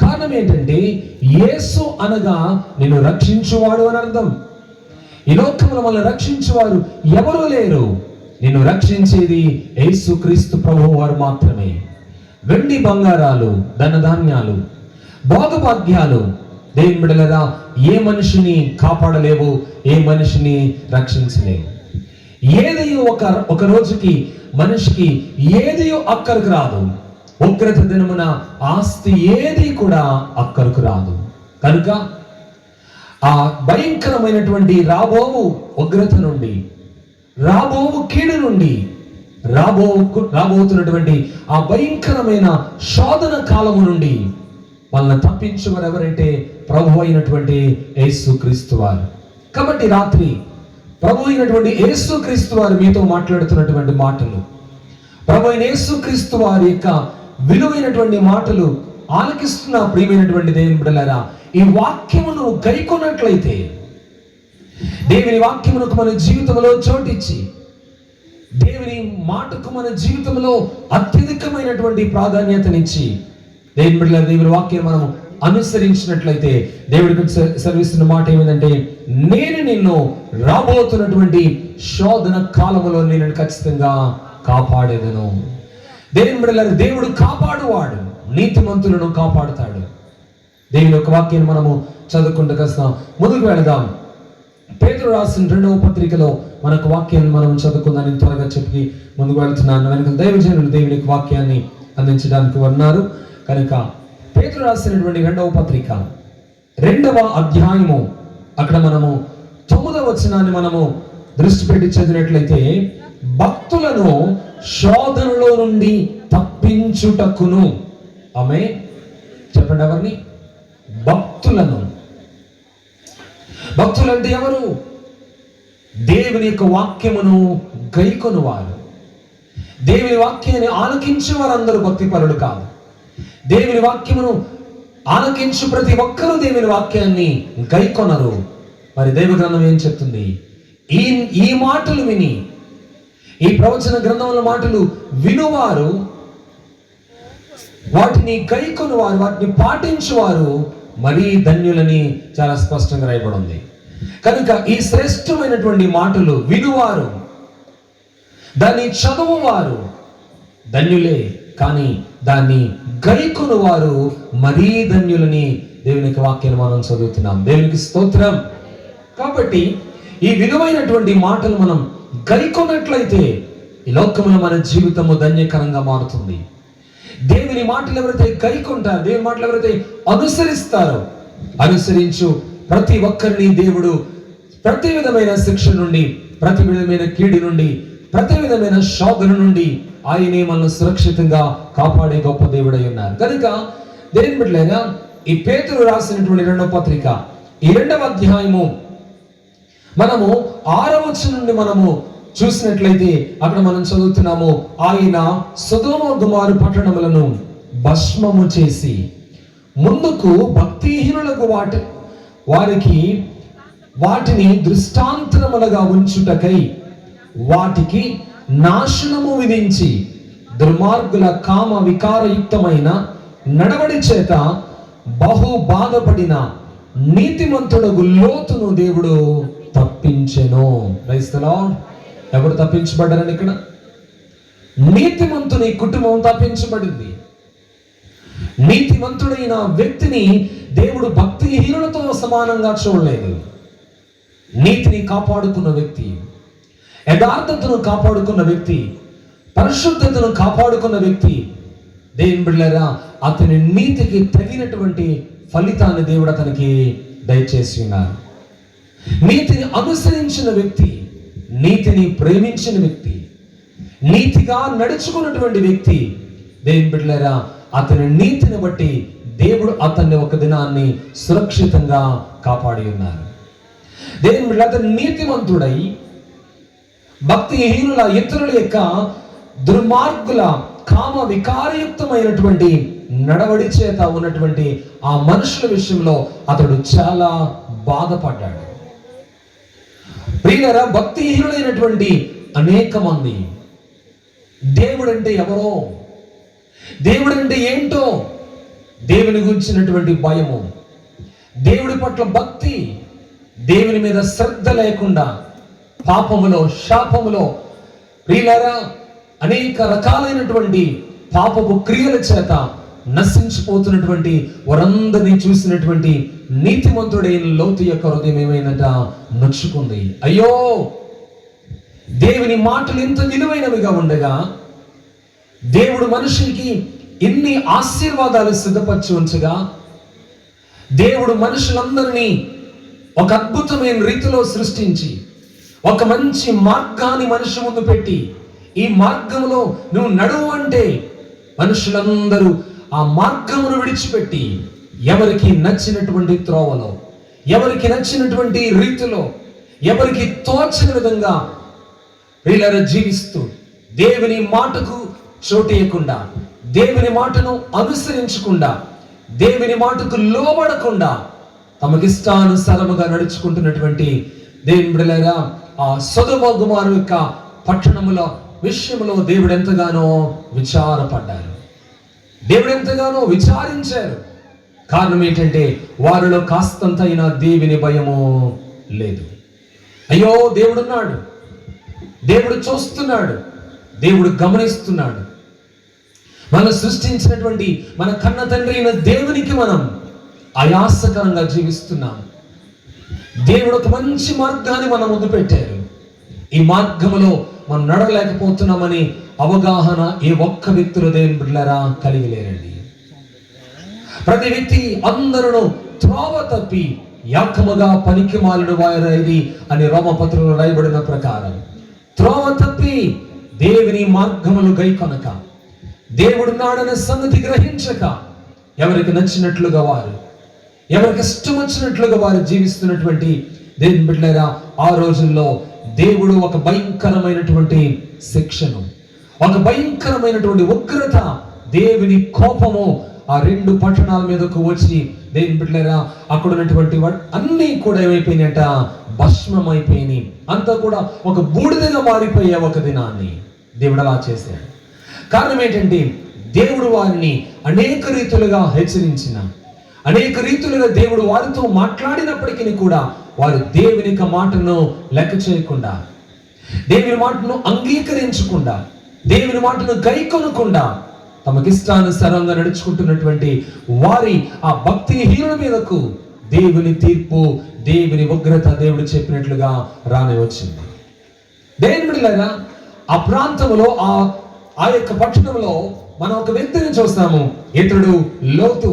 కారణం ఏంటంటే యేసు అనగా నిన్ను రక్షించువాడు అని అర్థం. ఈ లోకంలో మనల్ని రక్షించేవారు ఎవరు లేరు. నిన్ను రక్షించేది యేసు క్రీస్తు ప్రభువు వారు మాత్రమే. వెండి బంగారాలు, ధనధాన్యాలు, భోగభాగ్యాలు దేవుని బిడ్డలారా ఏ మనిషిని కాపాడలేవు, ఏ మనిషిని రక్షించలేవు. ఏది ఒక రోజుకి మనిషికి ఏది అక్కరకు రాదు. ఉగ్రత దినమున ఆస్తి ఏది కూడా అక్కరకు రాదు. కనుక ఆ భయంకరమైనటువంటి రాబోవు ఉగ్రత నుండి, రాబోవు కీడు నుండి, రాబోతున్నటువంటి ఆ భయంకరమైన శోధన కాలము నుండి వాళ్ళని తప్పించేవారు ఎవరంటే ప్రభు అయినటువంటి యేసు క్రీస్తు వారు. కాబట్టి రాత్రి ప్రభు అయినటువంటి యేసు క్రీస్తు వారు మీతో మాట్లాడుతున్నటువంటి మాటలు, ప్రభు అయిన యేసు క్రీస్తు వారి యొక్క విలువైనటువంటి మాటలు ఆలకిస్తున్న ప్రియమైనటువంటి దేవుని బిడ్డలారా, ఈ వాక్యమును గైకొన్నట్లయితే, దేవుని వాక్యమునకు మన జీవితంలో చోటిచ్చి, దేవుని మాటకు మన జీవితంలో అత్యధికమైనటువంటి ప్రాధాన్యతనిచ్చి, దేవుని బిడ్డలారా దేవుని వాక్యం మనం అనుసరించినట్లయితే దేవుడికి సెలవిస్తున్న మాట ఏమిటంటే, నేను నిన్ను రాబోతున్నటువంటి శోధన కాలములో నేను ఖచ్చితంగా కాపాడేదను. దేవుని బిడ్డలారా దేవుడు కాపాడువాడు, నీతిమంతులను కాపాడుతాడు. దేవుని యొక్క వాక్యాన్ని మనము చదువుకుంటూ కాస్త ముందుకు వెళదాం. పేతురు రాసిన 2వ పత్రికలో మనకు వాక్యాన్ని మనం చదువుకుందాన్ని త్వరగా చెప్పి ముందుకు వెళ్తున్నాను. వెనక దైవజనులు దేవుని యొక్క వాక్యాన్ని అందించడానికి ఉన్నారు కనుక పేతురు రాసినటువంటి 2వ పత్రిక 2వ అధ్యాయము అక్కడ మనము 9వ వచనాన్ని మనము దృష్టి పెట్టి చదివినట్లయితే, భక్తులను శోధనలో నుండి తప్పించుటకును. ఆమె చెప్పండి ఎవరిని? భక్తులను. భక్తులు అంటే ఎవరు? దేవుని యొక్క వాక్యమును గైకొను వారు. దేవుని వాక్యాన్ని ఆలకించే వారందరూ భక్తి పరులు కాదు. దేవుని వాక్యమును ఆలకించు ప్రతి ఒక్కరూ దేవుని వాక్యాన్ని గైకొనరు. మరి దైవ గ్రంథం ఏం చెప్తుంది? ఈ మాటలు విని, ఈ ప్రవచన గ్రంథముల మాటలు వినువారు, వాటిని గైకొను వారు, వాటిని పాటించువారు మరీ ధన్యులని చాలా స్పష్టంగా రాయబడి ఉంది. కనుక ఈ శ్రేష్టమైనటువంటి మాటలు వినువారు, దాన్ని చదువువారు ధన్యులే, కానీ దాన్ని గైకొను వారు మరీ ధన్యులని దేవునికి వాక్యాన్ని మనం చదువుతున్నాం. దేవునికి స్తోత్రం. కాబట్టి ఈ విలువైనటువంటి మాటలు మనం గైకొన్నట్లయితే ఈ లోకములో మన జీవితము ధన్యకరంగా మారుతుంది. దేవుని మాటలు ఎవరైతే గైకొంటారో, దేవుని మాటలు ఎవరైతే అనుసరిస్తారో, అనుసరించు ప్రతి ఒక్కరిని దేవుడు ప్రతి విధమైన శిక్ష నుండి, ప్రతి విధమైన కీడు నుండి, ప్రతి విధమైన శోధన నుండి ఆయనే మనల్ని సురక్షితంగా కాపాడే గొప్ప దేవుడై ఉన్నారు. కనుక దేవుని బిడ్డలారా ఈ పేతురు రాసినటువంటి 2వ పత్రిక ఈ 2వ అధ్యాయము మనము 6వ వచనం నుండి మనము చూసినట్లయితే అక్కడ మనం చదువుతున్నాము, ఆయన సొదొమ గొమొర్రా పట్టణములను భస్మము చేసి ముందుకు భక్తిహీనులకు వాటిని దృష్టాంతరములుగా ఉంచుటకై వాటికి నాశనము విధించి దుర్మార్గుల కామ వికారయుక్తమైన నడవడి చేత బహు బాధపడిన నీతిమంతుడగు లోతును దేవుడు తప్పించెను. Praise the lord. ఎవరు తప్పించబడ్డారని? ఇక్కడ నీతిమంతుని కుటుంబం తప్పించబడింది. నీతిమంతుడైన వ్యక్తిని దేవుడు భక్తిహీనులతో సమానంగా చూడలేదు. నీతిని కాపాడుకున్న వ్యక్తి, యథార్థతను కాపాడుకున్న వ్యక్తి, పరిశుద్ధతను కాపాడుకున్న వ్యక్తి, దేవుని బిడ్డలారా అతని నీతికి తగినటువంటి ఫలితాన్ని దేవుడు అతనికి దయచేసి ఉన్నారు. నీతిని అనుసరించిన వ్యక్తి, నీతిని ప్రేమించిన వ్యక్తి, నీతిగా నడుచుకున్నటువంటి వ్యక్తి, దేవుని బిడ్డలారా అతని నీతిని బట్టి దేవుడు అతన్ని ఒక దినాన్ని సురక్షితంగా కాపాడి ఉన్నారు. దేవుని బిడ్డలారా అతను నీతిమంతుడై భక్తిహీనుల ఇతరుల యొక్క దుర్మార్గుల కామ వికారయుక్తమైనటువంటి నడవడి చేత ఉన్నటువంటి ఆ మనుషుల విషయంలో అతడు చాలా బాధపడ్డాడు. ప్రియులారా భక్తిహీనులైనటువంటి అనేక మంది దేవుడంటే ఎవరో, దేవుడంటే ఏంటో, దేవుని గురించినటువంటి భయము, దేవుడి పట్ల భక్తి, దేవుని మీద శ్రద్ధ లేకుండా పాపములో, శాపములో ప్రియులారా అనేక రకాలైనటువంటి పాపపు క్రియల చేత నశించిపోతున్నటువంటి వారందరినీ చూసినటువంటి నీతిమంతుడైన లోతు యొక్క హృదయం ఏమైందంట, నొచ్చుకుంది. అయ్యో, దేవుని మాటలు ఎంత విలువైనవిగా ఉండగా దేవుడు మనుషులకి ఎన్ని ఆశీర్వాదాలు సిద్ధపరిచి ఉంచగా, దేవుడు మనుషులందరినీ ఒక అద్భుతమైన రీతిలో సృష్టించి ఒక మంచి మార్గాన్ని మనిషి ముందు పెట్టి, ఈ మార్గంలో నువ్వు నడువు అంటే మనుషులందరూ ఆ మార్గమును విడిచిపెట్టి ఎవరికి నచ్చినటువంటి త్రోవలో, ఎవరికి నచ్చినటువంటి రీతిలో, ఎవరికి తోచిన విధంగా వీళ్ళని జీవిస్తూ దేవుని మాటకు చోటేయకుండా, దేవుని మాటను అనుసరించకుండా, దేవుని మాటకు లోబడకుండా తమకిష్టానుసారముగా నడుచుకుంటున్నటువంటి దేవుని బిడ్డలారా, ఆ సొదొమ గొమొర్రా యొక్క పట్టణముల విషయంలో దేవుడు ఎంతగానో విచారపడ్డారు, దేవుడు ఎంతగానో విచారించారు. కారణం ఏంటంటే వారిలో కాస్తంత అయినా దేవుని భయము లేదు. అయ్యో, దేవుడున్నాడు, దేవుడు చూస్తున్నాడు, దేవుడు గమనిస్తున్నాడు. మనం సృష్టించినటువంటి మన కన్న తండ్రి అయిన దేవునికి మనం ఆయాసకరంగా జీవిస్తున్నాం. దేవుడు ఒక మంచి మార్గాన్ని మన ముందు పెట్టారు. ఈ మార్గములో మనం నడవలేకపోతున్నామని అవగాహన ఏ ఒక్క వ్యక్తిలో దేవుని బిడ్డలారా కలిగి లేరండి. ప్రతి వ్యక్తి అందరూ త్రోవ తప్పి యాకముగా పనికి మాలిన వారైరి అని రోమపత్రంలో రాయబడిన ప్రకారం త్రోవ తప్పి దేవుని మార్గములు గైకొనక, దేవుడున్నాడనే సంగతి గ్రహించక, ఎవరికి నచ్చినట్లుగా వారు, ఎవరికి ఇష్టం వచ్చినట్లుగా వారు జీవిస్తున్నటువంటి దేవుని బిడ్డలారా, ఆ రోజుల్లో దేవుడు ఒక భయంకరమైనటువంటి శిక్షను, ఒక భయంకరమైనటువంటి ఉగ్రత, దేవుని కోపము ఆ రెండు పట్టణాల మీదకు వచ్చి దేవుని బిడ్డలారా అక్కడ ఉన్నటువంటి అన్నీ కూడా ఏమైపోయినాయట, భస్మం అయిపోయినాయి. అంతా కూడా ఒక బూడిదగా మారిపోయే ఒక దినాన్ని దేవుడు అలా చేశాడు. కారణం ఏంటంటే దేవుడు వారిని అనేక రీతులుగా హెచ్చరించిన, అనేక రీతులుగా దేవుడు వారితో మాట్లాడినప్పటికీ కూడా వారు దేవుని యొక్క మాటను లెక్క చేయకుండా, దేవుని మాటను అంగీకరించకుండా, దేవుని మాటను గైకొనకుండా తమకిష్టానుసారంగా నడుచుకుంటున్నటువంటి వారి ఆ భక్తిహీనుల మీదకు దేవుని తీర్పు, దేవుని ఉగ్రత దేవుడు చెప్పినట్లుగా రాని వచ్చింది. దేవుని బిడ్డలారా, ఆ ప్రాంతంలో ఆ యొక్క పట్టణంలో మనం ఒక వ్యక్తిని చూస్తాము. ఇతడు లోతు.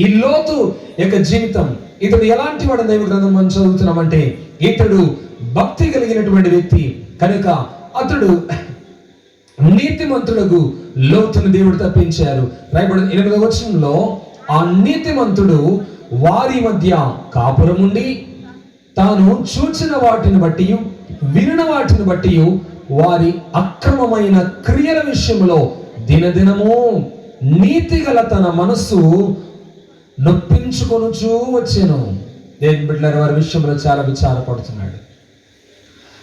ఈ లోతు యొక్క జీవితం, ఇతడు ఎలాంటి వాడు దైవ గ్రంథం మనం చదువుతున్నామంటే ఇతడు భక్తి కలిగినటువంటి వ్యక్తి కనుక అతడు నీతిమంతుడుకు లోతును దేవుడు తప్పించారు. రాయబడిన 8వ వచనంలో ఆ నీతిమంతుడు వారి మధ్య కాపురముండి తాను చూచిన వాటిని బట్టి, వినిన వాటిని బట్టి వారి అక్రమమైన క్రియల విషయంలో దినదినము నీతిగల తన మనస్సు నొప్పించుకొనుచూ వచ్చాను. దేవుని బిడ్డలారా, వారి విషయంలో చాలా విచారపడుతున్నాడు.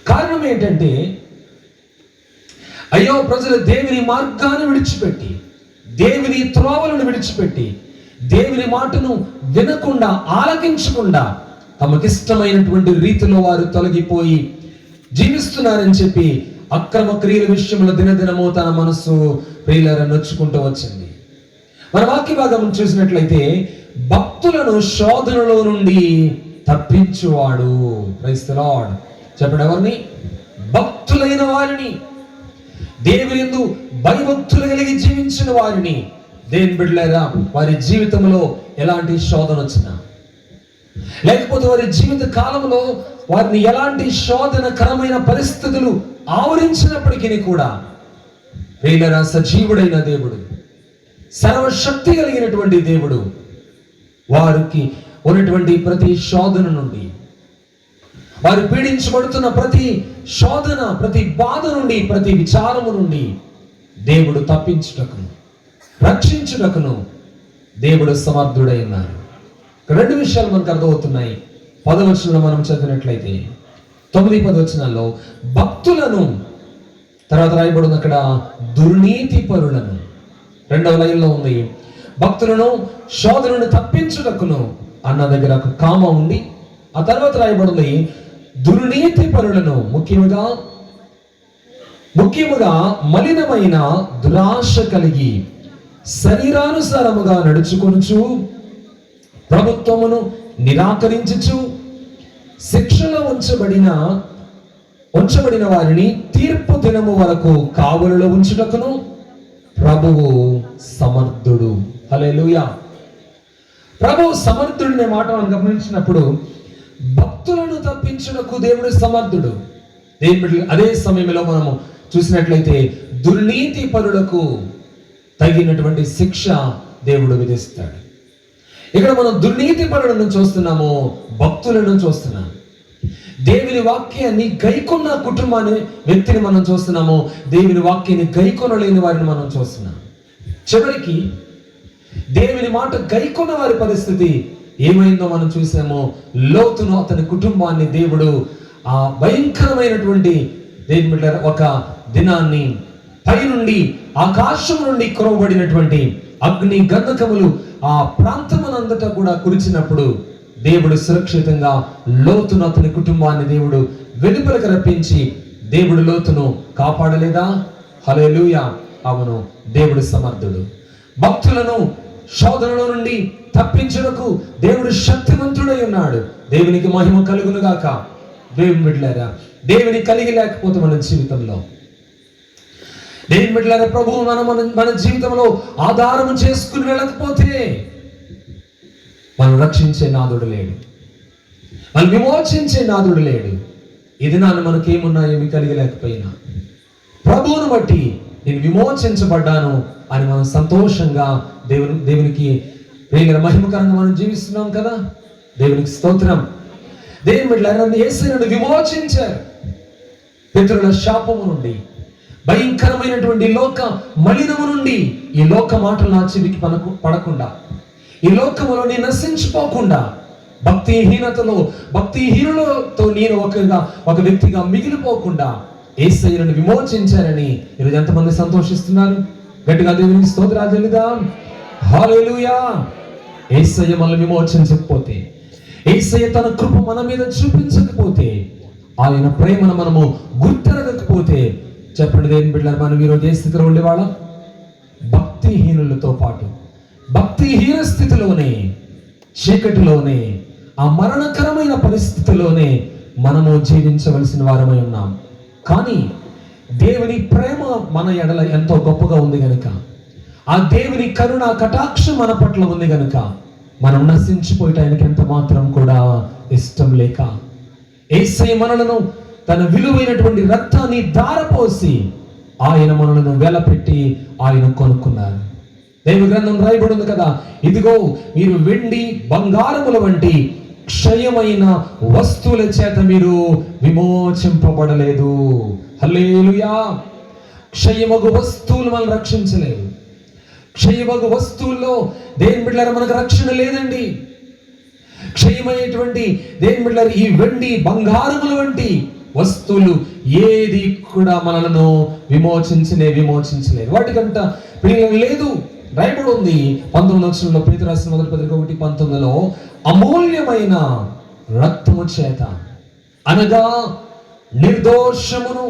కారణం ఏంటంటే, అయ్యో ప్రజలు దేవుని మార్గాన్ని విడిచిపెట్టి, దేవుని త్రోవలను విడిచిపెట్టి, దేవుని మాటను వినకుండా, ఆలకించకుండా తమకిష్టమైనటువంటి రీతిలో వారు తొలగిపోయి జీవిస్తున్నారని చెప్పి అక్రమ క్రియల విషయంలో దినదినము తన మనస్సు ప్రియులారా నొచ్చుకుంటూ వచ్చింది. మన వాక్య భాగం చూసినట్లయితే భక్తులను శోధనలో నుండి తప్పించువాడు. Praise the lord. చెప్పండి, ఎవరిని? భక్తులైన వారిని, దేవుని యందు భయభక్తులు కలిగి జీవించిన వారిని. దేవుని బిడ్డలారా, వారి జీవితంలో ఎలాంటి శోధన వచ్చినా, లేకపోతే వారి జీవిత కాలంలో వారిని ఎలాంటి శోధనకరమైన పరిస్థితులు ఆవరించినప్పటికీ కూడా ప్రియులారా, సజీవుడైన దేవుడు, సర్వశక్తి కలిగినటువంటి దేవుడు వారికి ఉన్నటువంటి ప్రతి శోధన నుండి, వారు పీడించబడుతున్న ప్రతి శోధన, ప్రతి బాధ నుండి, ప్రతి విచారము నుండి దేవుడు తప్పించుటకును, రక్షించుటకును దేవుడు సమర్థుడై ఉన్నారు. రెండు విషయాలు మనకు అర్థమవుతున్నాయి. 10వ వచనంలో మనం చదివినట్లయితే 9-10 వచనాల్లో భక్తులను, తర్వాత రాయబడింది అక్కడ దుర్నీతి పరులను. 2వ లైన్లో ఉంది భక్తులను శోధనను తప్పించుటకును అన్న దగ్గర ఒక కామ ఉంది. ఆ తర్వాత రాయబడింది దుర్నీతి పరులను, ముఖ్యముగా మలినమైన దురాశ కలిగి శరీరానుసారముగా నడుచుకొనుచు ప్రభుత్వమును నిరాకరించుచు శిక్షలో ఉంచబడిన వారిని తీర్పు దినము వరకు కావలిలో ఉంచుటకును ప్రభువు సమర్థుడు. హల్లెలూయా. ప్రభువు సమర్థుడు అనే మాట మనం గమనించినప్పుడు భక్తులను తప్పించుటకు దేవుడు సమర్థుడు. దేవుడు అదే సమయంలో మనము చూసినట్లయితే దుర్నీతి పరులకు తగినటువంటి శిక్ష దేవుడు విధిస్తాడు. ఇక్కడ మనం దుర్నీతి పరులను చూస్తున్నాము, భక్తులను చూస్తున్నాము. దేవుని వాక్యాన్ని గైకొన్న వ్యక్తిని మనం చూస్తున్నాము, దేవుని వాక్యాన్ని గైకొనలేని వారిని మనం చూస్తున్నాము. చివరికి దేవుని మాట గైకొన్న వారి పరిస్థితి ఏమైందో మనం చూసాము. లోతును, అతని కుటుంబాన్ని దేవుడు ఆ భయంకరమైనటువంటి ఒక దినాన్ని పైనుండి ఆకాశం నుండి కురవబడినటువంటి అగ్ని గంధకములు ఆ ప్రాంతమునంతటా కూడా కురిచినప్పుడు దేవుడు సురక్షితంగా లోతును, అతని కుటుంబాన్ని దేవుడు వెలుపలకు రప్పించి దేవుడు లోతును కాపాడలేదా? హల్లెలూయా. అవును, దేవుడు సమర్థుడు. భక్తులను శోధనలో నుండి తప్పించుటకు దేవుడు శక్తివంతుడై ఉన్నాడు. దేవునికి మహిమ కలుగును గాక. దేవుని బిడ్డలారా, దేవుని కలిగి లేకపోతే మన జీవితంలో, దేవుని బిడ్డలారా, ప్రభువు మన జీవితంలో ఆధారం చేసుకుని వెళ్ళకపోతే మనం రక్షించే నాదుడు లేడు, మనం విమోచించే నాదుడు లేడు. ఇది నాన్న మనకేమున్నాయేమి కలిగి లేకపోయినా ప్రభువును బట్టి నేను విమోచించబడ్డాను అని మనం సంతోషంగా దేవునికి ప్రేమ మహిమకరంగా మనం జీవిస్తున్నాం కదా. దేవునికి స్తోత్రం. దేవుని బిడ్డలారా, యేసయ్యను విమోచించారు పితరుల శాపము నుండి, భయంకరమైనటువంటి లోక మలినము నుండి. ఈ లోక మాటలు నా చెవికి పడకుండా, ఈ లోకములో నేను నశించిపోకుండా, భక్తిహీనులతో నేను ఒక వ్యక్తిగా మిగిలిపోకుండా యేసయ్యను విమోచించారని ఈరోజు ఎంతమంది సంతోషిస్తున్నారు? గట్టిగా దేవునికి స్తోత్రాలు చెల్లిద్దాం. హల్లెలూయా. యేసయ్య మనల్ని విమోచించకపోతే, యేసయ్య తన కృప మన మీద చూపించకపోతే, ఆయన ప్రేమను మనము గుర్తెరగకపోతే, చెప్పండి దేవుని బిడ్డలారా, మనం ఈరోజు ఏ స్థితిలో ఉండేవాళ్ళం? భక్తిహీనులతో పాటు భక్తిహీన స్థితిలోనే, చీకటిలోనే, ఆ మరణకరమైన పరిస్థితిలోనే మనము జీవించవలసిన వారమై ఉన్నాం. కానీ దేవుని ప్రేమ మన ఎడల ఎంతో గొప్పగా ఉంది గనుక, ఆ దేవుని కరుణ కటాక్షం మన పట్ల ఉంది గనుక మనం నశించిపోయి ఆయనకి ఎంత మాత్రం కూడా ఇష్టం లేక యేసయ్య మనలను తన విలువైనటువంటి రక్తాన్ని ధారపోసి ఆయన మనలను వెలపెట్టి ఆయన కొనుక్కున్నారు. దైవ గ్రంథం రాయబడి ఉంది కదా, ఇదిగో మీరు వెండి బంగారముల వంటి క్షయమైన వస్తువుల చేత మీరు విమోచింపబడలేదు. హల్లెలూయా. క్షయమగు వస్తువులు మనం రక్షించలేదు. క్షయమగు వస్తువుల్లో దేవుని బిడ్డలారా మనకు రక్షణ లేదండి. క్షయమైనటువంటి దేవుని బిడ్డలారా ఈ వెండి బంగారముల వంటి వస్తువులు ఏది కూడా మనలను విమోచించలేదు. వాటికంట ప్రియం లేదు. రాయబడి ఉంది 19 పేతురు రాసిన మొదటి పత్రిక 1:19 అమూల్యమైన రక్తము చేత, అనగా నిర్దోషమును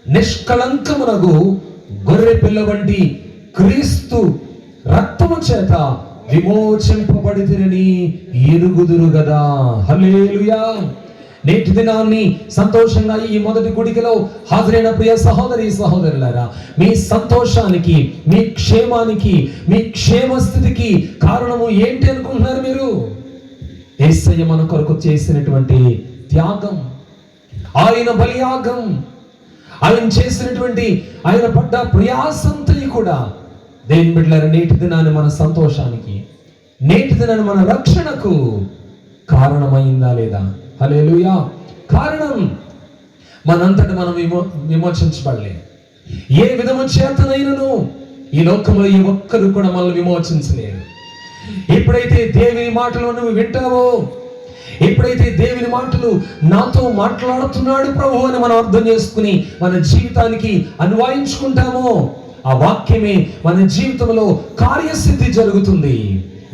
నిష్కళంకమునగు గొర్రె పిల్ల వంటి క్రీస్తు రక్తము చేత విమోచింపబడితిరని ఎరుగుదురు గదా. హల్లెలూయా. నేటి దినాన్ని సంతోషంగా ఈ మొదటి గుడికలో హాజరైన ప్రియ సహోదరి సహోదరులారా, మీ సంతోషానికి, మీ క్షేమానికి, మీ క్షేమ స్థితికి కారణము ఏంటి అనుకుంటున్నారు మీరు? యేసయ్య మన కొరకు చేసినటువంటి త్యాగం, ఆయన బలియాగం, ఆయన చేసినటువంటి ఆయన పడ్డ ప్రయాసంతో కూడా దేవుని బిడ్డలారా నేటి దినాన్ని మన సంతోషానికి, నేటి దినాన్ని మన రక్షణకు కారణమైందా లేదా? హల్లెలూయా. కారణం మనంతటి మనం విమోచించబడలేదు. ఏ విధము చేతనైనను ఈ లోకంలో ఏ ఒక్కరు కూడా మనల్ని విమోచించలేరు. ఎప్పుడైతే దేవుని మాటలు నువ్వు వింటావో, ఎప్పుడైతే దేవుని మాటలు నాతో మాట్లాడుతున్నాడు ప్రభు అని మనం అర్థం చేసుకుని మన జీవితానికి అన్వయించుకుంటామో, ఆ వాక్యమే మన జీవితంలో కార్యసిద్ధి జరుగుతుంది.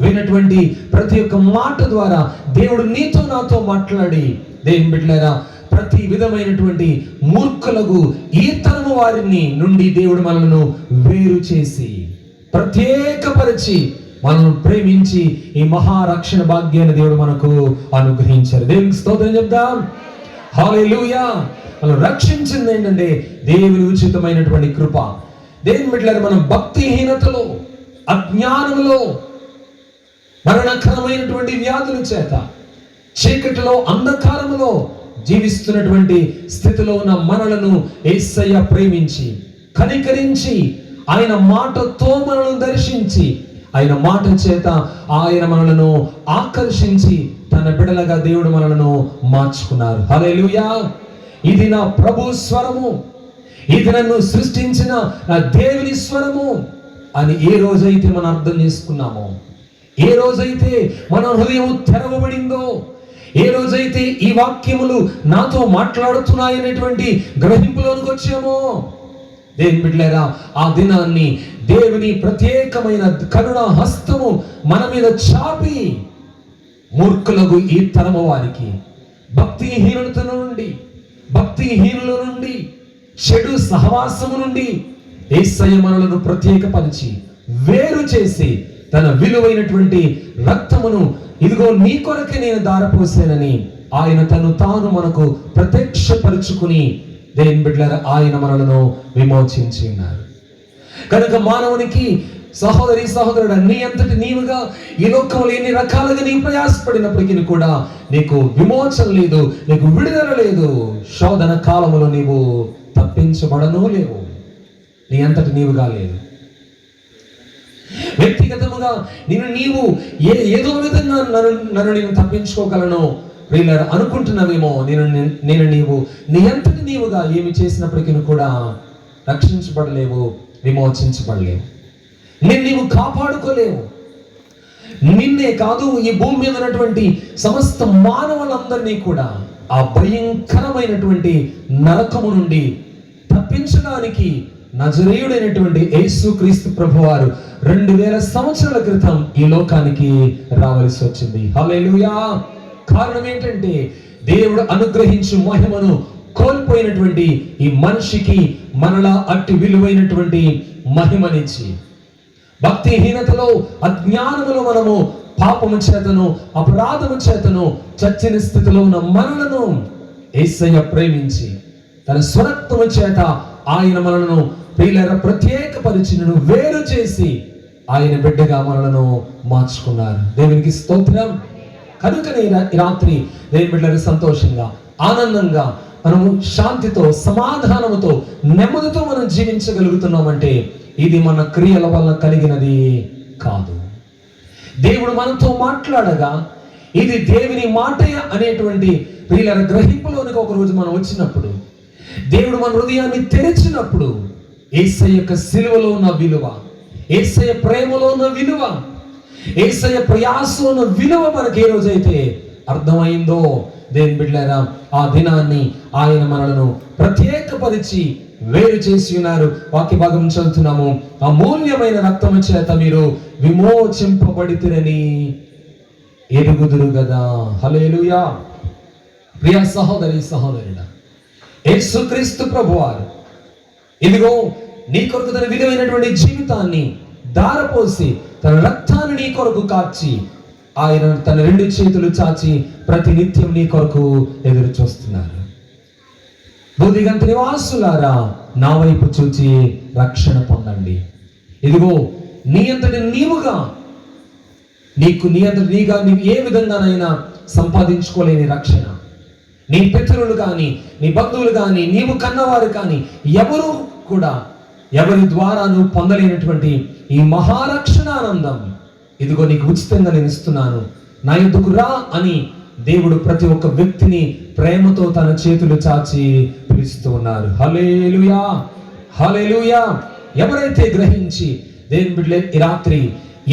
విన్నటువంటి ప్రతి ఒక్క మాట ద్వారా దేవుడు నీతో నాతో మాట్లాడి, దేవుని బిడ్డలారా, ప్రతి విధమైనటువంటి మూర్ఖులకు ఈ తరము వారిని నుండి దేవుడు మనలను వేరు చేసి ప్రత్యేకపరిచి మనల్ని ప్రేమించి ఈ మహారక్షణ భాగ్యాన్ని దేవుడు మనకు అనుగ్రహించారు. దేవునికి స్తోత్రం చెప్దాం. హల్లెలూయా. మనం రక్షించింది ఏంటంటే దేవుని ఉచితమైనటువంటి కృప. దేవుని బిడ్డలారా, మనం భక్తిహీనతలో, అజ్ఞానంలో, మరణకరమైనటువంటి వ్యాధుల చేత, చీకటిలో, అంధకారములో జీవిస్తున్నటువంటి స్థితిలో ఉన్న మనలను యేసయ్య ప్రేమించి కనికరించి ఆయన మాటతో మనలను దర్శించి ఆయన మాట చేత ఆయన మనలను ఆకర్షించి తన బిడలగా దేవుడు మనలను మార్చుకున్నారు. హల్లెలూయా. ఇది నా ప్రభు స్వరము, ఇది నన్ను సృష్టించిన నా దేవుని స్వరము అని ఏ రోజైతే మనం అర్థం చేసుకున్నామో, ఏ రోజైతే మన హృదయం తెరవబడిందో, ఏ రోజైతే ఈ వాక్యములు నాతో మాట్లాడుతున్నాయనేటువంటి గ్రహింపులోనికి వచ్చామో, దేవుని బిడ్డలారా, ఆ దినాన్ని దేవుని ప్రత్యేకమైన కరుణ హస్తము మన మీద చాపి మూర్ఖులకు ఈ తరము వారికి భక్తిహీనత నుండి, భక్తిహీనుల నుండి, చెడు సహవాసము నుండి యేసయ్య మనలను ప్రత్యేకపరిచి వేరు చేసి తన విలువైనటువంటి రక్తమును, ఇదిగో నీ కొరకే నేను దారపోసానని ఆయన తను తాను మనకు ప్రత్యక్షపరుచుకుని, దేవుని బిడ్డలారా, ఆయన మనలను విమోచించి ఉన్నారు. కనుక మానవునికి, సహోదరి సహోదరుడు, నీ అంతటి నీవుగా ఈ లోకంలో ఎన్ని రకాలుగా నీవు ప్రయాసపడినప్పటికీ కూడా నీకు విమోచన లేదు, నీకు విడుదల లేదు. శోధన కాలములో నీవు తప్పించబడను లేవు, నీ అంతటి నీవుగా లేదు. వ్యక్తిగతముగా నీవు ఏదో విధంగా నన్ను నేను తప్పించుకోగలను వీళ్ళ అనుకుంటున్నావేమో. నీవు నీ అంతటి నీవుగా ఏమి చేసినప్పటికీ కూడా రక్షించబడలేవు, విమోచించబడలేవు. నీవు కాపాడుకోలేవు. నిన్నే కాదు, ఈ భూమి మీద ఉన్నటువంటి సమస్త మానవులందరినీ కూడా ఆ భయంకరమైనటువంటి నరకము నుండి తప్పించడానికి నజరేయుడైనటువంటి యేసుక్రీస్తు ప్రభువారు 2000 సంవత్సరాల క్రితం ఈ లోకానికి రావాల్సి వచ్చింది. హల్లెలూయా. కారణం ఏంటంటే దేవుడు అనుగ్రహించు మహిమను కోల్పోయినటువంటి ఈ మనిషికి మనలా అట్టి విలువైనటువంటి మహిమనిచ్చి, భక్తిహీనతలో, అజ్ఞానములో మనము పాపము చేతను, అపరాధము చేతను చచ్చిన స్థితిలో ఉన్న మనలను యేసయ్య ప్రేమించి తన స్వరక్తము చేత ఆయన మనలను ప్రత్యేకపరిచినను వేరు చేసి ఆయన బిడ్డగా మనలను మార్చుకున్నారు. దేవునికి స్తోత్రం. కనుకనే ఈ రాత్రి దేవుని బిడ్డలకు సంతోషంగా, ఆనందంగా, మనము శాంతితో, సమాధానముతో, నెమ్మదితో మనం జీవించగలుగుతున్నామంటే ఇది మన క్రియల వల్ల కలిగినది కాదు. దేవుడు మనతో మాట్లాడగా ఇది దేవుని మాటే అనేటువంటి ప్రియుల గ్రహింపులోనికి ఒకరోజు మనం వచ్చినప్పుడు, దేవుడు మన హృదయాన్ని తెరిచినప్పుడు యేసయ్య యొక్క సిలువలో ఉన్న విలువ, యేసయ్య ప్రేమలో ఉన్న విలువ, యేసయ్య ప్రయాసంలో ఉన్న విలువ మనకి ఏ రోజైతే అర్థమైందో, దేవుని బిడ్డలారా, ఆ దినాన్ని ఆయన మనలను ప్రత్యేకపరిచి వేరు చేసి ఉన్నారు. వాక్య భాగం చదువుతున్నాము. అమూల్యమైన రక్తము చేత మీరు విమోచింపబడితిరని ఎరుగుదురు కదా. హల్లెలూయా. ప్రియ సహోదరి సహోదరుడా, యేసుక్రీస్తు ప్రభువారు ఇదిగో నీ కొరకు తన విలువైనటువంటి జీవితాన్ని దారపోసి తన రక్తాన్ని నీ కొరకు కార్చి ఆయన తన 2 చేతులు చాచి ప్రతి నిత్యం నీ కొరకు ఎదురు చూస్తున్నారు. బుద్ధిగంత నివాసులారా, నా వైపు చూచి రక్షణ పొందండి. ఇదిగో నీ అంతటి నీవుగా, నీ అంతటి నీవు ఏ విధంగానైనా సంపాదించుకోలేని రక్షణ, నీ పితరులు కానీ, నీ బంధువులు కానీ, నీవు కన్నవారు కానీ ఎవరు కూడా ఎవరి ద్వారా నువ్వు పొందలేనటువంటి ఈ మహారక్షణ ఆనందం ఇదిగో నీకు ఉచితంగా నేను ఇస్తున్నాను, నా యొద్దకు రా అని దేవుడు ప్రతి ఒక్క వ్యక్తిని ప్రేమతో తన చేతులు చాచి పిలుస్తూ ఉన్నారు. హల్లెలూయా, హల్లెలూయా. ఎవరైతే గ్రహించి దేవుని బిడ్డలే ఈ రాత్రి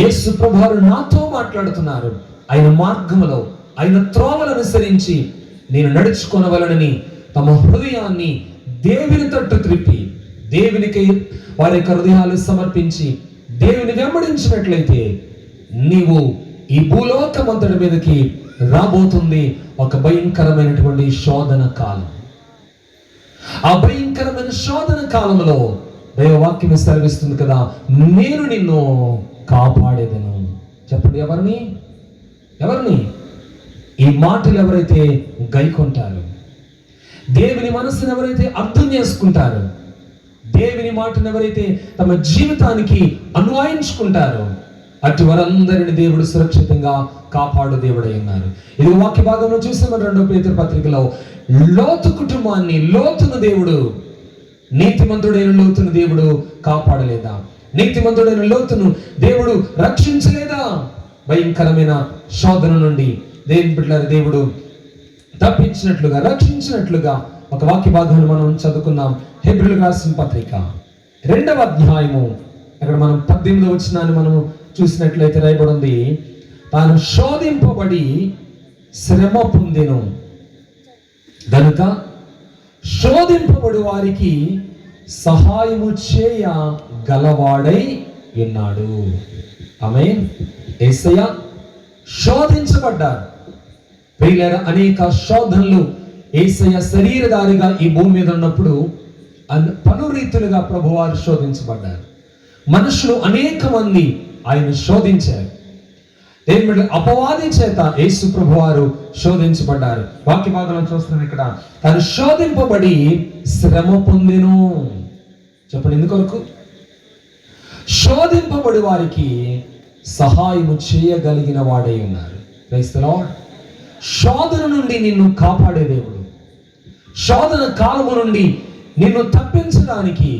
యేసు ప్రభువారు నాతో మాట్లాడుతున్నారు, ఆయన మార్గములో, ఆయన త్రోవలను అనుసరించి నేను నడుచుకొనవలనని తమ హృదయాన్ని దేవుని తట్టు త్రిప్పి దేవునికి వారి యొక్క హృదయాలు సమర్పించి దేవుని వెంబడించినట్లయితే నీవు ఈ భూలోకమంతటి మీదకి రాబోతుంది ఒక భయంకరమైనటువంటి శోధన కాలం. ఆ భయంకరమైన శోధన కాలంలో దైవవాక్యం సెలవిస్తుంది కదా, నేను నిన్ను కాపాడేదను. చెప్పండి, ఎవరిని? ఈ మాటలు ఎవరైతే గైకొంటారో, దేవుని మనసును ఎవరైతే అర్థం చేసుకుంటారో, దేవుని మాటను ఎవరైతే తమ జీవితానికి అన్వయించుకుంటారో, అటు వారందరిని దేవుడు సురక్షితంగా కాపాడు దేవుడై ఉన్నారు. ఇది వాక్య భాగంలో చూసాము 2వ పేతురు పత్రికలో. లోతు కుటుంబాన్ని, లోతును దేవుడు, నీతిమంతుడైన లోతును దేవుడు కాపాడలేదా? నీతిమంతుడైన లోతును దేవుడు రక్షించలేదా? భయంకరమైన శోధన నుండి దేవుని బిడ్డలారా దేవుడు తప్పించినట్లుగా, రక్షించినట్లుగా ఒక వాక్య భాగాన్ని మనం చదువుకుందాం. హెబ్రీయులకు రాసిన పత్రిక 2వ అధ్యాయము, అక్కడ మనం 18వ వచనాన్ని మనం చూసినట్లయితే రాయబడింది, తాను శోధింపబడి శ్రమ పొందెను గనుక శోధింపబడు వారికి సహాయము చేయ గలవాడై ఉన్నాడు. ఆమేన్. యేసయ్య శోధించబడ్డారు. ప్రియులారా, అనేక శోధనలు యేసయ్య శరీరధారిగా ఈ భూమి మీద ఉన్నప్పుడు పలు రీతులుగా ప్రభువారు శోధించబడ్డారు. మనుషులు అనేక మంది ఆయన శోధించారు. దేవుడు అపవాది చేత యేసు ప్రభువారు శోధించబడ్డారు. వాక్య భాగంలో చూస్తున్నాం ఇక్కడ, తాను శోధింపబడి శ్రమ పొందెను. చెప్పండి, ఎందుకొరకు? శోధింపబడి వారికి సహాయము చేయగలిగిన వాడై ఉన్నారు. Praise the lord. శోధన నుండి నిన్ను కాపాడే దేవుడు, శోధన కాలము నుండి నిన్ను తప్పించడానికి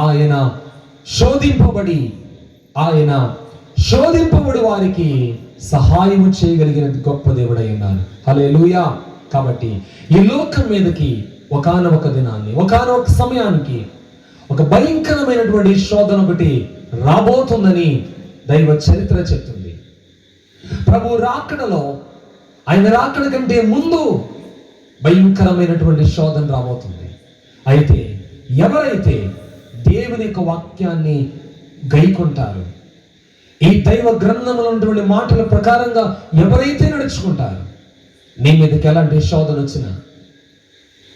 ఆయన శోధింపబడి వారికి సహాయము చేయగలిగిన గొప్ప దేవుడై ఉన్నారు. హల్లెలూయా. కాబట్టి ఈ లోకం మీదకి ఒకానొక దినాన్ని, ఒకానొక సమయానికి ఒక భయంకరమైనటువంటి శోధన ఒకటి రాబోతుందని దైవ చరిత్ర చెప్తుంది. ప్రభు రాకడలో, ఆయన రాకడ కంటే ముందు భయంకరమైనటువంటి శోధన రాబోతుంది. అయితే ఎవరైతే దేవుని యొక్క వాక్యాన్ని గైకొంటారు, ఈ దైవ గ్రంథంలో ఉన్నటువంటి మాటల ప్రకారంగా ఎవరైతే నడుచుకుంటారు, నీ మీదకి ఎలాంటి శోధన వచ్చినా,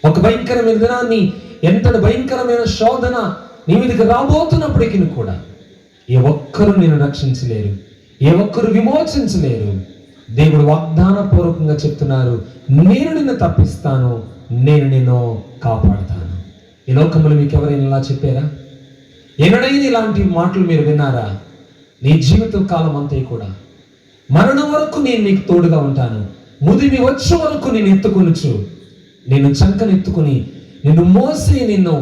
ఒక భయంకరమైన దినాన్ని, ఎంతటి భయంకరమైన శోధన నీ మీదకి రాబోతున్నప్పటికీ కూడా ఏ ఒక్కరు నేను రక్షించలేరు, ఏ ఒక్కరు విమోచించలేరు. దేవుడు వాగ్దాన పూర్వకంగా చెప్తున్నారు, నేను నిన్ను తప్పిస్తాను, నేను నిన్ను కాపాడుతాను. ఈ లోకంలో మీకు ఎవరైనా ఇలా చెప్పారా? ఎన్నడైనా ఇలాంటి మాటలు మీరు విన్నారా? నీ జీవిత కాలం అంతా కూడా మరణం వరకు నేను నీకు తోడుగా ఉంటాను, ముదిమి వచ్చే వరకు నేను ఎత్తుకొనుచు, నేను చంకనెత్తుకుని నిన్ను మోసి నిన్ను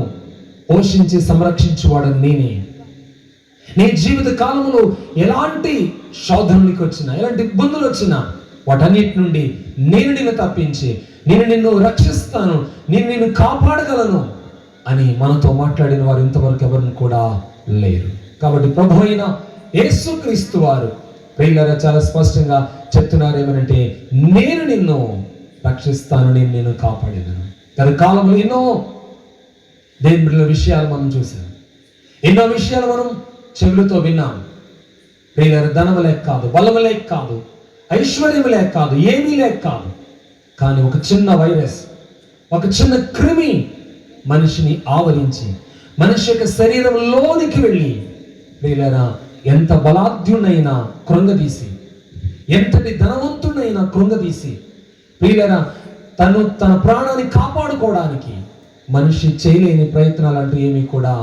పోషించి సంరక్షించువాడు నేనే. నీ జీవిత కాలంలో ఎలాంటి శోధనలకు వచ్చినా, ఎలాంటి ఇబ్బందులు వచ్చినా, వాటన్నిటి నుండి నేను నిన్ను తప్పించి, నేను నిన్ను రక్షిస్తాను, నేను నిన్ను కాపాడగలను అని మనతో మాట్లాడిన వారు ఇంతవరకు ఎవరిని కూడా లేరు. కాబట్టి ప్రభు అయిన యేసుక్రీస్తు వారు ప్రియులారా చాలా స్పష్టంగా చెప్తున్నారు ఏమనంటే, నేను నిన్ను రక్షిస్తాను, నేను నిన్ను కాపాడేదను. గత కాలంలో ఎన్నో దేవుని బిడ్డల విషయాలు మనం చూసాం, ఎన్నో విషయాలు మనం చెవులతో విన్నాం. ప్రియులారా, ధనము లేక కాదు, బలము లేక కాదు, ఐశ్వర్యం లేక కాదు, ఏమీ లేక కాదు, కానీ ఒక చిన్న వైరస్, ఒక చిన్న క్రిమి మనిషిని ఆవరించి మనిషి యొక్క శరీరంలోనికి వెళ్ళి ప్రియులారా ఎంత బలాఢ్యునైనా కృంగదీసి, ఎంతటి ధనవంతుడైనా కృంగదీసి, ప్రియులారా తన ప్రాణాన్ని కాపాడుకోవడానికి మనిషి చేయలేని ప్రయత్నాలు అంటూ ఏమీ కూడా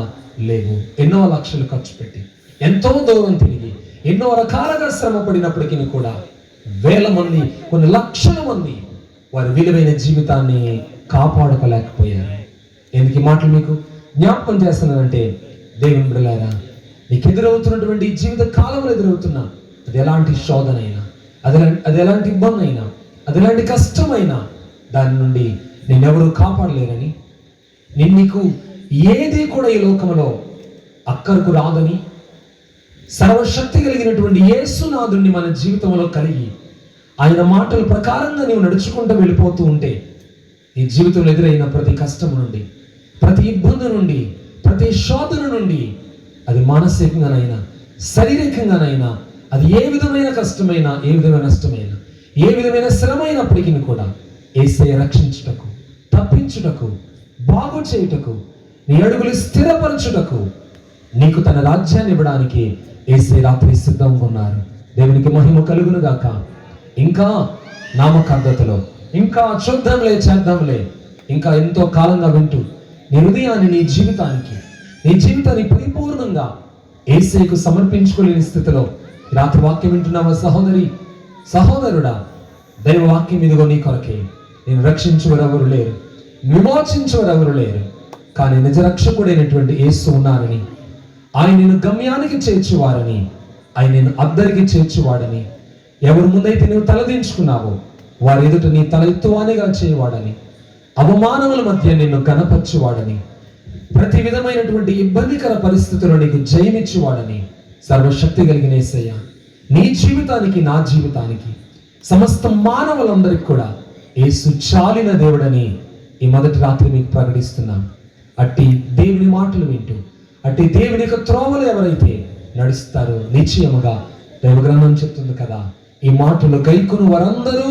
లేవు. ఎన్నో లక్షలు ఖర్చు పెట్టి, ఎంతో దూరం తిరిగి, ఎన్నో రకాలుగా శ్రమ పడినప్పటికీ కూడా వేల మంది, కొన్ని లక్షల మంది వారి విలువైన జీవితాన్ని కాపాడుకోలేకపోయారు. ఎందుకు ఈ మాటలు మీకు జ్ఞాపకం చేస్తున్నానంటే, దేవుని బిడ్డలారా, నీకు ఎదురవుతున్నటువంటి జీవిత కాలంలో ఎదురవుతున్నా, అది ఎలాంటి శోధన అయినా, అది ఎలాంటి ఇబ్బంది అయినా, అది ఎలాంటి కష్టమైనా, దాని నుండి నిన్నెవరూ కాపాడలేరని, నీకు ఏది కూడా ఈ లోకంలో అక్కరకు రాదని, సర్వశక్తి కలిగినటువంటి యేసునాథుడిని మన జీవితంలో కలిగి ఆయన మాటల ప్రకారంగా నీవు నడుచుకుంటూ వెళ్ళిపోతూ ఉంటే, నీ జీవితంలో ఎదురైన ప్రతి కష్టం నుండి, ప్రతి ఇబ్బంది నుండి ప్రతి శోధన నుండి, అది మానసికంగానైనా శారీరకంగానైనా, అది ఏ విధమైన కష్టమైనా, ఏ విధమైన నష్టమైనా, ఏ విధమైన శ్రమ అయినప్పటికీ కూడా యేసయ్య రక్షించుటకు, తప్పించుటకు, బాగు చేయుటకు, నీ అడుగులు స్థిరపరచుటకు, నీకు తన రాజ్యాన్ని ఇవ్వడానికి యేసయ్య రాత్రి సిద్ధంగా ఉన్నారు. దేవునికి మహిమ కలుగును గాక. ఇంకా నామకార్థతలో ఇంకా చూద్దాంలే, చేద్దాంలే, ఇంకా ఎంతో కాలంగా వింటూ నీ హృదయాన్ని, నీ జీవితాన్ని పరిపూర్ణంగా యేసయ్యకు సమర్పించుకోలేని స్థితిలో రాత్రి వాక్యం వింటున్నావా సహోదరి, సహోదరుడా? దైవ వాక్యం ఇదిగో నీ కొరకే. నేను రక్షించువారెవరు లేరు, విమోచించువారెవరు లేరు, కానీ నిజ రక్షకుడైనటువంటి యేసు ఉన్నారని, ఆయన నిన్ను గమ్యానికి చేర్చువారని, ఆయన నిన్ను అద్దరికి చేర్చువాడని, ఎవరి ముందైతే నువ్వు తలదించుకున్నావో వారి ఎదుట నీ తల ఎత్తువానిగా చేయవాడని, అవమానముల మధ్య నిన్ను కనపరచువాడని, ప్రతి విధమైనటువంటి ఇబ్బందికర పరిస్థితుల్లో నీకు జయమిచ్చువాడని, సర్వశక్తి కలిగిన యేసయ్య నీ జీవితానికి, నా జీవితానికి, సమస్త మానవులందరికీ కూడా యేసు చాలిన దేవుడని ఈ మొదటి రాత్రి మీకు ప్రకటిస్తున్నాం. అట్టి దేవుని మాటలు వింటూ, అట్టి దేవుని యొక్క త్రోవలు ఎవరైతే నడుస్తారో నిశ్చయముగా దైవగ్రంథం చెప్తుంది కదా, ఈ మాటలు గైకొను వారందరూ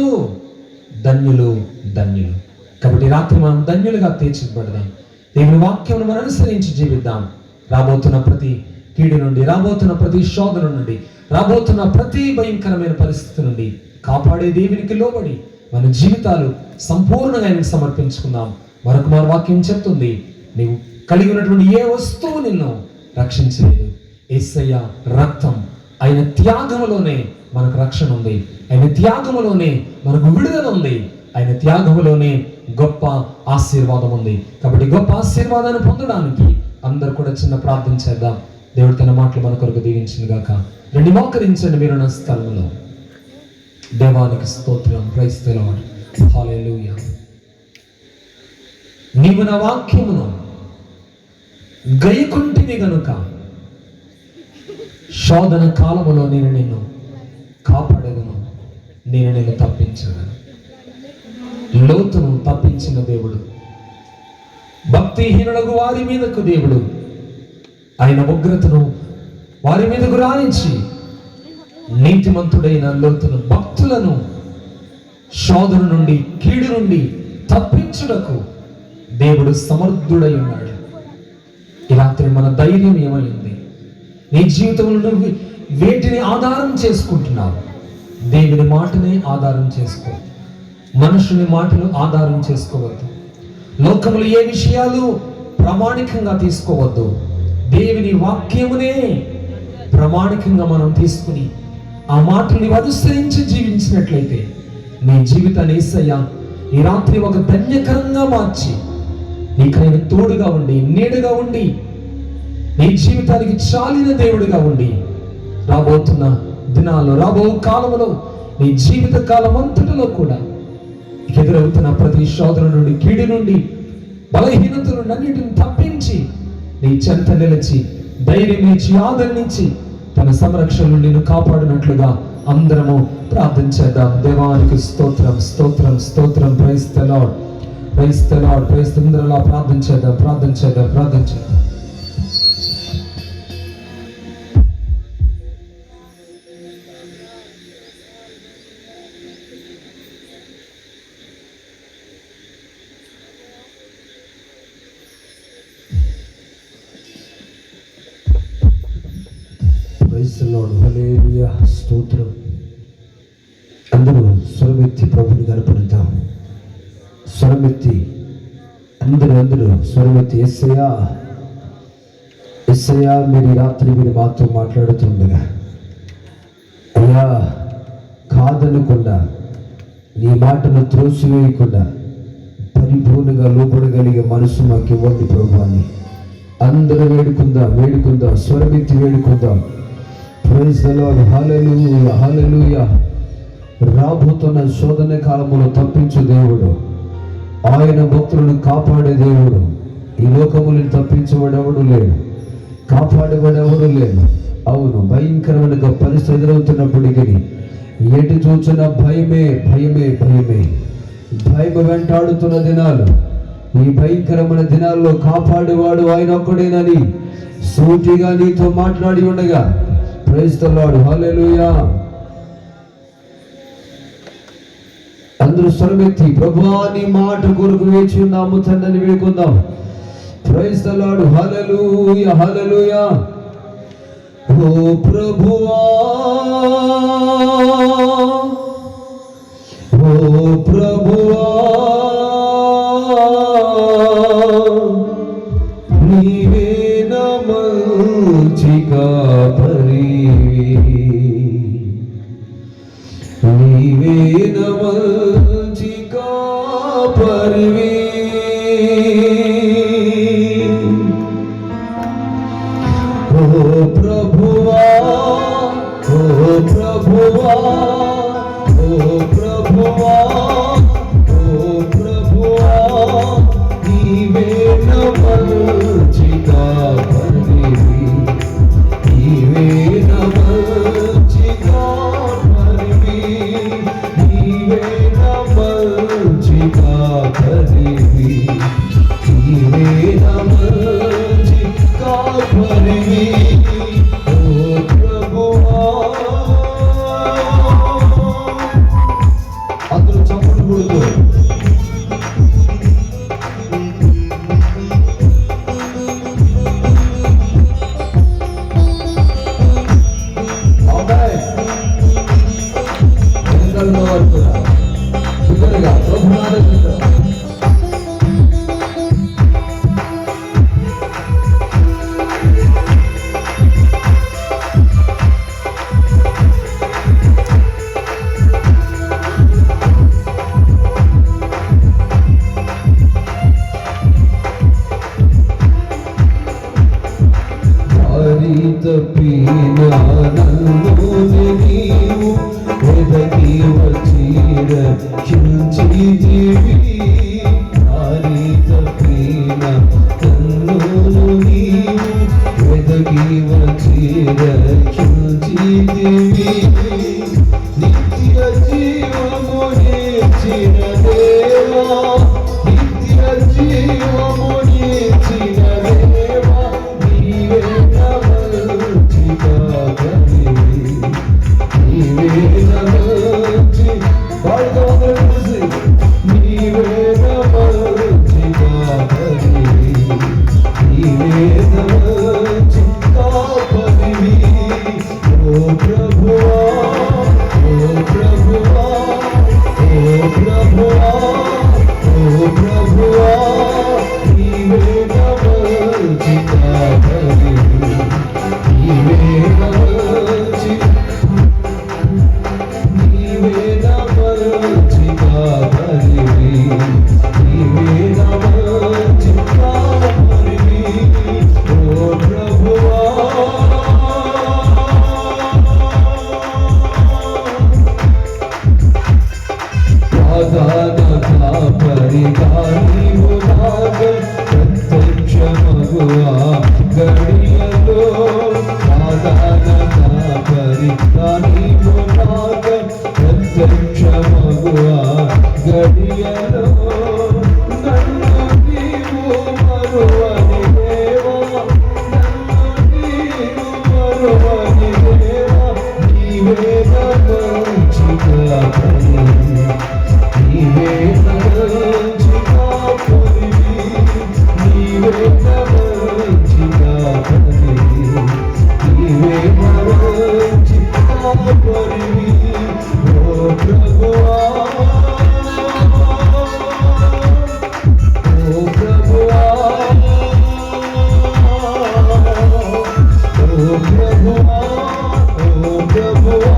ధన్యులు, ధన్యులు. కాబట్టి రాత్రి మనం ధన్యులుగా తీర్చిదిద్దబడదాం. దేవుని వాక్యమును మనం అనుసరించి జీవిద్దాం. రాబోతున్న ప్రతి కీడు నుండి, రాబోతున్న ప్రతి శోధన నుండి, రాబోతున్న ప్రతి భయంకరమైన పరిస్థితి నుండి కాపాడే దేవునికి లోబడి మన జీవితాలు సంపూర్ణంగా ఆయనకు సమర్పించుకుందాం. మరొక వాక్యం చెప్తుంది, నీవు కలిగి ఉన్నటువంటి ఏ వస్తువు నిన్ను రక్షించలేదు. యేసయ్య రక్తం, ఆయన త్యాగములోనే మనకు రక్షణ ఉంది, ఆయన త్యాగములోనే మనకు విడుదల ఉంది, ఆయన త్యాగములోనే గొప్ప ఆశీర్వాదం ఉంది. కాబట్టి గొప్ప ఆశీర్వాదాన్ని పొందడానికి అందరూ కూడా చిన్న ప్రార్థన చేద్దాం. దేవుడు తన మాటలు మన కొరకు దీవించును గాక. రండి, మోకరించండి మీరు నా స్థలంలో. దేవానికి స్తోత్రం. Praise the lord. హల్లెలూయా. నీవు నా వాక్యమును గైకొంటివి గనుక శోధన కాలములో నేను నిన్ను కాపాడగలను, నేను నిన్ను తప్పించగలను. లోతును తప్పించిన దేవుడు, భక్తిహీనులకు వారి మీదకు దేవుడు ఆయన ఉగ్రతను వారి మీదకు రానించి నీతిమంతుడైన లోతును, భక్తులను శోధన నుండి, కీడు నుండి తప్పించుటకు దేవుడు సమర్థుడై ఉన్నాడు. ఈ రాత్రి మన ధైర్యం ఏమైంది? నీ జీవితంలో నువ్వు వేటిని ఆధారం చేసుకుంటున్నావు? దేవుని మాటనే ఆధారం చేసుకో, మనుషుని మాటలు ఆధారం చేసుకోవద్దు. లోకములు ఏ విషయాలు ప్రామాణికంగా తీసుకోవద్దు. దేవుని వాక్యమునే ప్రామాణికంగా మనం తీసుకుని ఆ మాటల్ని అనుసరించి జీవించినట్లయితే నీ జీవితాన్ని యేసయ్య ఈ రాత్రి ఒక ధన్యకరంగా మార్చి నీకైనా తోడుగా ఉండి, నీడగా ఉండి, నీ జీవితానికి చాలిన దేవుడిగా ఉండి రాబోతున్న దినాల్లో, రాబో కాలంలో, నీ జీవిత కాలం అంతటిలో కూడా ఎదురవుతున్న ప్రతి శోధన నుండి, కీడు నుండి, బలహీనత నుండి అన్నిటిని తప్పించి నీ చెంత నిలిచి, ధైర్యం ఇచ్చి, ఆదరణించి తన సంరక్షణ నుండి నిన్ను కాపాడినట్లుగా అందరము ప్రార్థన చేద్దాం. దేవానికి స్తోత్రం, స్తోత్రం, స్తోత్రం. Praise the lord, praise the lord, praise the lord. అందరూ ప్రార్థన చేద్దాం, ప్రార్థన చేద్దాం, ప్రార్థన చేద్దాం. హల్లెలూయా, స్తోత్రం. అందరూ స్వరమెత్తి ప్రభుని కనపడతాం. స్వరమెత్తి అందరూ స్వరమెత్తి యేసయ్యా, యేసయ్యా, మీరు ఈ రాత్రి మీరు మాతో మాట్లాడుతుండగా అయ్యా, కాదనకుండా, నీ మాటను త్రోసివేయకుండా పరిపూర్ణంగా లోపడగలిగే మనసు మాకు ఇవ్వండి ప్రభు అని అందరూ వేడుకుందాం, స్వరమెత్తి వేడుకుందాం. Praise the lord. Hallelujah, hallelujah. రాబోతున్న శోధన కాలములో తప్పించు దేవుడు, ఆయన భక్తులను కాపాడే దేవుడు. ఈ లోకములను తప్పించేవాడెవడు లేడు, కాపాడేవాడెవడు లేడు. అవును, భయంకరమైన పరిస్థితి ఎదురవుతున్నప్పటికీ ఎటు చూచిన భయమే, భయమే, భయమే. భయం వెంటాడుతున్న దినాలు, ఈ భయంకరమైన దినాల్లో కాపాడేవాడు ఆయన ఒక్కడేనని సూటిగా నీతో మాట్లాడి ఉండగా, ప్రైజ్ ది లార్డ్, హల్లెలూయా. అందరూ స్వరమెత్తి ప్రభువా నీ మాట కొరకు వేచి ఉన్నాము తండ్రిని వేడుకుందాం. ప్రైజ్ ది లార్డ్, హల్లెలూయా, హల్లెలూయా. ఓ ప్రభువా, ఓ ప్రభువా, నీవే నా మంచి కాపరివి, నీవే నా మంచి కాపరివి. ఓ ప్రభువా, ఓ ప్రభువా, ఓ ప్రభువా, ఓ ప్రభువా, నీవే నా మంచి కాపరివి, నీవే నా మంచి కాపరివి, నీవే నా మంచి కాపరివి, నీవే నా మంచి కాపరివి. ఓ ప్రభువా, అందరూ చప్పట్లు కొడుతూ తప్పిన నన్ను నీవు వెదకి వచ్చి రక్షించితివి, దారి తప్పిన నన్ను నీవు వెదకి వచ్చి రక్షించితివి, నిత్య జీవమునిచ్చిన దేవా, నిత్య జీవమునిచ్చిన దేవా, నీవే నా మంచి కాపరివి, నీవే నా మంచి, పాడుతూ అందరూ కలిసి, నీవే నా మంచి కాపరివి, నీవే నా మంచి కాపరివి. ఓ ప్రభువా, ఓ ప్రభువా, ఓ ప్రభువా, ఓ ప్రభువా, నీవే నా మంచి కాపరివి, నీవే నా మంచి, నీవే నా మంచి కాపరివి, నీవే నా మంచి కాపరివి. ఓ ప్రభువా, ప్రధాన కాపరిగా నీవు నాకు ప్రత్యక్షమగువా గడియలో, ప్రధాన కాపరిగా నీవు నాకు ప్రత్యక్షమగువా గడియలో, నన్ను నీవు మరువని దేవా, నన్ను నీవు మరువని దేవా, నీవే నా మంచి కాపరివి, నీవే నా మంచి కాపరివి, నీవే నా మంచి కాపరివి, నీవే నా మంచి కాపరివి. ఓ ప్రభువా, ఓ ప్రభువా, ఓ ప్రభువా, ఓ ప్రభువా,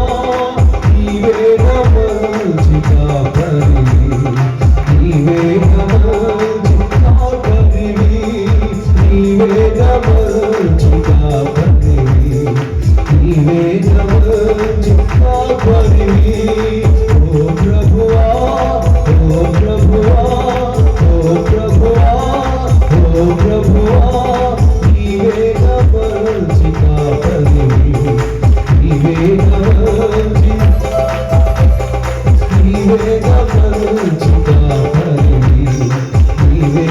నీవే నా మంచి కాపరివి, నీవే నా మంచి కాపరివి, నీవే నా మంచి కాపరివి, నీవే నా మంచి కాపరివి. ఓ ప్రభువా, ఓ ప్రభువా, ఓ ప్రభువా, ఓ ప్రభువా, నీవే నా మంచి కాపరివి, నీవే నా మంచి, నీవే నా మంచి కాపరివి, నీవే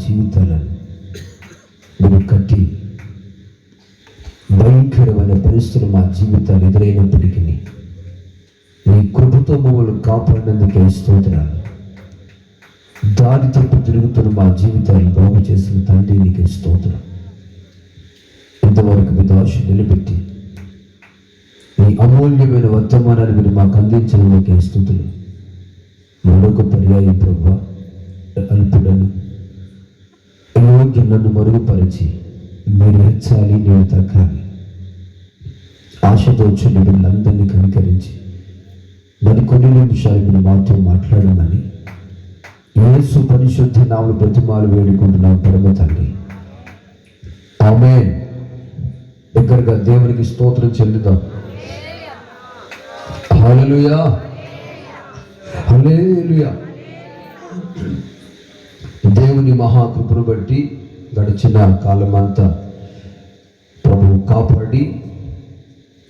జీవితాలను నువ్వు కట్టి భయంకరమైన పరిస్థితులు మా జీవితాలు ఎదురైనప్పటికీ నీ కృపతో మమ్మల్ని కాపాడినందుకే స్తోత్రాలు. దారి తప్పు తిరుగుతున్న మా జీవితాలు బాగు చేసిన తండ్రి నీకే స్తోత్రం. ఇంతవరకు మీ దాసు నిలబెట్టి నీ అమూల్యమైన వర్తమానాన్ని మీరు మాకు అందించడానికే స్తుతులు. మరొక పర్యాయం ప్రభువా, అల్పుడను అయోగ్యం నన్ను మరుగుపరిచి మీరు హెచ్చాలి, నేను తగ్గాలి. ఆశతో వచ్చి వీళ్ళందరినీ కనికరించి మరికొన్ని నిమిషాలు మీరు మాతో మాట్లాడమని యేసు పరిశుద్ధ నామములో బ్రతిమాలు వేడుకుంటున్నాం పరమ తండ్రి. ఆమేన్. దగ్గరగా దేవునికి స్తోత్రం చెల్లుదాం. హల్లెలూయా, హల్లెలూయా. దేవుని మహాకృపను బట్టి గడిచిన కాలమంతా ప్రభువు కాపాడి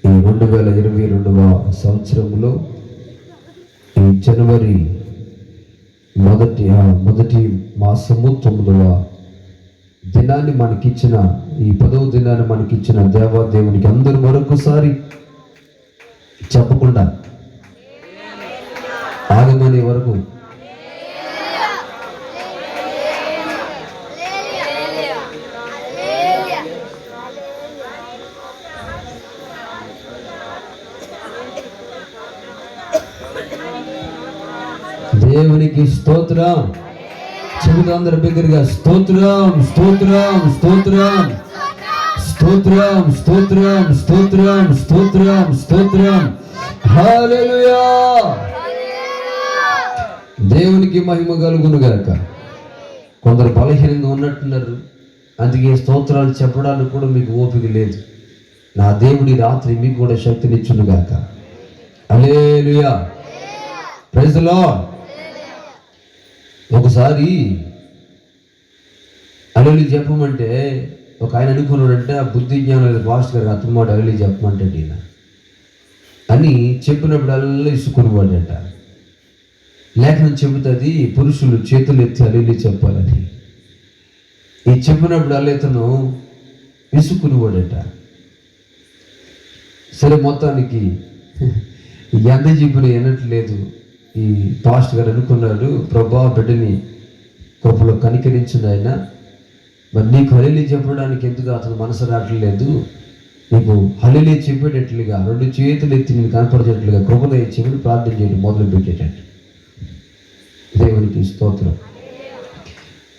ఈ 2022వ సంవత్సరంలో ఈ జనవరి మొదటి మాసము 9వ దినాన్ని మనకిచ్చిన, ఈ 10వ దినాన్ని మనకిచ్చిన దేవాదేవునికి అందరూ మరొకసారి చెప్పకుండా ఆగమనే వరకు దేవునికి స్తోత్రం. చెబుతా అందరి బిగ్గరగా స్తోత్రం స్తోత్రం స్తోత్రం స్తోత్రం స్తోత్రం స్తోత్రం స్తోత్రం స్తోత్రం. హల్లెలూయా. దేవునికి మహిమ కలుగును గాక. కొందరు బలహీనంగా ఉన్నట్టున్నారు, అందుకే స్తోత్రాలు చెప్పడానికి కూడా మీకు ఓపిక లేదు. నా దేవుడి రాత్రి మీకు కూడా శక్తినిచ్చును గాక. హల్లెలూయా. Praise the lord. ఒకసారి అలలి చెప్పమంటే ఒక ఆయన అనుకున్నాడంటే ఆ బుద్ధి జ్ఞానం లేదు పాస్టర్ గారు అతమాట అలలి చెప్పమంటే ఈయన అని చెప్పినప్పుడల్లా ఇసుకునివాడట. లేఖనం చెబుతుంది పురుషులు చేతులు ఎత్తి అలలి చెప్పాలని. ఈ చెప్పినప్పుడు ఇతను ఇసుకునివాడట. సరే మొత్తానికి ఎంత చెప్పిన వినట్లేదు. ఈ పాస్టర్ గారు అనుకున్నాడు, ప్రభా బిడ్డని కృపలో కనికరించిన ఆయన, మరి నీకు హల్లెలూయా చెప్పడానికి ఎందుకు అతను మనసు రావట్లేదు, నీకు హల్లెలూయా చెప్పేటట్లుగా 2 చేతులు ఎత్తి నేను కనపడేటట్లుగా కృపలో చెప్పి ప్రార్థన చేయడం మొదలు పెట్టేటట్టు. దేవునికి స్తోత్రం.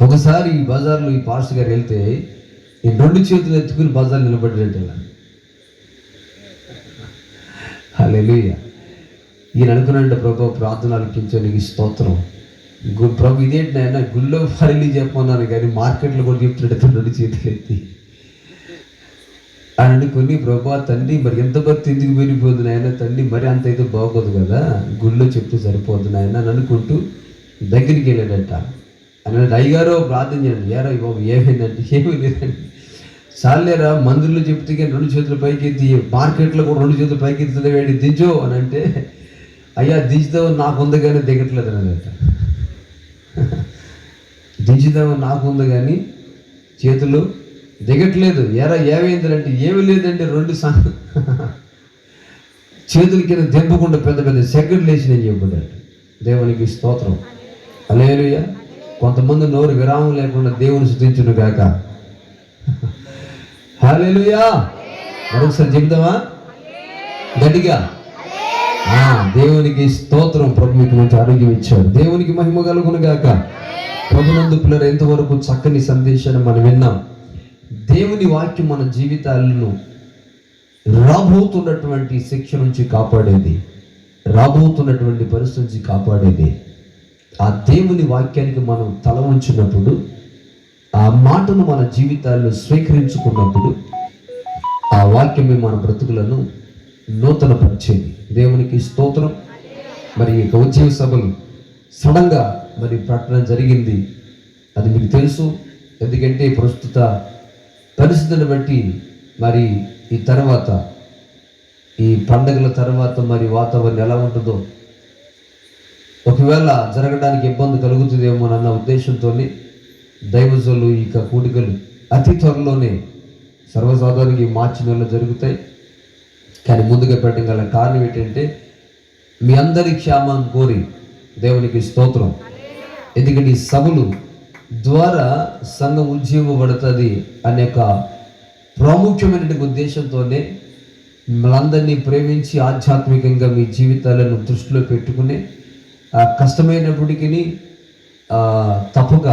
ఒకసారి ఈ బజార్లో ఈ పాస్టర్ గారు వెళ్తే ఈ 2 చేతులు ఎత్తుకుని బజార్ నిలబడేటట్టు. హల్లెలూయా. ఈయన అనుకున్నాడు, ప్రభు ప్రార్థన ఆలకించే నీకు స్తోత్రం. ప్రభు ఇదేంటి నాయన గుళ్ళో హల్లెలూయా చెప్పమన్నాను కానీ మార్కెట్లో కూడా చెప్తున్నాడు 2 చేతులు ఎత్తి అని అనుకుని, ప్రభు తండ్రి మరి ఎంత భక్తి ఎందుకు పెరిగిపోతుంది ఆయన తండ్రి, మరి అంత అయితే బాగోదు కదా, గుళ్ళో చెప్తే సరిపోతుంది ఆయన అని అనుకుంటూ దగ్గరికి వెళ్ళాడట. అని అయ్యగారో ప్రార్థన చేయండి. ఏరా బాబు ఏమైందంటే ఏమీ లేదండి, చాలేరా మందుల్లో చెప్తే 2 చేతులు పైకి ఎత్తి మార్కెట్లో కూడా 2 చేతులు పైకి ఎత్తుతుంది వేడి దించో అని అంటే, అయ్యా దించుదామని నాకు ఉంది కానీ దిగట్లేదు అన్నదట. దించుదామని నాకు ఉంది కానీ చేతులు దిగట్లేదు. ఎరా ఏమైందంటే ఏమీ లేదంటే 2 చేతుల కింద దెబ్బకుండా పెద్ద పెద్ద సెకండ్లు వేసి నేను చెప్పాడు. దేవునికి స్తోత్రం. హల్లెలూయా. కొంతమంది నోరు విరామం లేకుండా దేవుని స్తుతించును గాక. హల్లెలూయా. మరొకసారి చెప్దామా గట్టిగా? దేవునికి స్తోత్రం. ప్రభు మీకు మంచి ఆరోగ్యం ఇచ్చాడు. దేవునికి మహిమ కలుగును గాక. ప్రభునందు పిల్లలు ఎంతవరకు చక్కని సందేశాన్ని మనం విన్నాం. దేవుని వాక్యం మన జీవితాలను రాబోతున్నటువంటి శిక్ష నుంచి కాపాడేది, రాబోతున్నటువంటి పరిస్థితి నుంచి కాపాడేది. ఆ దేవుని వాక్యానికి మనం తల ఉంచినప్పుడు, ఆ మాటను మన జీవితాల్లో స్వీకరించుకున్నప్పుడు, ఆ వాక్యమే మన బ్రతుకులను నూతన పరిచేది. దేవునికి స్తోత్రం. మరి ఇక ఉద్యోగ సభలు సడన్గా మరి ప్రకటన జరిగింది, అది మీకు తెలుసు. ఎందుకంటే ప్రస్తుత పరిస్థితిని బట్టి మరి ఈ తర్వాత ఈ పండగల తర్వాత మరి వాతావరణం ఎలా ఉంటుందో, ఒకవేళ జరగడానికి ఇబ్బంది కలుగుతుందేమో అన్న ఉద్దేశంతో దైవజనులు ఇక కూడికలు అతి త్వరలోనే సర్వసాధారణంగా మార్చి నెలలో జరుగుతాయి. కానీ ముందుగా పెట్టడం గల కారణం ఏంటంటే మీ అందరి క్షేమం కోరి దేవునికి స్తోత్రం. ఎందుకంటే ఈ సభలు ద్వారా సంఘం ఉజ్జీవపడుతుంది అనే ఒక ప్రాముఖ్యమైన ఉద్దేశంతోనే మిమ్మల్ని ప్రేమించి ఆధ్యాత్మికంగా మీ జీవితాలను దృష్టిలో పెట్టుకుని కష్టమైనప్పటికీ తప్పక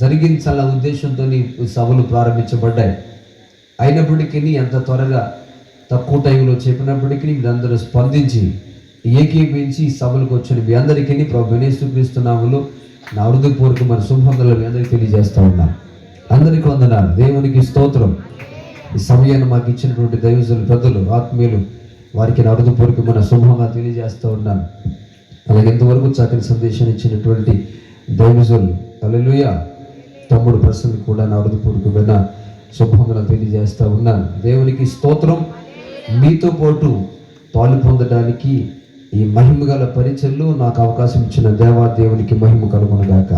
జరిగించాలన్న ఉద్దేశంతో సభలు ప్రారంభించబడ్డాయి. అయినప్పటికీ ఎంత త్వరగా తక్కువ టైంలో చెప్పినప్పటికీ మీరందరూ స్పందించి ఏకీపించి ఈ సభలకు వచ్చిన మీ అందరికీ ప్రభు యేసుక్రీస్తు నామములో నా హృదయపూర్వకమైన శుభవందనాలు మీ అందరికీ తెలియజేస్తూ ఉన్నాను. అందరికీ వందనాలు. దేవునికి స్తోత్రం. ఈ సమయాన్ని మాకు ఇచ్చినటువంటి దైవజనులు పెద్దలు ఆత్మీయులు వారికి నా హృదయపూర్వకమైన శుభంగా తెలియజేస్తూ ఉన్నాను. అలాగే ఇంతవరకు చక్కని సందేశాన్ని ఇచ్చినటువంటి దైవజనులు హల్లెలూయా తమ్ముడు ప్రసన్న కూడా నా హృదయపూర్వకమైన శుభవందనాలు తెలియజేస్తూ ఉన్నాను. దేవునికి స్తోత్రం. మీతో పాటు పాలు పొందడానికి ఈ మహిమ గల పరిచర్లు నాకు అవకాశం ఇచ్చిన దేవునికి మహిమ కలుగును గాక.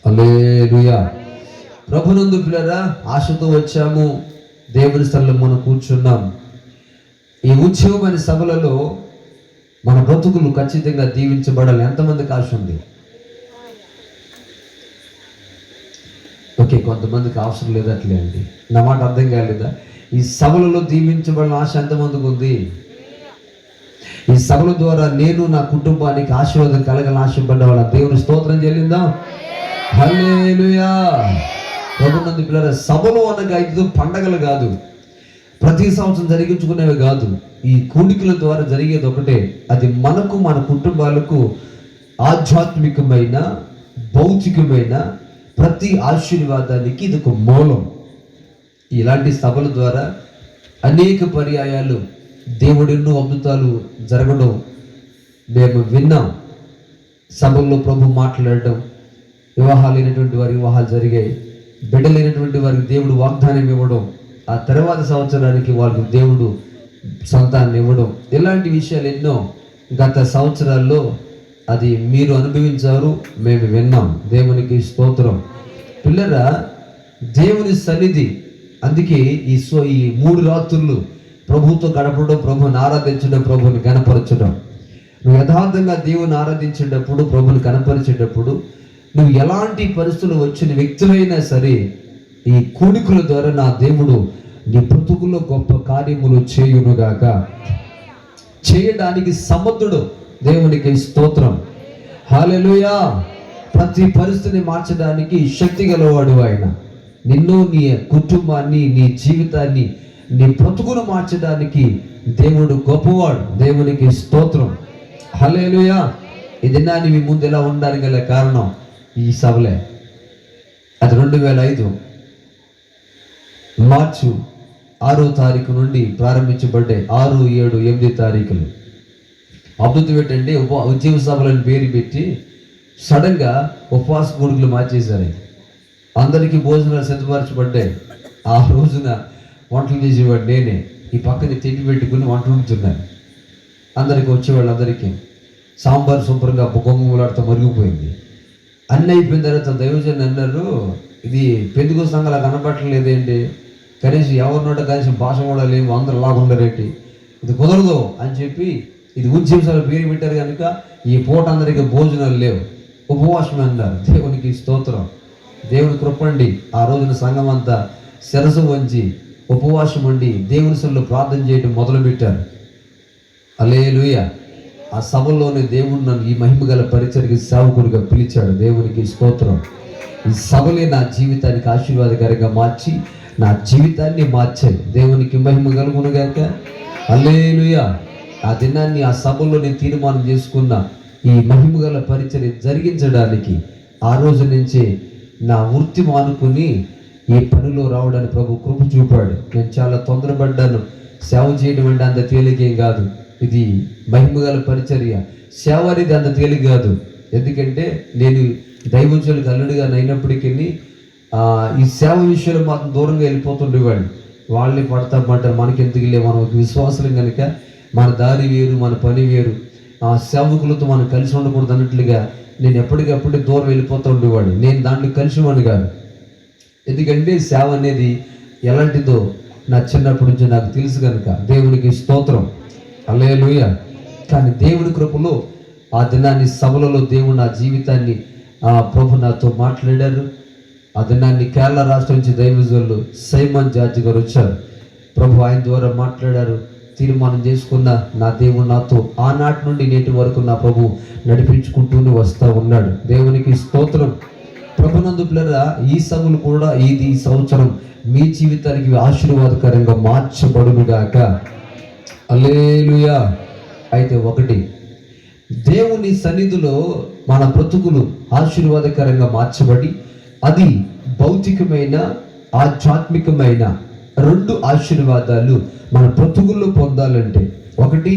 హల్లెలూయా. ప్రభునందు పిల్లరా, ఆశతో వచ్చాము, దేవుని స్థలంలో మనం కూర్చున్నాం. ఈ ఉద్యమమైన సభలలో మన బ్రతుకులు ఖచ్చితంగా దీవించబడాలి. ఎంతమందికి ఆశ ఉంది? ఓకే, కొంతమందికి అవసరం లేదట్లే అండి. నా మాట అర్థం కాలేదా? ఈ సభలలో దీవించబడిన ఆశ ఎంతమందికి ఉంది? ఈ సభల ద్వారా నేను నా కుటుంబానికి ఆశీర్వాదం కలగాలని ఆశపడ్డ వాళ్ళ దేవుని స్తోత్రం చెల్లిందా? హల్లెలూయా. ప్రభునందు పిల్లరా, సభలో అనగా ఇది పండగలు కాదు, ప్రతి సంవత్సరం జరిగించుకునేవి కాదు. ఈ కూడికల ద్వారా జరిగేది ఒకటే, అది మనకు మన కుటుంబాలకు ఆధ్యాత్మికమైన భౌతికమైన ప్రతి ఆశీర్వాదానికి ఇది ఒక మూలం. ఇలాంటి సభల ద్వారా అనేక పర్యాయాలు దేవుడు ఎన్నో అద్భుతాలు జరగడం మేము విన్నాం. సభల్లో ప్రభు మాట్లాడటం, వివాహాలు లేనటువంటి వారి వివాహాలు జరిగాయి, బిడ్డలైనటువంటి వారికి దేవుడు వాగ్దానం ఇవ్వడం, ఆ తర్వాత సంవత్సరానికి వాళ్ళకు దేవుడు సంతానం ఇవ్వడం, ఇలాంటి విషయాలు ఎన్నో గత సంవత్సరాల్లో అది మీరు అనుభవించారు, మేము విన్నాం. దేవునికి స్తోత్రం. పిల్లరా, దేవుని సన్నిధి, అందుకే ఈ 3 రాత్రులు ప్రభుతో గడపడం, ప్రభుని ఆరాధించడం, ప్రభుని కనపరచడం. నువ్వు యథార్థంగా దేవుని ఆరాధించేటప్పుడు, ప్రభుని కనపరిచేటప్పుడు, నువ్వు ఎలాంటి పరిస్థితులు వచ్చిన వ్యక్తులైనా సరే ఈ కూడికల ద్వారా నా దేవుడు నీ బ్రతుకులో గొప్ప కార్యములు చేయునుగాక. చేయడానికి సమర్థుడు. దేవునికి స్తోత్రం. హల్లెలూయా. ప్రతి పరిస్థితిని మార్చడానికి శక్తి గలవాడు ఆయన. నిన్ను, నీ కుటుంబాన్ని, నీ జీవితాన్ని, నీ బ్రతుకును మార్చడానికి దేవుడు గొప్పవాడు. దేవునికి స్తోత్రం. హల్లెలూయా. ఈ దినాన్ని మీ ముందు ఎలా ఉండడానికి గల కారణం ఈ సభలే. అది 2005 మార్చి 6వ తారీఖు నుండి ప్రారంభించబడ్డాయి. 6, 7, 8 తారీఖులు. అద్భుతం ఏంటంటే, ఉద్యమ సభలను పేరు పెట్టి సడన్గా ఉపవాస కూడికలు మార్చేశారు. అందరికీ భోజనాలు సిద్ధపరచబడ్డాయి. ఆ రోజున వంటలు చేసేవాడు నేనే. ఈ పక్కన తిండి పెట్టుకుని వంట వండుతున్నాను. అందరికీ వచ్చేవాళ్ళందరికీ సాంబార్ శుభ్రంగా పొంగులాడుతూ మరిగిపోయింది. అన్నీ అయిపోయిన తర్వాత దైవజన్ అన్నారు, ఇది పెందుకు సంఘాల కనపట్టలేదేంటి, కనీసం ఎవరినోట కనీసం భాష కూడా లేవు, అందరు లాగుండరేంటి, ఇది కుదరదు అని చెప్పి ఇది ఉద్యమశాల పేరు పెట్టారు కనుక ఈ పూట అందరికీ భోజనాలు లేవు, ఉపవాసం అన్నారు. దేవునికి స్తోత్రం. దేవుని కృపండి. ఆ రోజున సంఘం అంతా శిరసు వంచి ఉపవాసం ఉండి దేవుని సన్నిధిలో ప్రార్థన చేయడం మొదలుపెట్టారు. హల్లెలూయా. ఆ సభలోనే దేవుడు నన్ను ఈ మహిమ గల పరిచర్యకి సేవకుడిగా పిలిచాడు. దేవునికి స్తోత్రం. ఈ సభలే నా జీవితానికి ఆశీర్వాదకరంగా మార్చి నా జీవితాన్ని మార్చాయి. దేవునికి మహిమ కలుగునుగాక. హల్లెలూయా. ఆ దినాన్ని ఆ సభలో నేను తీర్మానం చేసుకున్న ఈ మహిమ గల పరిచర్య జరిగించడానికి ఆ రోజు నుంచే నా వృత్తి మానుకుని ఈ పనిలో రావడానికి ప్రభు కృప చూపాడు. నేను చాలా తొందరపడ్డాను. సేవ చేయడం అంటే అంత తేలికేం కాదు. ఇది మహిమగల పరిచర్య. సేవ అనేది అంత తేలిక కాదు. ఎందుకంటే నేను దైవజనులకు అల్లుడిగా అయినప్పటికీ ఈ సేవ విషయంలో మాత్రం దూరంగా వెళ్ళిపోతుండేవాడిని. వాళ్ళని పడతామంటారు, మనకి ఎందుకు లే, మనం విశ్వాసం కనుక మన దారి వేరు, మన పని వేరు, ఆ సేవకులతో మనం కలిసి ఉండకూడదు అన్నట్లుగా నేను ఎప్పటికప్పుడు దూరం వెళ్ళిపోతూ ఉండేవాడిని. నేను దాంట్లో కలిసివాడిని కాదు. ఎందుకంటే సేవ అనేది ఎలాంటిదో నా చిన్నప్పటి నుంచి నాకు తెలుసు కనుక. దేవునికి స్తోత్రం. హల్లెలూయా. కానీ దేవుని కృపలో ఆ దినాన్ని సభలలో దేవుడు నా జీవితాన్ని ప్రభు నాతో మాట్లాడారు. ఆ దినాన్ని కేరళ రాష్ట్రం నుంచి దైవజనులు సైమన్ జార్జ్ గారు వచ్చారు. ప్రభు ఆయన ద్వారా మాట్లాడారు. తీర్మానం చేసుకున్న నా దేవుడు నాతో ఆనాటి నుండి నేటి వరకు నా ప్రభు నడిపించుకుంటూనే వస్తూ ఉన్నాడు. దేవునికి స్తోత్రం. ప్రభునందు పిల్లరా, ఈ సభలు కూడా ఈ సంవత్సరం మీ జీవితానికి ఆశీర్వాదకరంగా మార్చబడునుగాక. హల్లెలూయా. అయితే ఒకటి, దేవుని సన్నిధిలో మన బ్రతుకులు ఆశీర్వాదకరంగా మార్చబడి అది భౌతికమైన ఆధ్యాత్మికమైన 2 ఆశీర్వాదాలు మన బ్రతుకుల్లో పొందాలంటే, ఒకటి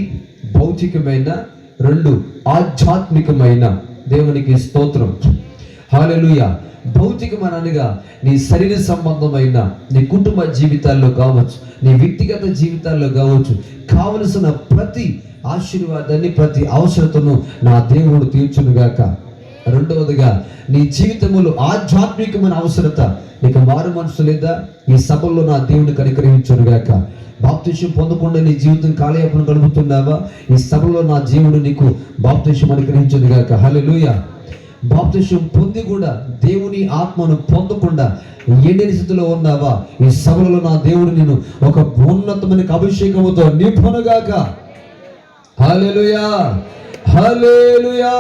భౌతికమైన, 2 ఆధ్యాత్మికమైన. దేవునికి స్తోత్రం. హల్లెలూయా. భౌతికమైన అనగా నీ శరీర సంబంధమైన, నీ కుటుంబ జీవితాల్లో కావచ్చు, నీ వ్యక్తిగత జీవితాల్లో కావచ్చు, కావలసిన ప్రతి ఆశీర్వాదాన్ని, ప్రతి అవసరతను నా దేవుడు తీర్చునుగాక. రెండవదిగా నీ జీవితంలో ఆధ్యాత్మికమైన అవసరత. నీకు మారు మనసు లేదా? ఈ సభల్లో నా దేవుని కనికరించునుగాక. బాప్తిష్యం పొందకుండా నీ జీవితం కాలయాపన గడుపుతున్నావా? ఈ సభలో నా జీవుడు నీకు బాప్తిష్యం అనుగ్రహించునుగాక. హల్లెలూయా. బాప్తిష్యం పొంది కూడా దేవుని ఆత్మను పొందకుండా ఎండిన స్థితిలో ఉన్నావా? ఈ సభలో నా దేవుడు నేను ఒక ఉన్నతమైన అభిషేకముతో నింపునుగాక. హల్లెలూయా, హల్లెలూయా.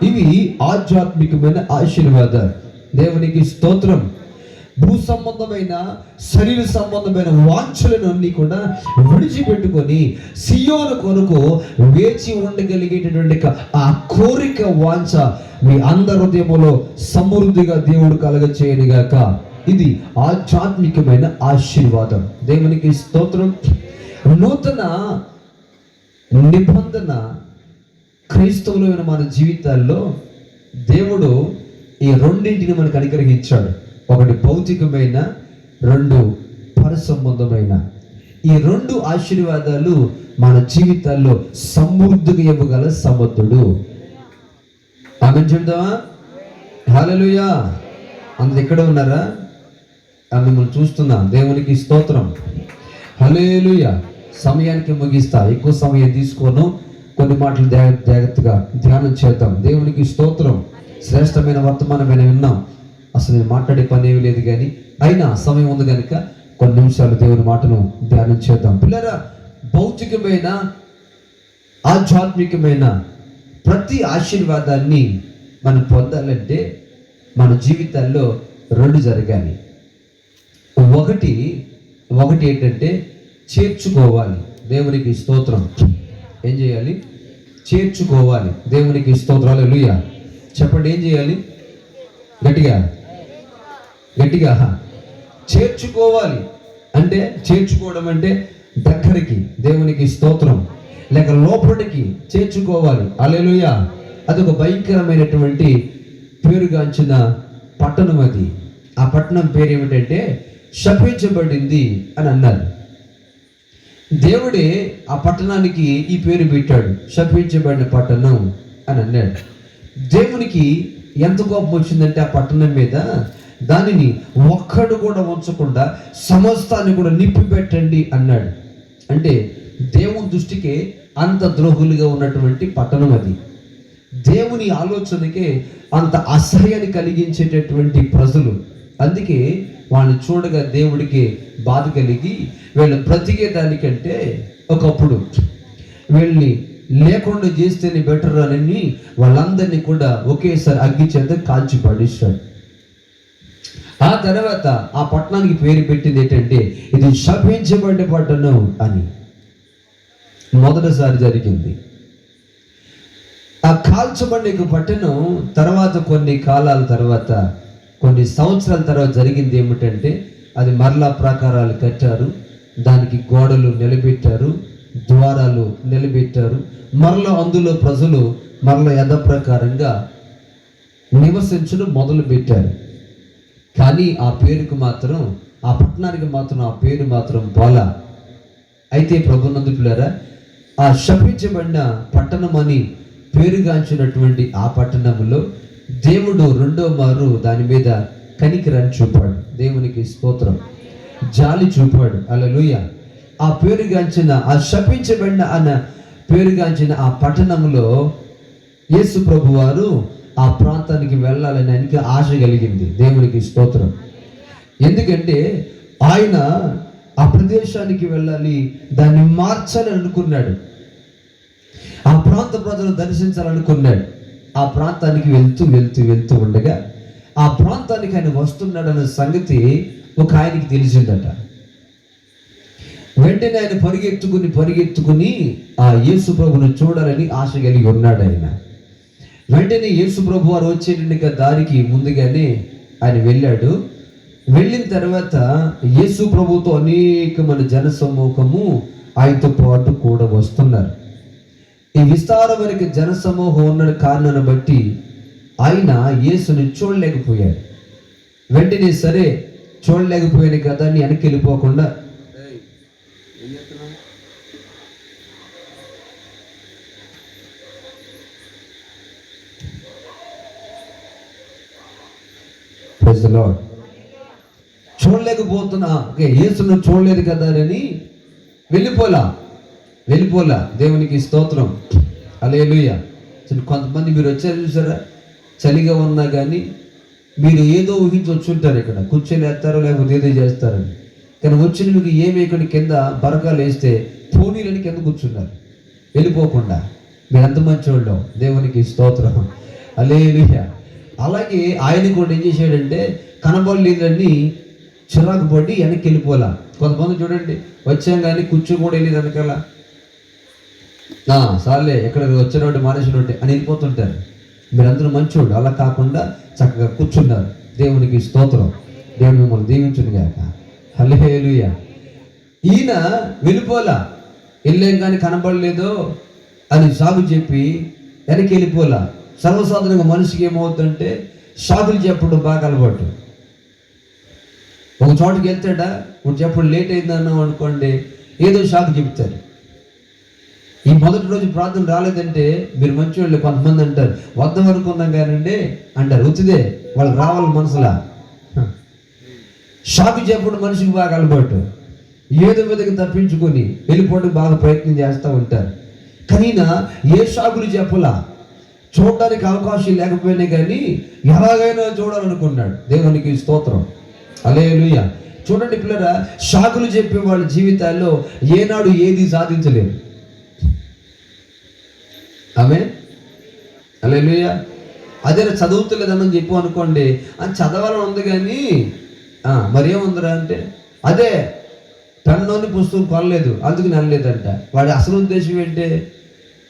ఇవి ఆధ్యాత్మికమైన ఆశీర్వాదాలు. దేవునికి స్తోత్రం. భూ సంబంధమైన శరీర సంబంధమైన వాంఛలను అన్ని కూడా విడిచిపెట్టుకొని సియోను కొరకు వేచి ఉండగలిగేటటువంటి ఆ కోరిక వాంఛ మీ అందరి హృదయములో సమృద్ధిగా దేవుడు కలగ చేయనిగాక. ఇది ఆధ్యాత్మికమైన ఆశీర్వాదం. దేవునికి స్తోత్రం. నూతన నిబంధన క్రైస్తవులైన మన జీవితాల్లో దేవుడు ఈ రెండింటిని మనకు అనుగ్రహించాడు. ఒకటి భౌతికమైన, రెండు పరసంబంధమైన. ఈ రెండు ఆశీర్వాదాలు మన జీవితాల్లో సమృద్ధిగా ఇవ్వగల సమర్థుడు. ఆమె చెప్దామా? హల్లెలూయా. అందరు ఇక్కడ ఉన్నారా? మిమ్మల్ని చూస్తున్నా. దేవునికి స్తోత్రం. హల్లెలూయా. సమయానికి ముగిస్తా, ఎక్కువ సమయం తీసుకోను. కొన్ని మాటలు జాగ్రత్తగా ధ్యానం చేద్దాం. దేవునికి స్తోత్రం. శ్రేష్టమైన వర్తమానమైన విన్నాం. అసలు నేను మాట్లాడే పని ఏమీ లేదు, కానీ అయినా సమయం ఉంది కనుక కొన్ని నిమిషాలు దేవుని మాటను ధ్యానం చేద్దాం. పిల్లరా, భౌతికమైన ఆధ్యాత్మికమైన ప్రతి ఆశీర్వాదాన్ని మనం పొందాలంటే మన జీవితాల్లో రెండు జరగాలి. ఒకటి ఏంటంటే చేర్చుకోవాలి. దేవునికి స్తోత్రం. ఏం చేయాలి? చేర్చుకోవాలి. దేవునికి స్తోత్రాలు. హల్లెలూయా. చెప్పండి, ఏం చేయాలి? గట్టిగా చేర్చుకోవాలి. అంటే చేర్చుకోవడం అంటే దగ్గరికి, దేవునికి స్తోత్రం, లేక లోపలికి చేర్చుకోవాలి. హల్లెలూయా. అదొక భయంకరమైనటువంటి పేరుగాంచిన పట్టణం అది. ఆ పట్టణం పేరు ఏమిటంటే శపించబడింది అని అన్నారు. దేవుడే ఆ పట్టణానికి ఈ పేరు పెట్టాడు, శపించబడిన పట్టణం అని అన్నాడు. దేవునికి ఎంత కోపం వచ్చిందంటే ఆ పట్టణం మీద, దానిని ఒక్కడు కూడా ఉంచకుండా సమస్తాన్ని కూడా నిప్పి పెట్టండి అన్నాడు. అంటే దేవుని దృష్టికే అంత ద్రోహులుగా ఉన్నటువంటి పట్టణం అది. దేవుని ఆలోచనకే అంత అసహ్యాన్ని కలిగించేటటువంటి ప్రజలు. అందుకే వాళ్ళని చూడగా దేవుడికి బాధ కలిగి వీళ్ళు బ్రతికే దానికంటే ఒకప్పుడు వీళ్ళని లేకుండా చేస్తేనే బెటర్ అని వాళ్ళందరినీ కూడా ఒకేసారి అగ్గి చేత కాల్చి పడేశాడు. ఆ తర్వాత ఆ పట్టణానికి పేరు పెట్టింది ఏంటంటే ఇది శపించబడ్డ పట్టణం అని. మొదటిసారి జరిగింది. ఆ కాల్చబడిన పట్టణం తర్వాత కొన్ని కాలాల తర్వాత, కొన్ని సంవత్సరాల తర్వాత జరిగింది ఏమిటంటే అది మరలా ప్రాకారాలు కట్టారు, దానికి గోడలు నిలబెట్టారు, ద్వారాలు నిలబెట్టారు. మరలా అందులో ప్రజలు మరలా యథాప్రకారంగా నివసించడం మొదలు పెట్టారు. కానీ ఆ పేరుకు మాత్రం, ఆ పట్టణానికి మాత్రం ఆ పేరు మాత్రం పోలా. అయితే ప్రభునందు పిల్లరా, ఆ శపించబడిన పట్టణం అని పేరుగాంచినటువంటి ఆ పట్టణంలో దేవుడు రెండో మారు దాని మీద కనికరాన్ని చూపాడు. దేవునికి స్తోత్రం. జాలి చూపాడు. హల్లెలూయా. ఆ పేరుగాంచిన, ఆ శపించబడిన అన్న పేరుగాంచిన ఆ పట్టణంలో యేసు ప్రభు వారు ఆ ప్రాంతానికి వెళ్ళాలని ఆయనకి ఆశ కలిగింది. దేవునికి స్తోత్రం. ఎందుకంటే ఆయన ఆ ప్రదేశానికి వెళ్ళాలి, దాన్ని మార్చాలని అనుకున్నాడు. ఆ ప్రాంత ప్రజలను దర్శించాలనుకున్నాడు. ఆ ప్రాంతానికి వెళ్తూ ఉండగా ఆ ప్రాంతానికి ఆయన వస్తున్నాడన్న సంగతి ఒక ఆయనకి తెలిసిందట. వెంటనే ఆయన పరిగెత్తుకుని ఆ యేసు ప్రభును చూడాలని ఆశ కలిగి ఉన్నాడు ఆయన. వెంటనే యేసు ప్రభు వారు వచ్చేట దారికి ముందుగానే ఆయన వెళ్ళాడు. వెళ్ళిన తర్వాత యేసు ప్రభుతో అనేకమైన జన సమూహము ఆయనతో పాటు కూడా వస్తున్నారు. ఈ విస్తారమైన జన సమూహం ఉన్న కారణాన్ని బట్టి ఆయన యేసుని చూడలేకపోయాడు. వెంటనే సరే చూడలేకపోయాను కదా అని వెనక్కి వెళ్ళిపోకుండా ప్రైజ్ ది లార్డ్. చూడలేకపోతున్నా, ఓకే యేసును చూడలేదు కదా అని వెళ్ళిపోలా. దేవునికి స్తోత్రం, హల్లెలూయా. కొంతమంది మీరు వచ్చారు చూసారా, చలిగా ఉన్నా కానీ మీరు ఏదో ఊహించి వచ్చి ఉంటారు, ఇక్కడ కూర్చొని వేస్తారో లేకపోతే ఏదో చేస్తారని. కానీ వచ్చిన మీకు ఏమి ఇక్కడ కింద బరకాలు వేస్తే పోనీలని కింద కూర్చున్నారు వెళ్ళిపోకుండా. మీరు ఎంత మంచివాళ్ళు, దేవునికి స్తోత్రం, హల్లెలూయా. అలాగే ఆయన కూడా ఏం చేశాడంటే కనబడలేదని చిరాకు పడి వెనక్కి వెళ్ళిపోలా. కొంతమంది చూడండి, వచ్చాం కానీ కూర్చో కూడా వెళ్ళేది వెనకాల, సార్లే ఎక్కడ వచ్చినట్టు మానేసినట్టు అని వెళ్ళిపోతుంటారు. మీరందరూ మంచోళ్ళు. అలా కాకుండా చక్కగా కూర్చున్నారు. దేవునికి స్తోత్రం, దేవుడు మిమ్మల్ని దీవించును గాక, హల్లెలూయా. ఈయన వెళ్ళేం కానీ కనబడలేదు అని సాగు చెప్పి వెనక్కి వెళ్ళిపోలా. సర్వసాధారణంగా మనిషికి ఏమవుతుందంటే సాగులు చెప్పడం బాగా అలవాటు. ఒక చోటుకి వెళ్తాడా, నువ్వు చెప్పడం లేట్ అయిందన్నావు అనుకోండి, ఏదో షాక్ చెప్తారు. ఈ మొదటి రోజు ప్రార్థన రాలేదంటే మీరు మంచివాళ్ళు. కొంతమంది అంటారు వద్దాం అనుకున్నాం కానండి అంటారు, ఉచిదే వాళ్ళు రావాలి మనసులా. షాక్ చెప్పడం మనిషికి బాగా అలవాటు. ఏదో విధంగా తప్పించుకొని వెళ్ళిపోవడానికి బాగా ప్రయత్నం చేస్తూ ఉంటారు. కానీ ఏ షాకులు చెప్పలా, చూడడానికి అవకాశం లేకపోయినా కానీ ఎలాగైనా చూడాలనుకున్నాడు. దేవునికి స్తోత్రం, హల్లెలూయా. చూడండి పిల్లరా, షాకులు చెప్పే వాళ్ళ జీవితాల్లో ఏనాడు ఏది సాధించలేరు. ఆమేన్, హల్లెలూయా. అదే చదువుతలేదని చెప్పు అనుకోండి, అని చదవాలని ఉంది కానీ మరేముందిరా అంటే అదే పెన్నుని పుస్తకం కొనలేదు అందుకు నమ్మలేదంట. వాడి అసలు ఉద్దేశం ఏంటి,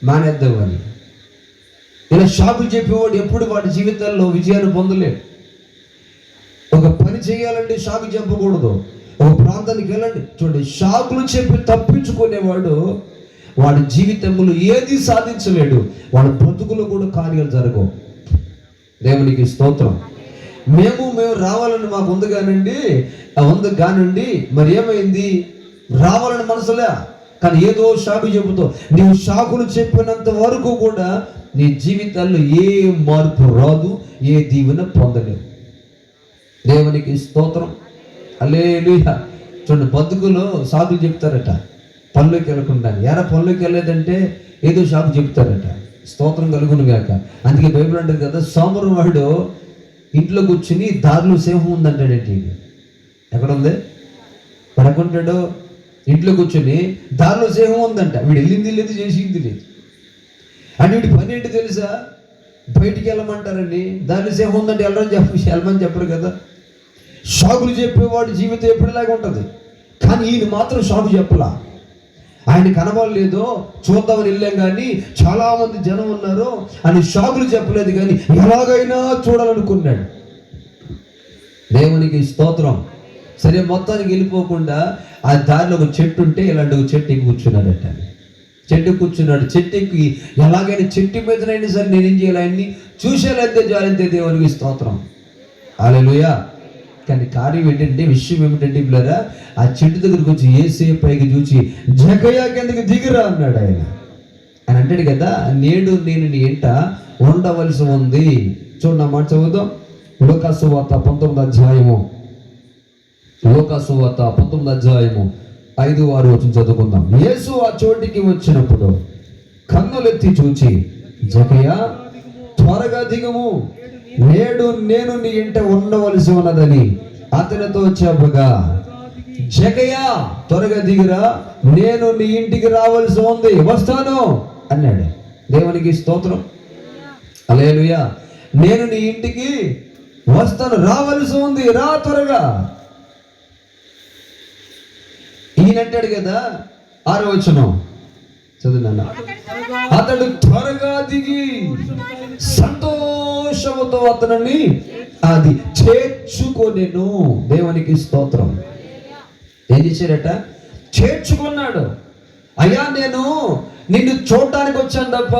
మానేద్దాం అని. ఇలా షాకులు చెప్పేవాడు ఎప్పుడు వాడి జీవితాల్లో విజయాన్ని పొందలేడు. ఒక పని చేయాలంటే షాకు చెప్పకూడదు. ఒక ప్రాంతానికి వెళ్ళండి, చూడండి షాకులు చెప్పి తప్పించుకునేవాడు వాడి జీవితంలో ఏది సాధించలేడు. వాడి బ్రతుకులు కూడా కార్యాలు జరగవు. దేవునికి స్తోత్రం. మేము రావాలని మాకు ఉంది కానండి మరి ఏమైంది, రావాలని మనసులే కానీ ఏదో షాకు చెబుతావు. నీవు షాకులు చెప్పినంత వరకు కూడా నీ జీవితాల్లో ఏ మార్పు రాదు, ఏ దీవెన పొందలేవు. దేవునికి స్తోత్రం, హల్లెలూయా. చూడండి, బతుకులో సాకులు చెప్తారట పనులోకి వెళ్ళకుండా. పనులోకి వెళ్ళలేదంటే ఏదో షాకు చెప్తారట. స్తోత్రం కలుగును గాక. అందుకే బైబిల్ అంటారు కదా, సోమరం వాడు ఇంట్లో కూర్చుని దారిలో సింహం ఉందంటాడేంటి. ఎక్కడ ఉంది, పడుకుంటాడు ఇంట్లో కూర్చొని దారిలో సింహం ఉందంట. వీడు వెళ్ళింది లేదు, చేసింది లేదు. అంటే వీడి పని ఏంటి తెలుసా, బయటికి వెళ్ళమంటారండి, దారిలో సింహం ఉందంటే వెళ్ళమని చెప్పరు కదా. షాకులు చెప్పేవాడు జీవితం ఎప్పుడులాగా ఉంటుంది. కానీ ఈయన మాత్రం షాకు చెప్పలా. ఆయన కనబడలేదు, చూద్దామని వెళ్ళాం కానీ చాలా మంది జనం ఉన్నారు అని షాకులు చెప్పలేదు, కానీ ఎలాగైనా చూడాలనుకున్నాడు. దేవునికి స్తోత్రం. సరే, మొత్తానికి వెళ్ళిపోకుండా ఆ దారిలో ఒక చెట్టు ఉంటే ఇలాంటి ఒక చెట్టు ఎక్కి కూర్చున్నాడట. చెట్టు ఎక్కి ఎలాగైనా చెట్టు మీదనైనా సరే నేనేం చేయాలి, ఆయన్ని చూసేలాంతే జాలంతే. దేవునికి స్తోత్రం, హల్లెలూయా. కానీ కార్యం ఏంటంటే, విషయం ఏమిటంటే పిల్లరా, ఆ చెట్టు దగ్గరికి వచ్చి యేసయ్య పైకి చూసి జకయ్య కిందకి దిగిరా అన్నాడు. ఆయన అంటాడు కదా, నేడు నేను నీ ఎంట ఉండవలసి ఉంది. చూడండి, మాట చదువుదాం. లూకాసు వార్త 19వ అధ్యాయము, లూకాసు వార్త 19వ అధ్యాయము 5-6 వచనం చదువుకుందాం. యేసు ఆ చోటికి వచ్చినప్పుడు కన్నులెత్తి చూచి, జకయ్య త్వరగా దిగుము, నేడు నేను నీ ఇంట ఉండవలసి ఉన్నదని అతనితో చెప్పగా, జకయ్య త్వరగా దిగిరా, నేను నీ ఇంటికి రావాల్సి ఉంది, వస్తాను అన్నాడు. దేవునికి స్తోత్రం, హల్లెలూయా. నేను నీ ఇంటికి వస్తాను, రావాల్సి ఉంది, రా త్వరగా. ఈయన అంటాడు కదా, 6వ వచనం చదువునా. అతడు త్వరగా దిగి సంతోషముతో అతనిని అది చేర్చుకొనెను. దేవునికి స్తోత్రం. ఏం చేశాడట, చేర్చుకున్నాడు. అయ్యా, నేను నిన్ను చూడటానికి వచ్చాను తప్ప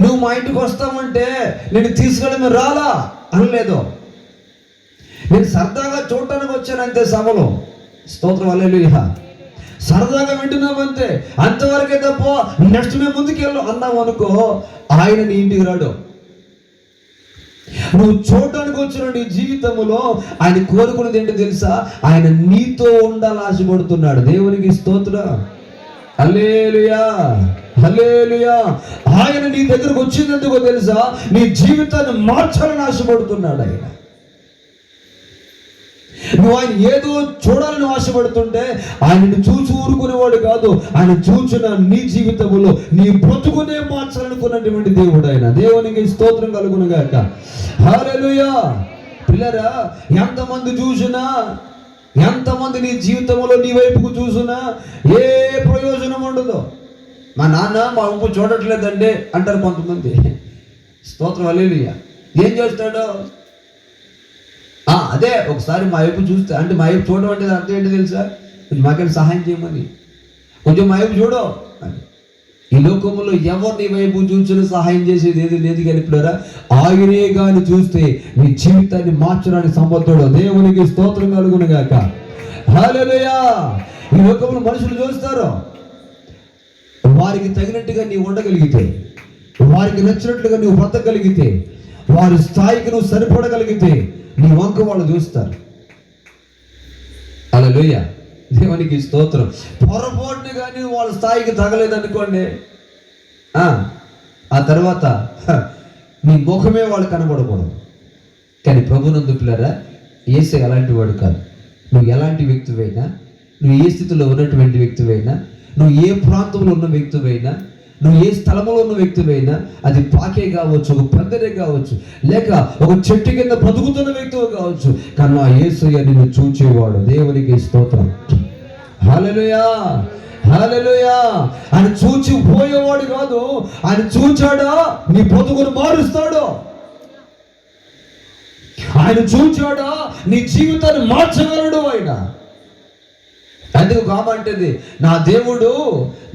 నువ్వు మా ఇంటికి వస్తామంటే నిన్ను తీసుకెళ్ళి రాలా అనలేదు. నేను సరదాగా చూడటానికి వచ్చాను అంతే సభలో. స్తోత్రం, హల్లెలూయా. సరదాగా వింటున్నామంతే, అంతవరకే తప్ప నెక్స్ట్ మేము ముందుకు వెళ్ళు అన్నావు అనుకో, ఆయన నీ ఇంటికి రాడు. నువ్వు చూడడానికి వచ్చిన నీ జీవితంలో ఆయన కోరుకున్నది ఏంటో తెలుసా? ఆయన నీతో ఉండాలని ఆశపడుతున్నాడు. దేవునికి స్తోత్రం. హల్లెలూయా, హల్లెలూయా. ఆయన నీ దగ్గరకు వచ్చినందుకు తెలుసా, నీ జీవితాన్ని మార్చాలని ఆశపడుతున్నాడు ఆయన. నువ్వు ఆయన ఏదో చూడాలని ఆశపడుతుంటే ఆయనను చూసి ఊరుకునేవాడు కాదు. ఆయన చూచిన నీ జీవితంలో నీ బ్రతుకునే మార్చాలనుకున్నటువంటి దేవుడు ఆయన. దేవునికి స్తోత్రం కలుగును గాక. హల్లెలూయా. పిల్లరా, ఎంతమంది చూసినా, ఎంతమంది నీ జీవితంలో నీ వైపుకు చూసినా ఏ ప్రయోజనం ఉండదు. మా నాన్న మా వైపు చూడట్లేదండి అంటారు కొంతమంది. స్తోత్రం, హల్లెలూయా. ఏం చేస్తాడు? అదే ఒకసారి మా వైపు చూస్తే, అంటే మా వైపు చూడడం అంటే అర్థం ఏంటి తెలుసా? మాకేం సహాయం చేయమని, కొంచెం మా వైపు చూడు అని. ఈ లోకంలో ఎవరు నీ వైపు చూసిన సహాయం చేసేది ఏది లేదు. కానీ ఇప్పుడారా, ఆయనే కానీ చూస్తే నీ జీవితాన్ని మార్చడానికి సమర్థుడు. దేవునికి స్తోత్రం కలుగును గాక. హల్లెలూయా. ఈ లోకంలో మనుషులు చూస్తారు, వారికి తగినట్టుగా నీవు ఉండగలిగితే, వారికి నచ్చినట్లుగా నువ్వు బ్రతకగలిగితే, వారి స్థాయికి నువ్వు సరిపడగలిగితే నీ వంక వాళ్ళు చూస్తారు. హల్లెలూయా. దేవునికి స్తోత్రం. పొరపాటుని కానీ వాళ్ళ స్థాయికి తగలేదనుకోండి, ఆ తర్వాత నీ ముఖమే వాళ్ళు కనబడకూడదు. కానీ ప్రభునందు పిల్లరా, యేసే అలాంటి వాడు కాదు. నువ్వు ఎలాంటి వ్యక్తివైనా, నువ్వు ఏ స్థితిలో ఉన్నటువంటి వ్యక్తివైనా, నువ్వు ఏ ప్రాంతంలో ఉన్న వ్యక్తివైనా, నువ్వు ఏ స్థలంలో ఉన్న వ్యక్తివైనా, అది పాకే కావచ్చు, ఒక పెద్దనే కావచ్చు, లేక ఒక చెట్టు కింద బతుకుతున్న వ్యక్తివి కావచ్చు, కానీ ఆ యేసయ్య నిన్ను చూచేవాడు. దేవునికి స్తోత్రం. హల్లెలూయా, హల్లెలూయా. ఆయన చూచి పోయేవాడు కాదు. ఆయన చూచాడా నీ బతుకును మారుస్తాడు. ఆయన చూచాడా నీ జీవితాన్ని మార్చగలడు ఆయన. అందుకు కామంటది, నా దేవుడు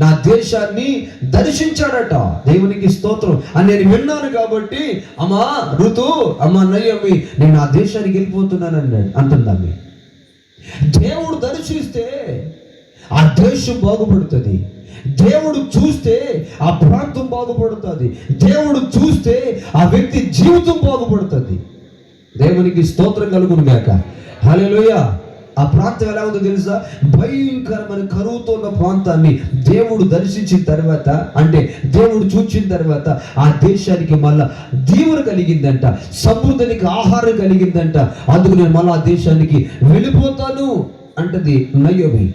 నా దేశాన్ని దర్శించాడట. దేవునికి స్తోత్రం అని నేను విన్నాను కాబట్టి, అమ్మా ఋతు, అమ్మా నయ్యమ్మి, నేను ఆ దేశానికి వెళ్ళిపోతున్నాను అన్నాడు అంటుందాన్ని. దేవుడు దర్శిస్తే ఆ దేశం బాగుపడుతుంది. దేవుడు చూస్తే ఆ ప్రాంతం బాగుపడుతుంది. దేవుడు చూస్తే ఆ వ్యక్తి జీవితం బాగుపడుతుంది. దేవునికి స్తోత్రం కలుగును గాక. హల్లెలూయా. ఆ ప్రాంతం ఎలా ఉందో తెలుసా? భయంకరమైన కరువుతో ఉన్న ప్రాంతాన్ని దేవుడు దర్శించిన తర్వాత, అంటే దేవుడు చూచిన తర్వాత ఆ దేశానికి మళ్ళా దీవెన కలిగిందంట, సమృద్ధికి ఆహారం కలిగిందంట. అందుకు నేను మళ్ళీ ఆ దేశానికి వెళ్ళిపోతాను అంటది నయోమి.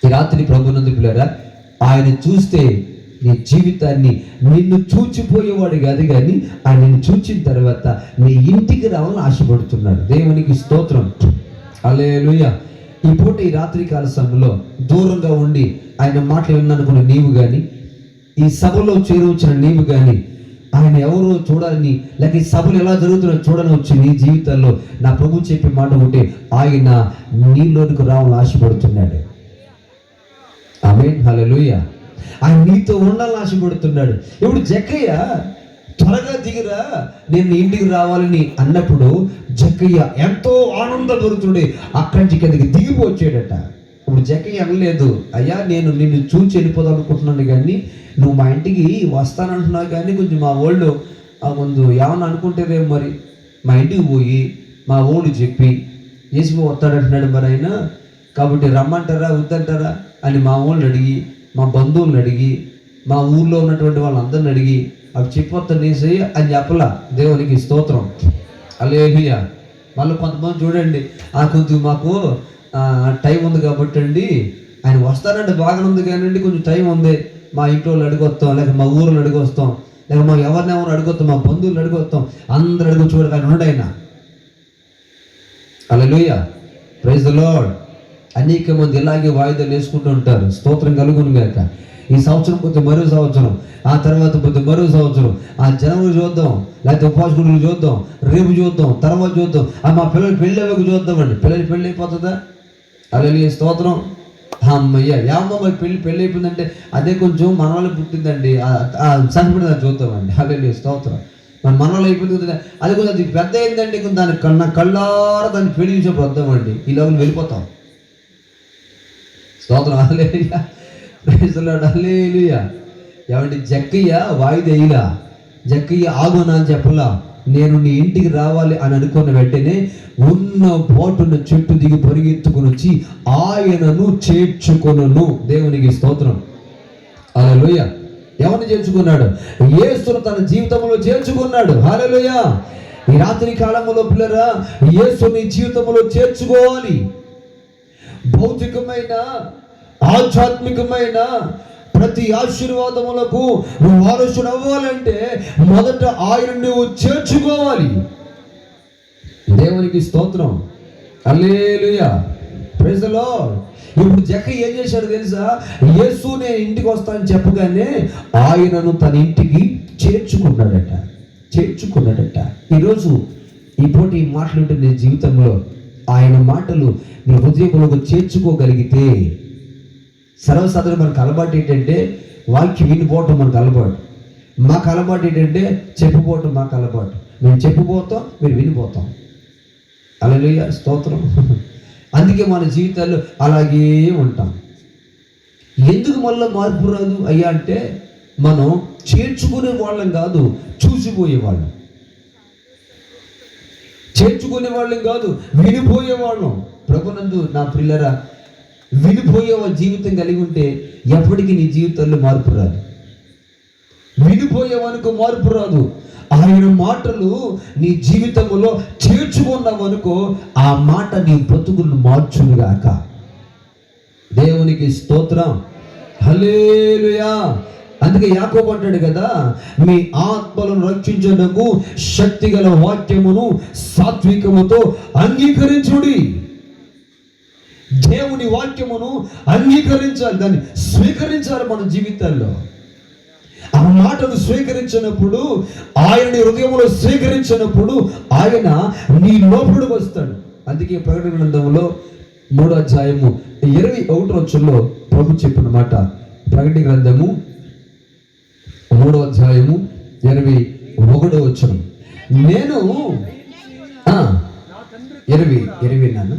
ఈ రాత్రి ప్రభునందు పిల్లరా, ఆయన చూస్తే నీ జీవితాన్ని, నిన్ను చూచిపోయేవాడు కాదు, కానీ ఆయన నిన్ను చూచిన తర్వాత నీ ఇంటికి రావాలని ఆశపడుతున్నాడు. దేవునికి స్తోత్రం. హల్లెలూయా. ఈ పూట, ఈ రాత్రి కాల సమయంలో దూరంగా ఉండి ఆయన మాటలు విన్ననుకున్న నీవు కానీ, ఈ సభలో చేరవచ్చిన నీవు కానీ, ఆయన ఎవరో చూడాలని, లేక ఈ సభలు ఎలా జరుగుతుందో చూడని వచ్చి నీ జీవితాల్లో నా ప్రభు చెప్పే మాట ఉంటే, ఆయన నీలోనికి రావాలని ఆశపడుతున్నాడు. ఆమేన్, హల్లెలూయా. ఆయన నీతో ఉండాలని ఆశపడుతున్నాడు. ఇప్పుడు జక్కయ్య త్వరగా దిగిరా, నేను ఇంటికి రావాలని అన్నప్పుడు జక్కయ్య ఎంతో ఆనందపడుతుండే అక్కడి నుంచి కిందకి దిగిపోచ్చాడట. ఇప్పుడు జక్కయ్య అనలేదు, అయ్యా నేను నిన్ను చూచి వెళ్ళిపోదాం అనుకుంటున్నాను, కానీ నువ్వు మా ఇంటికి వస్తానంటున్నావు, కానీ కొంచెం మా వాళ్ళు ముందు ఏమన్నా అనుకుంటారేమో, మరి మా ఇంటికి పోయి మా ఊళ్ళు చెప్పి వేసిపో వస్తాడంటున్నాడు మరి ఆయన, కాబట్టి రమ్మంటారా వద్దంటారా అని మా ఊళ్ళని అడిగి, మా బంధువులను అడిగి, మా ఊళ్ళో ఉన్నటువంటి వాళ్ళందరిని అడిగి అవి చెప్పొస్తాను నేసి అని చెప్పలా. దేవునికి స్తోత్రం. హల్లెలూయా. మళ్ళీ కొంతమంది చూడండి, కొంచెం మాకు టైం ఉంది కాబట్టి అండి, ఆయన వస్తానంటే బాగానే ఉంది కానీ కొంచెం టైం ఉంది, మా ఇంటి వాళ్ళు అడిగొస్తాం, లేక మా ఊరిని అడిగొస్తాం, లేక మా ఎవరినెవరు అడిగొస్తాం, మా బంధువులు అడిగొస్తాం, అందరు అడుగు చూడ ఆయన ఉన్నాడు ఆయన. హల్లెలూయా. Praise the lord. అనేక మంది ఇలాగే వాయిదాలు వేసుకుంటూ ఉంటారు. స్తోత్రం కలుగును గాక. ఈ సంవత్సరం పోతే మరో సంవత్సరం, ఆ తర్వాత పోతే మరో సంవత్సరం, ఆ జనవరి చూద్దాం, లేకపోతే ఉపాసకులు చూద్దాం, రేపు చూద్దాం, తర్వాత చూద్దాం, మా పిల్లలు పెళ్ళి అవ్వకు చూద్దామండి. పిల్లలు పెళ్ళి అయిపోతుందా? హల్లెలూయా, స్తోత్రం. అమ్మయ్య, యామమ్మ పెళ్ళి అయిపోయిందంటే అదే కొంచెం మన వాళ్ళకి పుట్టిందండి, సంపడి దాన్ని చూద్దామండి. హల్లెలూయా, స్తోత్రం. మన వాళ్ళు అయిపోయింది కదా, అది కొంచెం అది పెద్ద అయిందండి, కొంచెం దాని కళ్ళారా దాన్ని పెళ్లి చూసేప్పుడు వద్దామండి, ఈ లోపల వెళ్ళిపోతాం. స్తోత్రం. Hallelujah, praise the lord. హల్లెలూయా. ఏమంటే జక్కయ్య వాయిదా వేయలా, జక్కయ్య ఆగునా అని చెప్పలా, నేను నీ ఇంటికి రావాలి అని అనుకున్న వెంటనే ఉన్న పోటున్న చెట్టు దిగి పరిగెత్తుకుని వచ్చి ఆయనను చేర్చుకొనును. దేవునికి స్తోత్రం. హల్లెలూయ. ఎవరిని చేర్చుకున్నాడు? యేసును తన జీవితంలో చేర్చుకున్నాడు. హల్లెలూయ. ఈ రాత్రి కాలంలో పిల్లరా, యేసుని జీవితంలో చేర్చుకోవాలి. భౌతికమైన ఆధ్యాత్మికమైన ప్రతి ఆశీర్వాదములకు నువ్వు వారసుడు అవ్వాలంటే మొదట ఆయన నువ్వు చేర్చుకోవాలి. దేవునికి స్తోత్రం. హల్లెలూయా. Praise the lord. ఇప్పుడు జక్కయ్య ఏం చేశాడు తెలుసా? యేసు నేను ఇంటికి వస్తానని చెప్పగానే ఆయనను తన ఇంటికి చేర్చుకున్నాడట. ఈరోజు ఈ పూట ఈ మాటలు ఉంటే నీ జీవితంలో ఆయన మాటలు నీ హృదయంలో చేర్చుకోగలిగితే, సర్వసాధారణ మనకు అలవాటు ఏంటంటే వాక్యం వినిపోవటం మనకు అలవాటు. మాకు అలవాటు ఏంటంటే చెప్పుకోవటం మాకు అలవాటు. మేము చెప్పుపోతాం, మీరు వినిపోతాం. హల్లెలూయా, స్తోత్రం. అందుకే మన జీవితాల్లో అలాగే ఉంటాం. ఎందుకు మళ్ళీ మార్పు రాదు అయ్యా అంటే, మనం చేర్చుకునే వాళ్ళం కాదు, చూసిపోయేవాళ్ళం. చేర్చుకునే వాళ్ళం కాదు, వినిపోయేవాళ్ళం. ప్రభునందు నా పిల్లరా, వినిపోయే జీవితం కలిగి ఉంటే ఎప్పటికీ నీ జీవితంలో మార్పు రాదు. వినిపోయేవనుకో మార్పు రాదు. ఆయన మాటలు నీ జీవితంలో చేర్చుకున్నావనుకో ఆ మాట నీ బ్రతుకులను మార్చునుగాక. దేవునికి స్తోత్రం. హల్లెలూయా. అందుకే యాకోబు అంటాడు కదా, మీ ఆత్మలను రక్షించుటకు శక్తిగల వాక్యమును సాత్వికముతో అంగీకరించుడి. దేవుని వాక్యమును అంగీకరించాలి, దాన్ని స్వీకరించాలి మన జీవితాల్లో. ఆ మాటను స్వీకరించినప్పుడు, ఆయనని హృదయంలో స్వీకరించినప్పుడు ఆయన నీ లోపలికి వస్తాడు. అందుకే ప్రకటన గ్రంథంలో 3వ అధ్యాయము 21వ వచనంలో ప్రభు చెప్పిన మాట. ప్రకటన గ్రంథము 3వ అధ్యాయము 21వ వచనం. నేను 20 నాన్న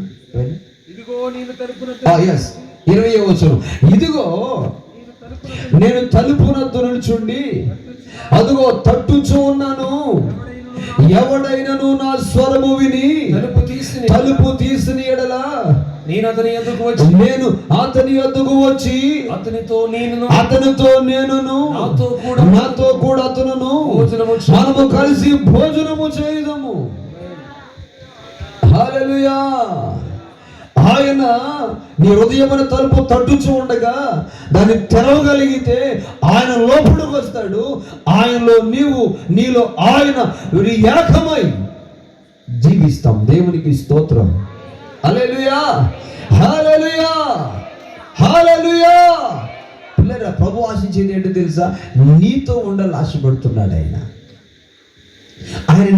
20వ వచనం. ఇదిగో నేను తలుపునద్దు నిలుచుండి అదిగో తట్టుచూ ఉన్నాను. ఎవడైనను నా స్వరము విని తలుపు తీసిన ఎడల నేను అతని యొద్దకు వచ్చి అతనితో నేనును నాతో కూడా అతనును మనము కలిసి భోజనము చేయుదము. హల్లెలూయా. ఆయన నీ హృదయమైన తలుపు తట్టుచూ ఉండగా దాన్ని తెరవగలిగితే ఆయన లోపలికి వస్తాడు. ఆయనలో నీలో ఆయన ఏకమై జీవిస్తాం. దేవునికి స్తోత్రం. హల్లెలూయా, హల్లెలూయా, హల్లెలూయా. పిల్లరా, ప్రభు ఆశించేది ఏంటో తెలుసా? నీతో ఉండాలని ఆశపడుతున్నాడు ఆయన.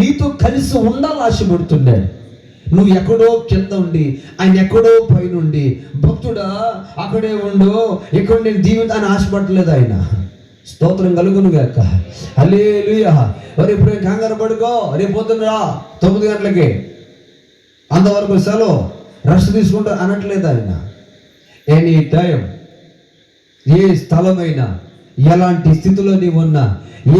నీతో కలిసి ఉండాలని ఆశపడుతున్నాడు. నువ్వు ఎక్కడో కింద ఉండి ఆయన ఎక్కడో పైనుండి, భక్తుడా అక్కడే ఉండు, ఎక్కడ నేను జీవితాన్ని ఆశపడలేదు ఆయన. స్తోత్రం కలుగును గాక. హల్లెలూయా. ఇప్పుడు కంగారు పడుకో, రేపు పొద్దున్న రా 9 గంటలకి, అంతవరకు సెలవు, రెస్ట్ తీసుకుంటా అనట్లేదు ఆయన. ఎనీ టైం, ఏ స్థలమైనా, ఎలాంటి స్థితిలో నీవు ఉన్నా,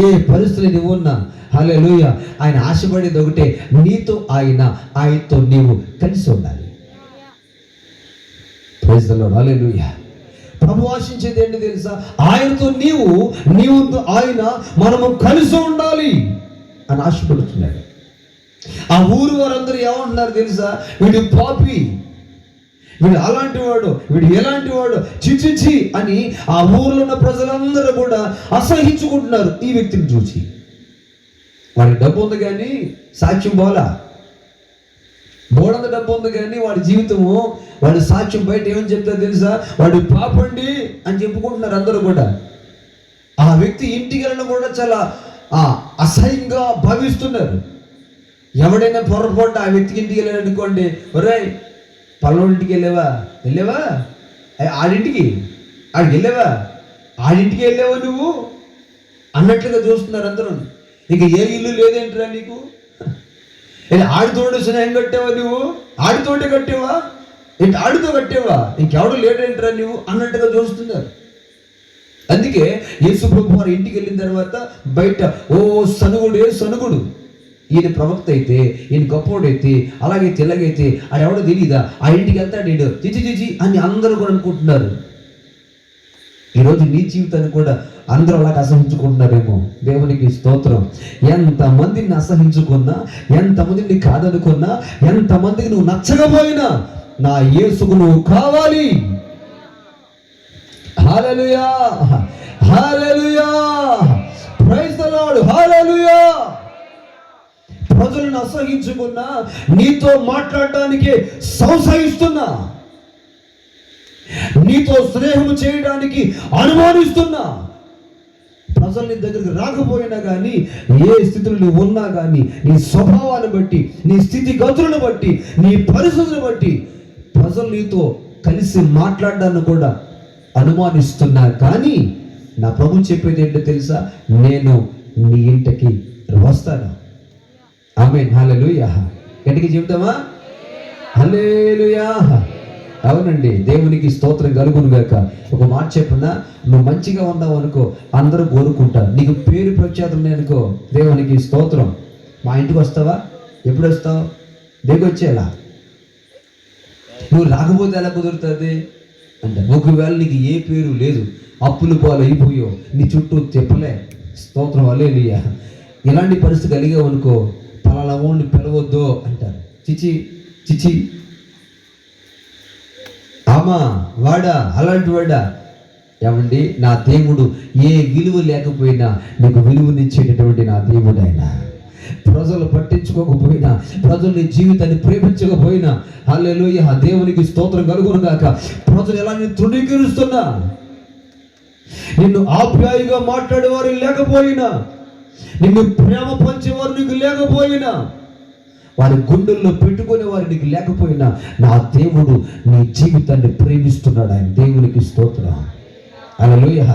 ఏ పరిస్థితిలో నీవు ఉన్నా, హల్లెలూయా, ఆయన ఆశపడేది ఒకటే, నీతో ఆయనతో నీవు కలిసి ఉండాలి. Praise the lord. హల్లెలూయా. ప్రభు ఆశించేది ఏంటి తెలుసా? ఆయనతో నీవు ఆయన మనము కలిసి ఉండాలి అని ఆశపడుతున్నాడు. ఆ ఊరు వారందరూ ఏమంటున్నారు తెలుసా? వీడు పాపి, వీడు అలాంటి వాడు, వీడు ఎలాంటి వాడు, చిచిచి అని ఆ ఊర్లో ఉన్న ప్రజలందరూ కూడా అసహించుకుంటున్నారు ఈ వ్యక్తిని చూసి. వాడి డబ్బు ఉంది కానీ సాక్ష్యం బోడంత డబ్బు ఉంది కానీ వాడి జీవితము, వాడి సాక్ష్యం బయట ఏమని చెప్తారు తెలుసా? వాడు పాపండి అని చెప్పుకుంటున్నారు అందరూ కూడా. ఆ వ్యక్తి ఇంటికి వెళ్ళడం కూడా చాలా అసహ్యంగా భావిస్తున్నారు. ఎవడైనా పొరపాటు ఆ వ్యక్తికి ఇంటికి వెళ్ళాడు అనుకోండి, ఒరేయ్ పల్లోడింటికి వెళ్ళావా ఆడింటికి వెళ్ళావా నువ్వు అన్నట్లుగా చూస్తున్నారు అందరూ. ఇక ఏ ఇల్లు లేదేంట్రా నీకు? ఆడితోడు స్నేహం కట్టావా నువ్వు? ఆడితోటే కట్టావా? ఆడితో కట్టావా? ఇంకెవడు లేడేంట్రా నువ్వు అన్నట్టుగా చూస్తున్నారు. అందుకే యేసు ప్రభు వారి ఇంటికి వెళ్ళిన తర్వాత బయట సనుగుడు ఈయన ప్రవక్త అయితే, ఈయన గొప్పవాడైతే, అలాగైతే ఇలాగైతే అది ఎవడో తెలియదా, ఆ ఇంటికి వెళ్తాడు ఈడు చిచి అని అందరూ కూడా అనుకుంటున్నారు. ఈరోజు నీ జీవితాన్ని కూడా అందరూ అలాగ అసహించుకుంటున్నారేమో. దేవునికి స్తోత్రం. ఎంతమందిని అసహించుకున్నా, ఎంతమందిని కాదనుకున్నా, ఎంతమందికి నువ్వు నచ్చకపోయినా నా యేసుకు నువ్వు కావాలి. హల్లెలూయా, హల్లెలూయా, ప్రైజ్ ది లార్డ్, హల్లెలూయా. ప్రజలను అసహించుకున్నా, నీతో మాట్లాడటానికి సంశయిస్తున్నా, నీతో స్నేహం చేయడానికి అనుమానిస్తున్నా, ప్రజలు నీ దగ్గరికి రాకపోయినా కానీ, ఏ స్థితిలో నువ్వు ఉన్నా కానీ, నీ స్వభావాన్ని బట్టి, నీ స్థితిగతులను బట్టి, నీ పరిస్థితులను బట్టి ప్రజలు నీతో కలిసి మాట్లాడడాన్ని కూడా అనుమానిస్తున్నా కానీ నా ప్రభు చెప్పేది ఏంటో తెలుసా, నేను నీ ఇంటికి వస్తాను. ఆమేన్, హల్లెలూయా. గట్టిగా చెప్తామా? హల్లెలూయా. అవునండి, దేవునికి స్తోత్రం కలుగును గాక. ఒక మాట చెప్పున్నా, నువ్వు మంచిగా ఉన్నావు అనుకో, అందరూ కోరుకుంటారు. నీకు పేరు ప్రఖ్యాతం ఉన్నాయి అనుకో, దేవునికి స్తోత్రం. మా ఇంటికి వస్తావా? ఎప్పుడు వస్తావు? దిగొచ్చేలా. నువ్వు రాకపోతే ఎలా కుదురుతుంది అంటే, ఒకవేళ నీకు ఏ పేరు లేదు, అప్పులు పాలు అయిపోయావు, నీ చుట్టూ చెప్పలే, స్తోత్రం హల్లెలూయా, ఇలాంటి పరిస్థితి కలిగావు అనుకో, పలానా వాడిని పిలవద్దు అంటారు. చిచి చిచి, ఆమా వాడా, అలాంటి వాడా. ఏమండి, నా దేవుడు ఏ విలువ లేకపోయినా నీకు విలువనిచ్చేటటువంటి నా దేవుడు ఆయన. ప్రజలు పట్టించుకోకపోయినా, ప్రజలు నీ జీవితాన్ని ప్రేమించకపోయినా, హల్లెలూయా, దేవునికి స్తోత్రం కలుగును గాక. ప్రజలు ఎలా నిన్ను తృణీకరిస్తున్నా, నిన్ను ఆప్యాయంగా మాట్లాడేవారు లేకపోయినా, నిన్ను ప్రేమ పంచేవారు నీకు లేకపోయినా, వారి గుండెల్లో పెట్టుకునే వారు నీకు లేకపోయినా, నా దేవుడు నీ జీవితాన్ని ప్రేమిస్తున్నాడు. ఆయన దేవునికి స్తోత్రం. హల్లెలూయా.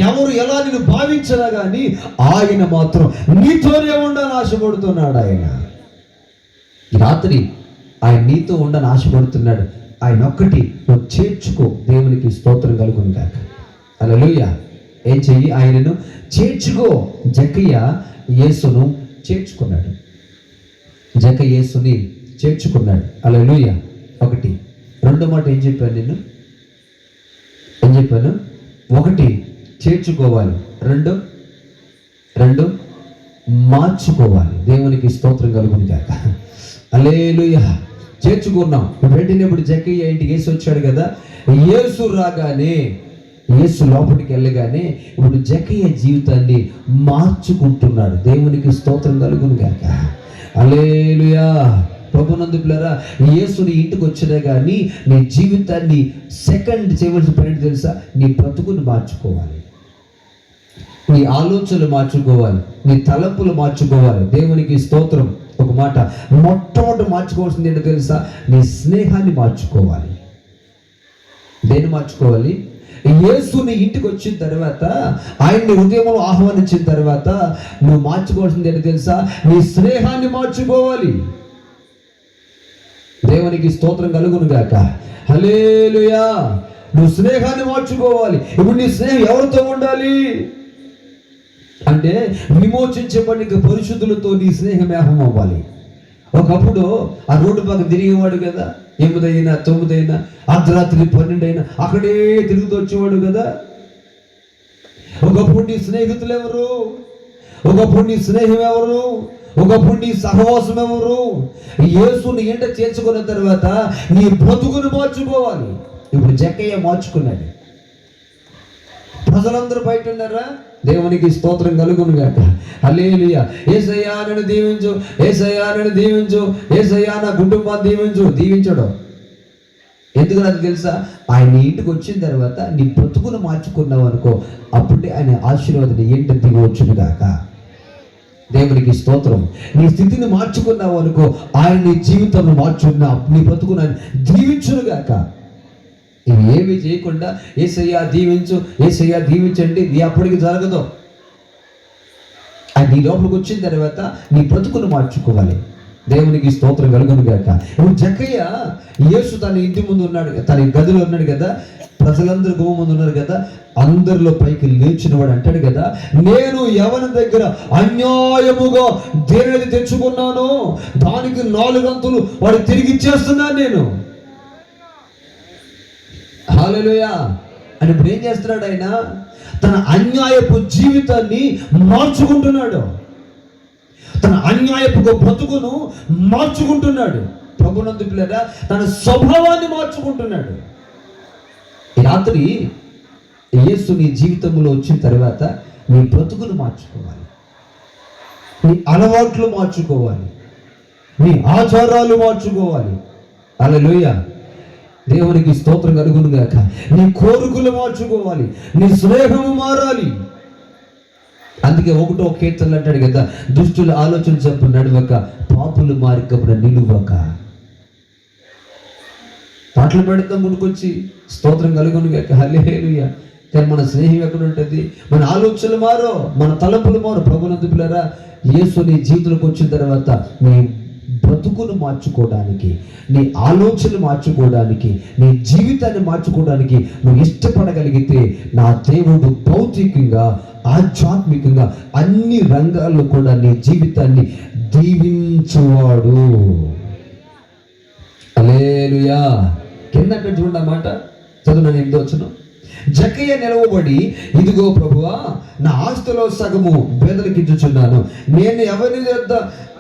ఎవరు ఎలా నిన్ను భావించినా కానీ ఆయన మాత్రం నీతోనే ఉండని ఆశపడుతున్నాడు. ఆయన ఈ రాత్రి ఆయన నీతో ఉండని ఆశపడుతున్నాడు. ఆయన ఒక్కటి నువ్వు చేర్చుకో. దేవునికి స్తోత్రం కలుగును గాక. హల్లెలూయా. ఏం చెయ్యి? ఆయనను చేర్చుకో. జక్కయ్య యేసును చేర్చుకున్నాడు. జక్కయ్య యేసుని చేర్చుకున్నాడు. హల్లెలూయా. ఒకటి. రెండో మాట ఏం చెప్పాను? ఏం చెప్పాను? ఒకటి చేర్చుకోవాలి, రెండు మార్చుకోవాలి. దేవునికి స్తోత్రం కలుగును గాక. హల్లెలూయా. చేర్చుకున్నాం. ఇప్పుడు జక్కయ్య ఇంటికి యేసు వచ్చాడు కదా. యేసు రాగానే, యేసు లోపలికి వెళ్ళగానే ఇప్పుడు జక్కయ్య జీవితాన్ని మార్చుకుంటున్నాడు. దేవునికి స్తోత్రం కలుగును గాక. హల్లెలూయా. ప్రభునందు పిల్లరా, యేసుని ఇంటికి వచ్చినా కానీ నీ జీవితాన్ని సెకండ్ చేయవలసిన పని తెలుసా? నీ బ్రతుకుని మార్చుకోవాలి, నీ ఆలోచనలు మార్చుకోవాలి, నీ తలంపులు మార్చుకోవాలి. దేవునికి స్తోత్రం. ఒక మాట, మొట్టమొదటి మార్చుకోవాల్సింది ఏంటో తెలుసా? నీ స్నేహాన్ని మార్చుకోవాలి. దేన్ని మార్చుకోవాలి? యేసుని ఇంటికి వచ్చిన తర్వాత, ఆయన్ని హృదయంలో ఆహ్వానించిన తర్వాత నువ్వు మార్చుకోవాల్సింది ఏంటో తెలుసా? నీ స్నేహాన్ని మార్చుకోవాలి. దేవునికి స్తోత్రం కలుగును గాక. హల్లెలూయా. నువ్వు స్నేహాన్ని మార్చుకోవాలి. ఇప్పుడు నీ స్నేహం ఎవరితో ఉండాలి అంటే, విమోచించబడిన పరిశుద్ధులతో నీ స్నేహం ఏహం అవ్వాలి. ఒకప్పుడు ఆ రోడ్డు పక్కన తిరిగేవాడు కదా, 8 అయినా 9 అయినా, అర్ధరాత్రి 12 అయినా అక్కడే తిరుగుతూ వచ్చేవాడు కదా. ఒకప్పుడు నీ స్నేహితులు ఎవరు? ఒకప్పుడు నీ స్నేహం ఎవరు? ఒకప్పుడు నీ సహవాసం ఎవరు? యేసుని ఏంట చేర్చుకున్న తర్వాత నీ బ్రతుకును మార్చుకోవాలి. ఇప్పుడు జక్కయ్య మార్చుకున్నాడు. ప్రజలందరూ బయట ఉన్నారా? దేవునికి స్తోత్రం కలుగును గాక. హల్లెలూయా. యేసయ్యా నన్ను దీవించు, యేసయ్యా నన్ను దీవించు, యేసయ్యా నా కుటుంబాన్ని దీవించు. దీవించడం ఎందుకు నాకు తెలుసా? ఆయన ఇంటికి వచ్చిన తర్వాత నీ బ్రతుకును మార్చుకున్నావు అనుకో, అప్పుడే ఆయన ఆశీర్వాదం ఏంటో దిగవచ్చును గాక. దేవునికి స్తోత్రం. నీ స్థితిని మార్చుకున్నావు అనుకో, ఆయన నీ జీవితంలో మార్చుకున్నా, నీ బ్రతుకును దీవించును గాక. ఇవి ఏమి చేయకుండా యేసయ్యా దీవించు, యేసయ్యా దీవించండి, నీ అప్పటికి జరగదు. అది నీ లోపలికి వచ్చిన తర్వాత నీ బ్రతుకును మార్చుకోవాలి. దేవునికి స్తోత్రం కలుగును గాక. ఇప్పుడు జక్కయ్య యేసు తన ఇంటి ముందు ఉన్నాడు, తన గదిలో ఉన్నాడు కదా. ప్రజలందరూ గుమ్మ ముందు ఉన్నారు కదా, అందరిలో పైకి లేచిన వాడు అంటాడు కదా, నేను ఎవరి దగ్గర అన్యాయముగా దేనిని తెచ్చుకున్నానో దానికి 4 అంతులు వాడు తిరిగి ఇచ్చేస్తున్నాను నేను. హల్లెలూయా. అని ఇప్పుడు ఏం చేస్తున్నాడు ఆయన? తన అన్యాయపు జీవితాన్ని మార్చుకుంటున్నాడు, తన అన్యాయపు బ్రతుకును మార్చుకుంటున్నాడు. ప్రభునందు పిల్లరా, తన స్వభావాన్ని మార్చుకుంటున్నాడు. ఈ రాత్రి యేసు నీ జీవితంలో వచ్చిన తర్వాత నీ బ్రతుకును మార్చుకోవాలి, నీ అలవాట్లు మార్చుకోవాలి, నీ ఆచారాలు మార్చుకోవాలి. హల్లెలూయా. దేవునికి స్తోత్రం కలుగును గాక. నీ కోరికలు మార్చుకోవాలి, నీ స్నేహము మారాలి. అందుకే 1వ కీర్తనలు అంటాడు కదా, దుష్టుల ఆలోచన చెప్పు నడవక, పాపుల మార్గమున నిలువక. పాటలు పెడతాం ముందుకొచ్చి, స్తోత్రం కలుగును గాక. హల్లెలూయా. కానీ మన స్నేహం ఎక్కడ ఉంటుంది? మన ఆలోచనలు మారో, మన తలంపులు మారో. ప్రభునందు పిల్లరా, యేసు నీ జీవితంలోకి వచ్చిన తర్వాత నీ బ్రతుకును మార్చుకోవడానికి, నీ ఆలోచనలు మార్చుకోవడానికి, నీ జీవితాన్ని మార్చుకోవడానికి నువ్వు ఇష్టపడగలిగితే నా దేవుడు భౌతికంగా, ఆధ్యాత్మికంగా అన్ని రంగాల్లో కూడా నీ జీవితాన్ని దీవించువాడు. హల్లెలూయా. కింద చూడండి ఆ మాట చదువు. 8వ వచనం. జక్కయ్య నిలవబడి, ఇదిగో ప్రభువా, నా ఆస్తిలో సగము పేదలకు ఇచ్చుచున్నాను. నేను ఎవరి వద్ద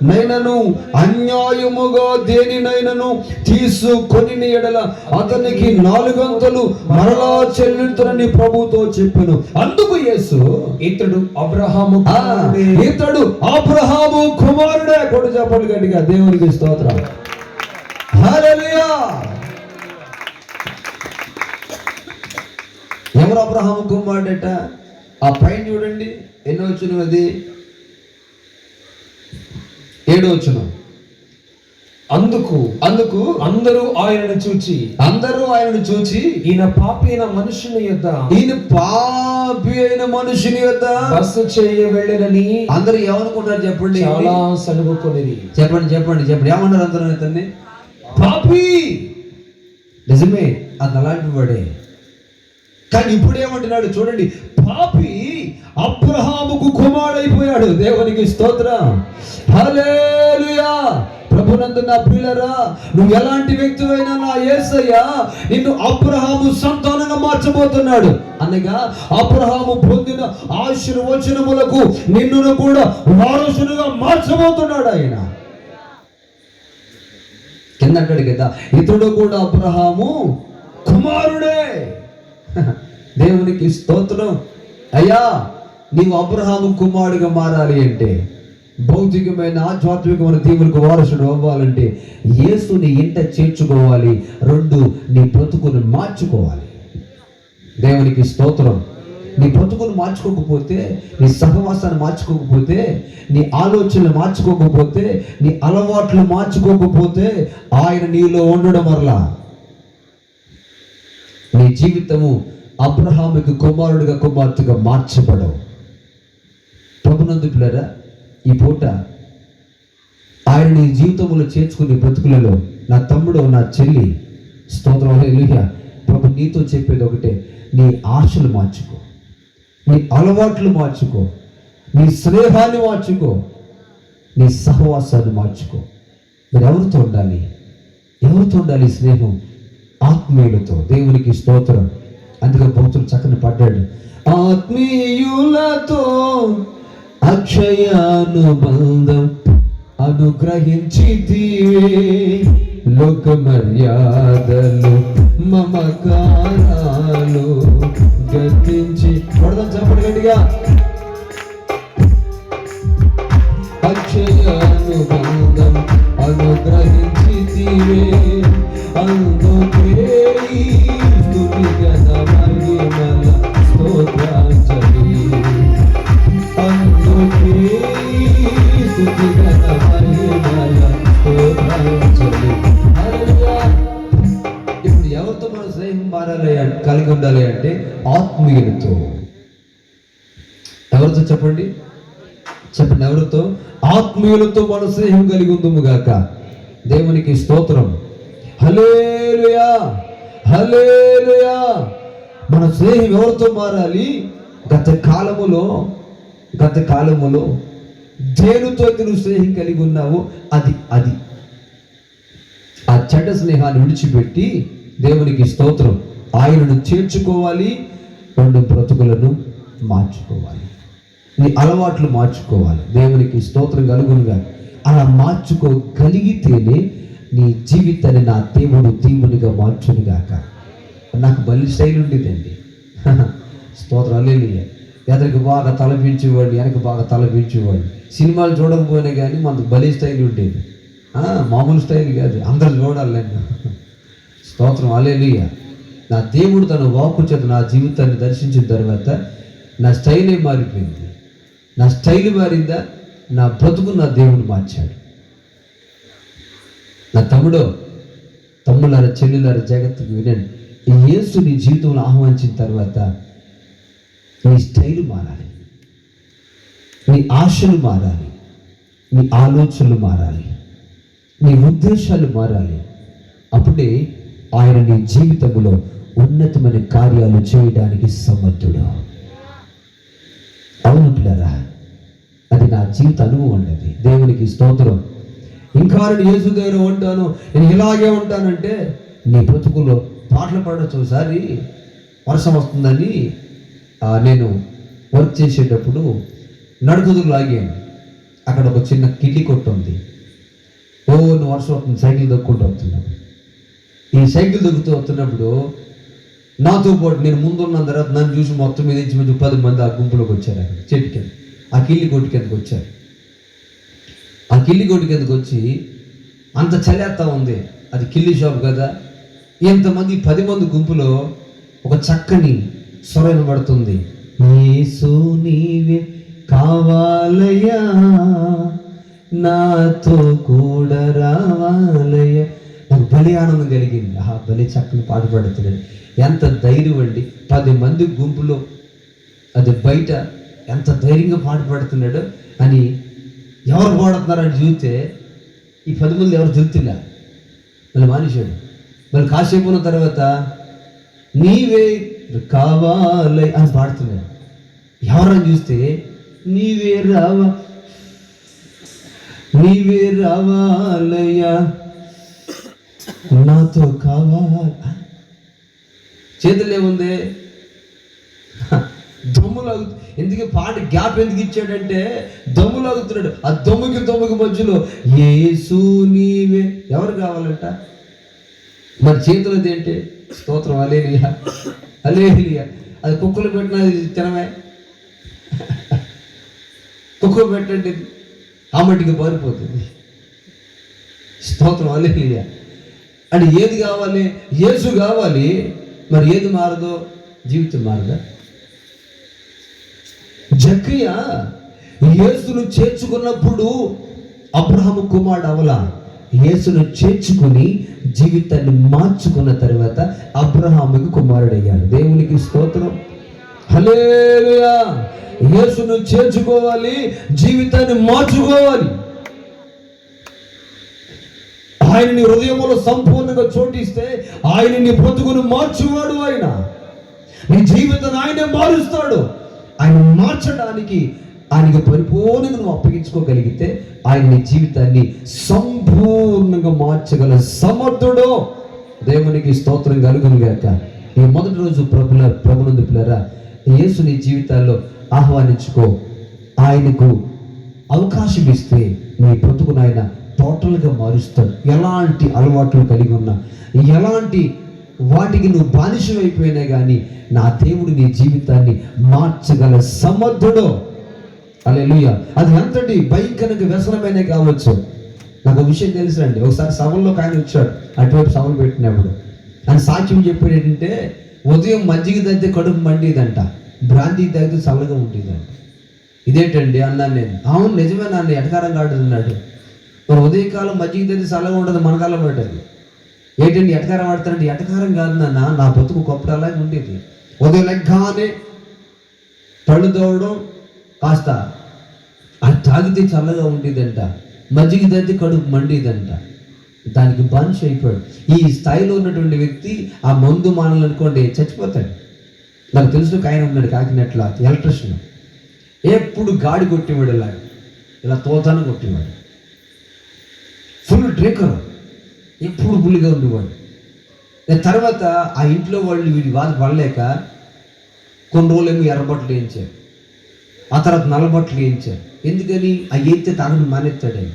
నైనను అన్యాయముగా దేనినైనను తీసుకొని ఎడల అతనికి 4 అంతులు మరలా చెల్లించునని ప్రభుతో చెప్పాను. అందుకు యేసు, ఇతడు అబ్రహాము కుమారుడే. కొడు చెప్పండి గట్టిగా, దేవునికి స్తోత్రం. హల్లెలూయా. ఎవరు అబ్రహాము కుమారుడట? ఆ పైన చూడండి, ఎన్నో వచనం అది? 7వ వచనం. అందుకు అందరూ ఆయనను చూచి ఈయన పాపి అయిన మనుషుని యొద్ద బస చేయ వెళ్ళినని అందరూ ఏమనుకుంటారు చెప్పండి? చాలా సనుగుకొనిరి. చెప్పండి ఏమన్నారు అందరూ? ఇతన్ని పాపి. నిజమే, అది అలాంటి వాడే. కానీ ఇప్పుడు ఏమంటున్నాడు చూడండి, పాపి అబ్రహాముకు కుమారుడైపోయాడు. దేవునికి స్తోత్రం. హల్లెలూయా. ప్రభునందు నా ప్రియులారా, నువ్వు ఎలాంటి వ్యక్తివైనా నా యేసయ్య నిన్ను అబ్రహాము సంతానంగా మార్చబోతున్నాడు. అనగా అబ్రహాము పొందిన ఆశీర్వచనములకు నిన్ను కూడా వారసునిగా మార్చబోతున్నాడు ఆయన. కింద అంటాడు కదా, ఇతడు కూడా అబ్రహాము కుమారుడే. దేవునికి స్తోత్రం. అయ్యా, నీవు అబ్రహాము కుమారుడిగా మారాలి అంటే, భౌతికమైన ఆధ్యాత్మికమైన దీవులకు వారసుడు అవ్వాలంటే యేసుని ఇంట చేర్చుకోవాలి. 2, నీ బ్రతుకును మార్చుకోవాలి. దేవునికి స్తోత్రం. నీ బ్రతుకును మార్చుకోకపోతే, నీ సహవాసాన్ని మార్చుకోకపోతే, నీ ఆలోచనలు మార్చుకోకపోతే, నీ అలవాట్లు మార్చుకోకపోతే ఆయన నీలో ఉండడం వల్ల నీ జీవితము అబ్రహాముకి కుమారుడిగా కుమార్తెగా మార్చబడవు. ప్రభునందు పిల్లరా, ఈ పూట ఆయన నీ జీవితంలో చేర్చుకునే బ్రతుకులలో నా తమ్ముడు, నా చెల్లి, స్తోత్రం. హల్లెలూయా. ప్రభు నీతో చెప్పేది ఒకటే, నీ ఆశలు మార్చుకో, నీ అలవాట్లు మార్చుకో, నీ స్నేహాన్ని మార్చుకో, నీ సహవాసాన్ని మార్చుకో. మీరు ఎవరితో ఉండాలి? స్నేహం ఆత్మీయులతో. దేవునికి స్తోత్రం. అందుకే భక్తులు చక్కని పాడాడు, ఆత్మీయులతో అక్షయానుబంధం అనుగ్రహించితివే, లోక మర్యాదలు మమకారాలు గతించి. పడదాం చెప్పండి గట్టిగా. అక్షయానుబంధం అనుగ్రహించితివే, అందుకే స్తుతి గణ మహిమల స్తోత్రాంజలి. అందుకే స్తుతి గణ మహిమల స్తోత్రాంజలి. హల్లెలూయా. ఇప్పుడు ఎవరితో మనం స్నేహం కలిగి ఉండాలి అంటే ఆత్మీయులతో. ఎవరితో చెప్పండి? ఎవరితో? ఆత్మీయులతో మనం స్నేహం కలిగి ఉందుము గాక. దేవునికి స్తోత్రం. హల్లెలూయా. మన స్నేహం ఎవరితో మారాలి? గత కాలములో దేనితో నువ్వు స్నేహం కలిగి ఉన్నావో అది ఆ చెడ్డ స్నేహాన్ని విడిచిపెట్టి దేవునికి స్తోత్రం, ఆయనను చేర్చుకోవాలి. 2 బ్రతుకులను మార్చుకోవాలి, నీ అలవాట్లు మార్చుకోవాలి. దేవునికి స్తోత్రం కలుగునుగా. అలా మార్చుకోగలిగితేనే నీ జీవితాన్ని నా దేవుడు దీవునిగా మార్చునుగాక. నాకు బలి స్టైల్ ఉండేదండి. స్తోత్రం, హల్లెలూయా. ఎదరికి బాగా తలపించేవాడు, వెనక బాగా తలపించేవాడు. సినిమాలు చూడకపోయినా కానీ మనకు బలి స్టైల్ ఉండేది. మామూలు స్టైల్ కాదు, అందరు చూడాలండి. స్తోత్రం, హల్లెలూయా. నా దేవుడు తన వాక్కు చేత నా జీవితాన్ని దర్శించిన తర్వాత నా స్టైలే మారిపోయింది. నా స్టైల్ మారిందా? నా బ్రతుకు నా దేవుడు మార్చాడు. నా తమ్ముళ్ళారా, చెల్లులారా, జాగ్రత్తగా వినండి. యేసు నీ జీవితంలో ఆహ్వానించిన తర్వాత నీ స్టైల్ మారాలి, నీ ఆశలు మారాలి, నీ ఆలోచనలు మారాలి, నీ ఉద్దేశాలు మారాలి. అప్పుడే ఆయన నీ జీవితంలో ఉన్నతమైన కార్యాలు చేయడానికి సమర్థుడు. అవును పిల్లరా, అది నా జీవిత అనుభవం ఉండేది. దేవునికి స్తోత్రం. ఇంకా నేను యేసు దగ్గర ఉంటాను, నేను ఇలాగే ఉంటానంటే నీ బ్రతుకులో పాటలు పాడచ్చు. ఒకసారి వర్షం వస్తుందని నేను వర్క్ చేసేటప్పుడు నడుకుదురు లాగాను. అక్కడ ఒక చిన్న కిల్లి కొట్టు ఉంది. వర్షం వస్తుంది, సైకిల్ దొక్కుంటూ వస్తున్నాను. ఈ సైకిల్ దొక్కుతూ వస్తున్నప్పుడు నాతో పాటు నేను ముందున్న తర్వాత నన్ను చూసి మొత్తం మీద 10 మంది ఆ గుంపులోకి వచ్చారు. అక్కడ చెట్టు కింద ఆ కిల్లి కొట్టు కిందకి వచ్చారు. ఆ కిల్లి కొట్టు కిందకి వచ్చి అంత చలేస్తా ఉంది, అది కిల్లి షాప్ కదా. ఎంతమంది 10 మంది గుంపులో ఒక చక్కని స్వరం పడుతుంది, యేసు నీవే కావాలయ్యా, నాతో కూడా రావాలయ్యా. నాకు బలి ఆనందం కలిగింది. బలి చక్కని పాట పాడుతున్నాడు. ఎంత ధైర్యం అండి! 10 మంది గుంపులో అది బయట ఎంత ధైర్యంగా పాట పాడుతున్నాడు అని ఎవరు పాడుతున్నారని చూస్తే ఈ 10 మంది ఎవరు తెలుతున్నా మళ్ళీ మానేశాడు. మళ్ళీ కాసేపు ఉన్న తర్వాత నీవే కావాలి అని పాడుతున్నాడు. ఎవరని చూస్తే నీవే రావాలయ్యా, నాతో కావాలి. చేతులు ఏముంది? దమ్ములాగు. ఎందుకు పాట గ్యాప్ ఎందుకు ఇచ్చాడంటే దమ్ములాగుతున్నాడు. ఆ దమ్ముకి మధ్యలో యేసు నీవే. ఎవరు కావాలంట? మరి చేతులది ఏంటి? స్తోత్రం, హల్లెలూయా, హల్లెలూయా. అది కుక్కలు పెట్టిన తినమే. కుక్క పెట్టండి ఆ మట్టికి పారిపోతుంది. స్తోత్రం, హల్లెలూయా. అంటే ఏది కావాలి? యేసు కావాలి. మరి ఏది మారదో? జీవితం మారదా? జక్కయ్య యేసును చేర్చుకున్నప్పుడు అబ్రహాము కుమారుడు అవలా. యేసును చేర్చుకుని జీవితాన్ని మార్చుకున్న తర్వాత అబ్రహాముకి కుమారుడయ్యాడు. దేవునికి స్తోత్రం, హల్లెలూయా. యేసును చేర్చుకోవాలి, జీవితాన్ని మార్చుకోవాలి. ఆయన నీ హృదయంలో సంపూర్ణంగా చోటిస్తే ఆయన నీ బ్రతుకును మార్చువాడు. ఆయన నీ జీవితాన్ని ఆయనే మారుస్తాడు. ఆయన మార్చడానికి ఆయనకి పరిపూర్ణంగా నువ్వు అప్పగించుకోగలిగితే ఆయన నీ జీవితాన్ని సంపూర్ణంగా మార్చగల సమర్థుడు. దేవునికి స్తోత్రం కలుగును గాక. ఈ మొదటి రోజు ప్రభునందు పిల్లరా, యేసు నీ జీవితాల్లో ఆహ్వానించుకో. ఆయనకు అవకాశం ఇస్తే నీ బ్రతుకును ఆయన టోటల్గా మారుస్తాడు. ఎలాంటి అలవాట్లు కలిగి ఉన్నా, ఎలాంటి వాటికి నువ్వు బానిసం అయిపోయినా కానీ నా దేవుడు నీ జీవితాన్ని మార్చగల సమర్థుడు. హల్లెలూయా. అది ఎంతటి భయంకరంగా వ్యసనమైనా కావచ్చు. నాకు ఒక విషయం తెలుసునండి. ఒకసారి సభల్లోకి ఆయన వచ్చాడు, అటువైపు సభలు పెట్టినప్పుడు ఆయన సాక్ష్యం చెప్పాడు ఏంటంటే, ఉదయం మజ్జిగ తాగితే కడుపు మండిదంట, బ్రాంతి తాగితే చల్లగా ఉండేదంట. ఇదేంటండి అన్నాను నేను. అవును నిజమే నాన్న, ఎటకారం కాదు అన్నాడు. మరి ఉదయకాలం మజ్జిగ తాగితే చల్లగా ఉండదు, మనకాలం పడ్డది. ఏంటండి ఎటకారం ఆడుతానంటే, ఎటకారం కాదు నాన్న, నా బతుకు కొప్పుడు అలాగే ఉండేది. ఉదయం లెగ్గానే పళ్ళు తోవడం, కాస్త అది తాగితే చల్లగా ఉండేదంట, మజ్జిగ తాగితే కడుపు మండేదంట. దానికి బానిస అయిపోయాడు. ఈ స్థాయిలో ఉన్నటువంటి వ్యక్తి ఆ మందు మానాలనుకోండి చచ్చిపోతాడు. నాకు తెలిసిన ఒక ఆయన ఉన్నాడు కాకినట్ల, ఎలక్ట్రిషియన్. ఎప్పుడు గాడి కొట్టేవాడు, ఇలా తోతాను కొట్టేవాడు. ఫుల్ డ్రింకర్, ఎప్పుడు బుల్లిగా ఉండేవాడు. తర్వాత ఆ ఇంట్లో వాళ్ళు వీడి బాధ పడలేక కొన్ని రోజులేమో ఎర్రబట్టలు వేయించారు, ఆ తర్వాత నల్లబట్టలు వేయించారు. ఎందుకని ఆ ఎత్తే తాగడం మానేస్తాడు. ఆయన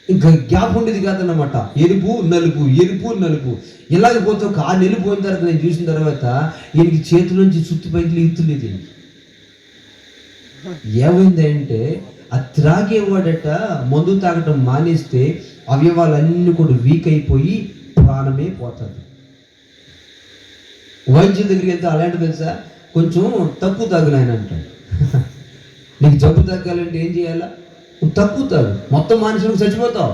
ఇంకా గ్యాప్ ఉండేది కాదన్నమాట. ఎరుపు నలుపు, ఎరుపు నలుపు, ఇలాగ పోతే ఒక 6 నెలలు పోయిన తర్వాత నేను చూసిన తర్వాత ఈయనకి చేతుల నుంచి చుట్టు పైకి ఇత్తులేదు. ఏమైందంటే ఆ త్రాగేవాడట మందు తాగటం మానేస్తే అవయవాలన్నీ కూడా వీక్ అయిపోయి ప్రాణమే పోతుంది. వైద్యుల దగ్గరికి వెళ్తే అలాంటి తెలుసా, కొంచెం తక్కువ తాగు నాయన అంటాడు. నీకు జబ్బు తగ్గాలంటే ఏం చేయాలా? తక్కువ తాగు, మొత్తం మనుషులకు చచ్చిపోతావు.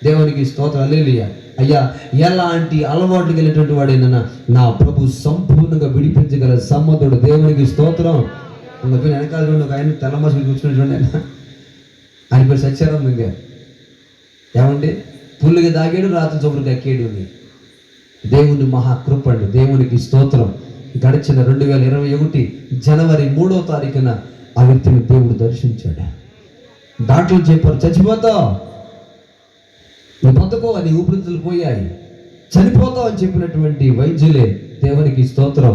దేవునికి స్తోత్రం, హల్లెలూయా. అయ్యా, ఎలాంటి అలవాట్లకు వెళ్ళేటువంటి వాడైనా నా ప్రభు సంపూర్ణంగా విడిపించగల సమ్మతుడు. దేవునికి స్తోత్రం. వెనకాల ఒక ఆయన తెల్లమాసులు కూర్చున్నటువంటి ఆయన పేరు సత్యానందం గారు. ఏమండి, పుల్లుగా దాగాడు, రాత్రి చొప్పుడుగా ఎక్కేడు. దేవుని మహాకృప అండి. దేవునికి స్తోత్రం. గడిచిన 2021 జనవరి 3వ తారీఖున ఆ వ్యక్తిని దేవుడు దర్శించాడు. డాక్టర్లు చెప్పారు, చచ్చిపోతావు, నీ బతుకో, నీ ఊపిరితిత్తులు పోయాయి, చనిపోతావు అని చెప్పినటువంటి వైద్యులే దేవునికి స్తోత్రం.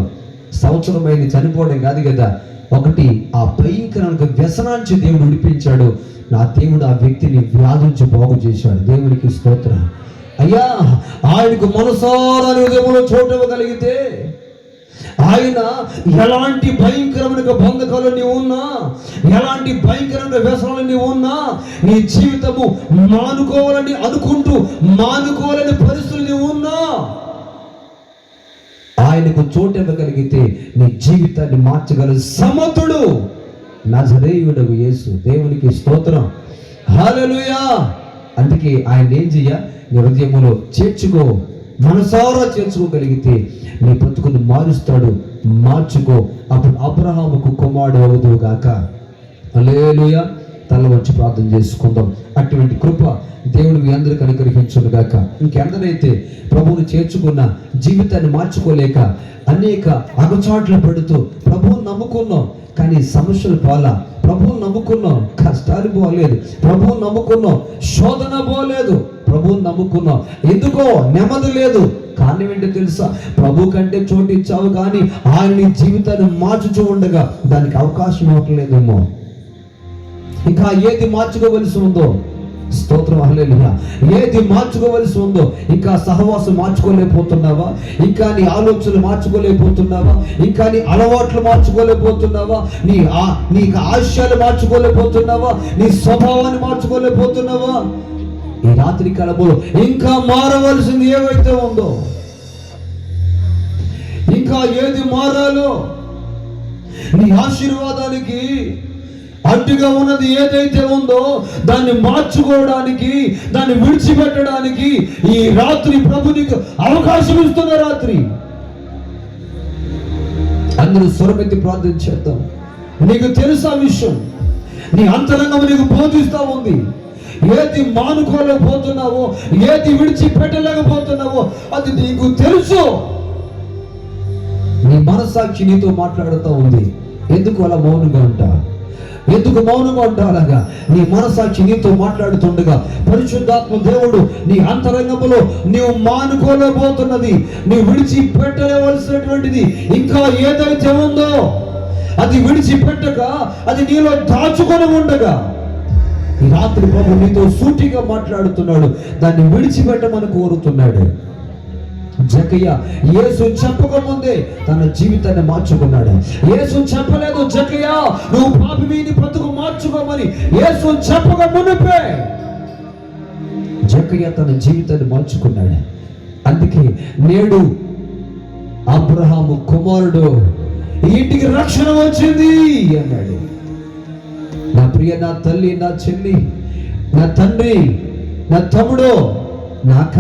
సంవత్సరమైంది, చనిపోవడం కాదు కదా, ఒకటి ఆ భయంకరమైన వ్యసనాంచి దేవుడు విడిపించాడు. నా దేవుడు ఆ వ్యక్తిని వ్యాధించి బాగు చేశాడు. దేవునికి స్తోత్రం. అయ్యా, ఆయనకు మనసారా హృదయంలో చోటు ఇవ్వగలిగితే, ఆయన ఎలాంటి భయంకరమైన బంధకాలు నీవు ఉన్నా, ఎలాంటి భయంకరమైన వ్యసనాలు నీవు ఉన్నా, నీ జీవితము మానుకోవాలని అనుకుంటూ మానుకోవాలని పరిస్థితులు నీవు ఉన్నా, ఆయనకు చోటు ఇవ్వగలిగితే నీ జీవితాన్ని మార్చగల సమర్థుడు నజరేయుడగు యేసు. దేవునికి స్తోత్రం, హల్లెలూయా. అందుకే ఆయన ఏం చెయ్య, నీ హృదయములో చేర్చుకో, మనసారా చేర్చుకోగలిగితే నీ బ్రతుకును మారుస్తాడు. మార్చుకో, అప్పుడు అబ్రహాముకు కుమారుడు అవుదువు గాక. హల్లెలూయా. తల వంచి ప్రార్థన చేసుకుందాం. అటువంటి కృప దేవుడు మీ అందరికీ అనుగ్రహించును గాక. ఇంకెందరైతే ప్రభువుని చేర్చుకున్న జీవితాన్ని మార్చుకోలేక అనేక అగచాట్లు పడుతూ ప్రభువుని నమ్ముకున్నాం కానీ సమస్యలు పోలా, ప్రభువుని నమ్ముకున్నాం కష్టాలు పోలేదు, ప్రభువుని నమ్ముకున్నాం శోధన పోలేదు, ప్రభువుని నమ్ముకున్నాం ఎందుకో నెమ్మది లేదు. కారణం ఏంటో తెలుసా? ప్రభు కంటే చోటు ఇచ్చావు కానీ ఆయన నీ జీవితాన్ని మార్చుచూ ఉండగా దానికి అవకాశం ఇవ్వట్లేదేమో. ఇంకా ఏది మార్చుకోవలసి ఉందో, స్తోత్రం, హల్లెలూయా, ఏది మార్చుకోవలసి ఉందో, ఇంకా సహవాసం మార్చుకోలేకపోతున్నావా? ఇంకా నీ ఆలోచనలు మార్చుకోలేకపోతున్నావా? ఇంకా నీ అలవాట్లు మార్చుకోలేకపోతున్నావా? నీ ఆశయాలు మార్చుకోలేకపోతున్నావా? నీ స్వభావాన్ని మార్చుకోలేకపోతున్నావా? ఈ రాత్రి కాలంలో ఇంకా మారవలసింది ఏవైతే ఉందో, ఇంకా ఏది మారాలో, నీ ఆశీర్వాదానికి అడ్డుగా ఉన్నది ఏదైతే ఉందో దాన్ని మార్చుకోవడానికి, దాన్ని విడిచిపెట్టడానికి ఈ రాత్రి ప్రభు నీకు అవకాశం ఇస్తున్న రాత్రి. అందరూ స్వరమెత్తి ప్రార్థన చేద్దాం. నీకు తెలుసా విషయం, నీ అంతరంగం నీకు బోధిస్తూ ఉంది. ఏది మానుకోలేకపోతున్నావో, ఏది విడిచిపెట్టలేకపోతున్నావో అది నీకు తెలుసు. నీ మనస్సాక్షి నీతో మాట్లాడుతూ ఉంది. ఎందుకు అలా మౌనంగా ఉంటా? ఎందుకు మౌనంగా ఉండాలగా? నీ మనసాక్షి నీతో మాట్లాడుతుండగా పరిశుద్ధాత్మ దేవుడు నీ అంతరంగంలో నీవు మానుకోలేకపోతున్నది, నీవు విడిచిపెట్టలేవలసినటువంటిది ఇంకా ఏదైతే ఉందో అది విడిచిపెట్టక అది నీలో దాచుకొని ఉండగా ఈ రాత్రి ప్రభు నీతో సూటిగా మాట్లాడుతున్నాడు. దాన్ని విడిచిపెట్టమని కోరుతున్నాడు. జకయ్య యేసు చెప్పకముందే తన జీవితాన్ని మార్చుకున్నాడు. యేసు చెప్పలేదు జకయ్య నువ్వు పాపివి, నీ బ్రతుకు మార్చుకోమని. యేసు చెప్పక మునిపే జకయ్య తన జీవితాన్ని మార్చుకున్నాడు. అందుకే నేడు అబ్రహాము కుమారుడు ఈ ఇంటికి రక్షణ వచ్చింది అన్నాడు. నా ప్రియ, నా తల్లి, నా చెల్లి, నా తండ్రి, నా తమ్ముడు, నాక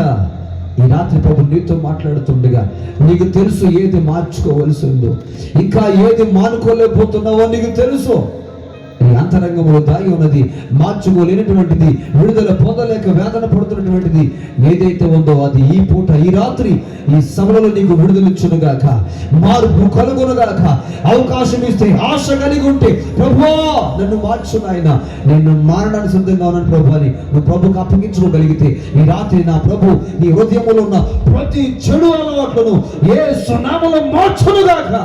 ఈ రాత్రి ప్రభు నీతో మాట్లాడుతుండగా నీకు తెలుసు ఏది మార్చుకోవలసి ఉందో, ఇంకా ఏది మానుకోలేకపోతున్నావో నీకు తెలుసు. నీ అంతరంగంలో దాగి ఉన్నది, మార్చుకోలేనటువంటిది, విడుదల పొందలేక వేదన పడుతున్నటువంటిది ఏదైతే ఉందో అది ఈ పూట, ఈ రాత్రి, ఈ సభలో నీకు విడుదలిచ్చునుగాక, మార్పు కలుగునుగాక. అవకాశం ఇస్తే, ఆశ కలిగి ఉంటే, ప్రభువా నన్ను మార్చు నాయన, నేను మారడానికి సిద్ధంగా ఉన్నాను ప్రభు అని నువ్వు ప్రభుకు అప్పగించుకోగలిగితే ఈ రాత్రి నా ప్రభు నీ హృదయంలో ఉన్న ప్రతి చెడు అలవాట్లను యేసు నామములో మార్చునుగాక.